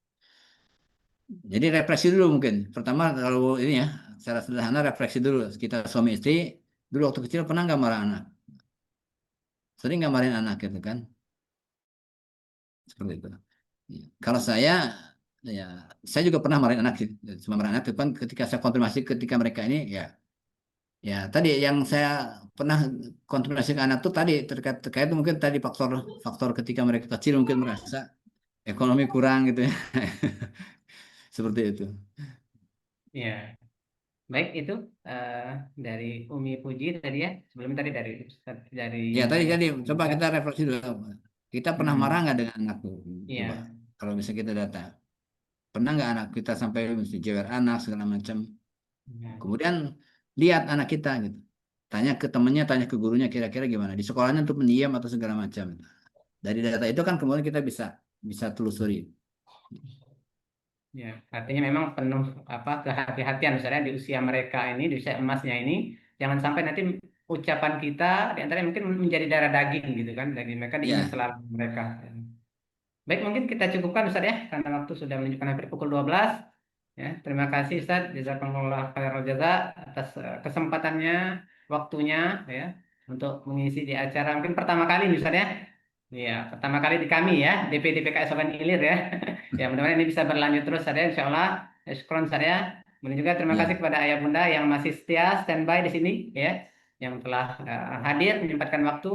Jadi refleksi dulu mungkin pertama kalau ini ya secara sederhana refleksi dulu kita suami istri dulu waktu kecil pernah nggak marah anak sering nggak marahin anak gitu kan seperti itu. Ya. Kalau ya, saya juga pernah marahin anak sih. Cuma marahin anak, tapi kan ketika saya konfirmasi ketika mereka ini, ya tadi yang saya pernah konfirmasi ke anak tuh tadi terkait terkait itu mungkin tadi faktor faktor ketika mereka kecil mungkin merasa ekonomi kurang gitu ya, seperti itu. Ya, baik itu eh, dari Umi Puji tadi ya. Sebelum tadi dari dari Ya tadi Ustaz jadi coba juga. kita refleksi dulu. Kita pernah marah Hmm. nggak dengan anak tuh? Coba Iya. kalau bisa kita data, pernah nggak anak kita sampai mesti jewer anak segala macam? Ya. Kemudian lihat anak kita gitu. Tanya ke temannya, tanya ke gurunya kira-kira gimana. Di sekolahnya untuk pendiam atau segala macam. Dari data itu kan kemudian kita bisa bisa telusuri. Ya, artinya memang penuh apa kehati-hatian misalnya di usia mereka ini, di usia emasnya ini, jangan sampai nanti ucapan kita di antara mungkin menjadi darah daging gitu kan, daging mereka diingat Ya, selalu mereka. Baik, mungkin kita cukupkan Ustaz ya, karena waktu sudah menunjukkan hampir pukul 12. Ya, terima kasih Ustaz, jazakumullah khairal jaza atas kesempatannya, waktunya ya untuk mengisi di acara mungkin pertama kali nih, Ustaz ya. Iya, pertama kali di kami ya, DPD PKS Soban Ilir ya. Ya, mudah-mudahan ini bisa berlanjut terus Ustaz ya, insya Allah. Ya, syukron Ustaz ya. Kemudian juga terima kasih ya. kepada ayah bunda yang masih setia standby di sini ya, yang telah hadir menyempatkan waktu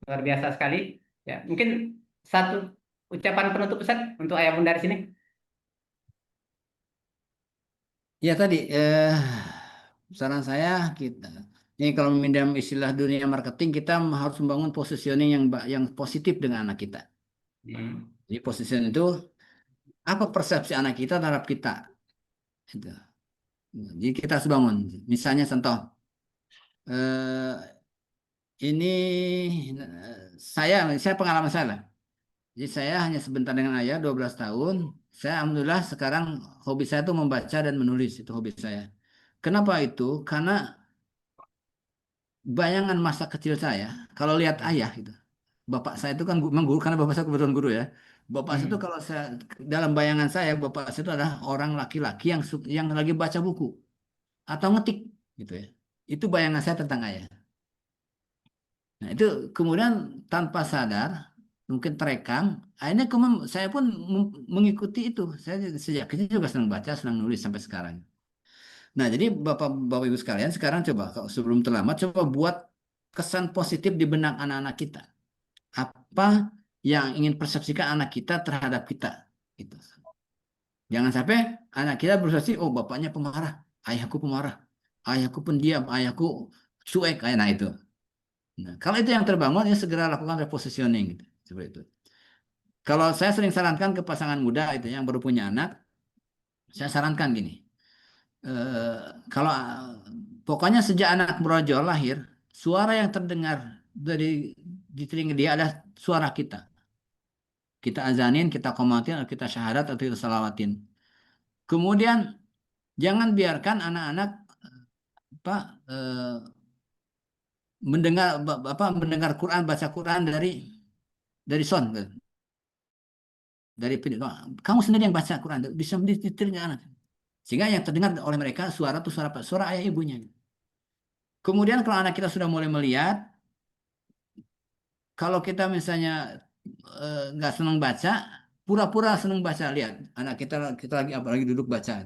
luar biasa sekali. Ya, mungkin satu ucapan penutup Ustaz untuk ayah bunda di sini. Ya tadi saran saya kita ini kalau meminjam istilah dunia marketing kita harus membangun positioning yang positif dengan anak kita. Hmm. Jadi positioning itu apa persepsi anak kita terhadap kita. Itu. Jadi kita harus bangun. Misalnya contoh eh, ini saya pengalaman saya lah. Jadi saya hanya sebentar dengan ayah 12 tahun. Saya alhamdulillah sekarang hobi saya itu membaca dan menulis itu hobi saya. Kenapa itu? Karena bayangan masa kecil saya kalau lihat ayah gitu. Bapak saya itu kan memang guru karena bapak saya kebetulan guru ya. Bapak saya itu Hmm. kalau saya dalam bayangan saya bapak saya itu adalah orang laki-laki yang lagi baca buku atau ngetik gitu ya. Itu bayangan saya tentang ayah. Nah, itu kemudian tanpa sadar mungkin terekam, akhirnya saya pun mengikuti itu. Saya sejak kecil juga senang baca, senang nulis sampai sekarang. Nah, jadi Bapak Ibu sekalian, sekarang coba kalau sebelum terlambat coba buat kesan positif di benak anak-anak kita. Apa yang ingin persepsikan anak kita terhadap kita gitu. Jangan sampai anak kita berpersepsi, oh bapaknya pemarah, ayahku pemarah, ayahku pendiam, ayahku cuek, kayak nah itu. Nah, kalau itu yang terbangun, ya segera lakukan repositioning gitu. Seperti itu. Kalau saya sering sarankan ke pasangan muda itu yang baru punya anak, saya sarankan gini. eh, kalau pokoknya sejak anak brojol lahir, suara yang terdengar di telinga dia adalah suara kita. Kita azanin, kita komatin, atau kita syahadat, atau kita salawatin. Kemudian jangan biarkan anak-anak apa mendengar Quran, baca Quran dari sound, dari video. Kamu sendiri yang baca Quran, bisa di telinga anak. Sehingga yang terdengar oleh mereka suara itu suara apa? Suara ayah ibunya. Kemudian kalau anak kita sudah mulai melihat, kalau kita misalnya nggak senang baca, pura-pura senang baca. Lihat, anak kita lagi apalagi duduk baca,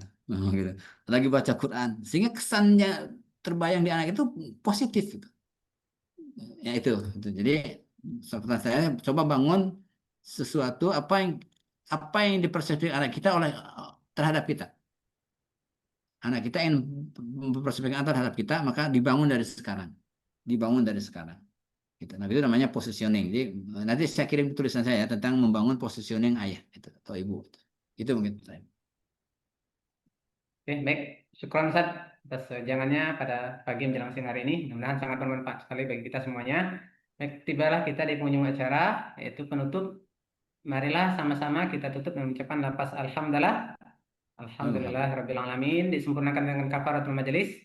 gitu. Lagi baca Quran, sehingga kesannya terbayang di anak itu positif. Gitu. Ya itu. Jadi seperti saya coba bangun sesuatu apa yang dipersepsikan anak kita terhadap kita. Anak kita ingin mempersepsikan terhadap kita, maka dibangun dari sekarang. Dibangun dari sekarang. gitu. Nah, itu namanya positioning. Jadi nanti saya kirim tulisan saya tentang membangun positioning ayah gitu, atau ibu. Itu mungkin saya. Oke, baik. Syukron Ustaz atas jangannya pada pagi menjelang siang hari ini. Mudah-mudahan sangat bermanfaat sekali bagi kita semuanya. Baik, tibalah kita di penghujung acara, yaitu penutup. Marilah sama-sama kita tutup dengan mengucapkan lafaz alhamdulillah. Alhamdulillah rabbil alamin, disempurnakan dengan kafaratul majelis.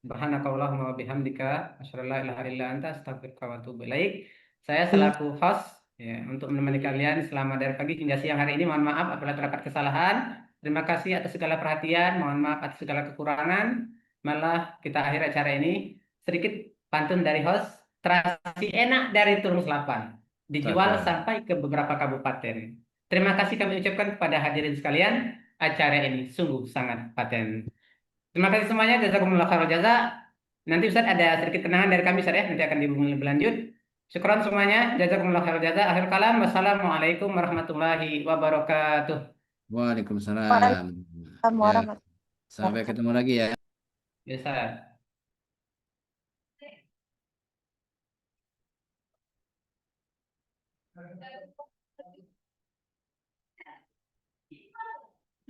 Subhanakallahumma wa bihamdika asyhadu an la ilaha illa anta astaghfiruka wa atubu ilaik. Saya selaku host ya, untuk menemani kalian selama dari pagi hingga siang hari ini. Mohon maaf apabila terdapat kesalahan. Terima kasih atas segala perhatian, mohon maaf atas segala kekurangan. Malah kita akhir acara ini sedikit pantun dari host. Terasi enak dari Turun Selapan, dijual sampai ke beberapa kabupaten. Terima kasih kami ucapkan kepada hadirin sekalian. Acara ini sungguh sangat paten. Terima kasih semuanya. Jazakumullah khairal jaza. Nanti Ustaz ada sedikit kenangan dari kami Ustaz ya. Nanti akan dihubungi lebih lanjut. Syukran semuanya. Jazakumullah khairal jaza. Akhir kalam. Wassalamualaikum warahmatullahi wabarakatuh. Waalaikumsalam. Waalaikumsalam Ya, warahmatullahi sampai ketemu lagi ya. Ya Ustaz.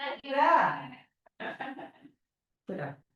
Nah, kira. Sudah.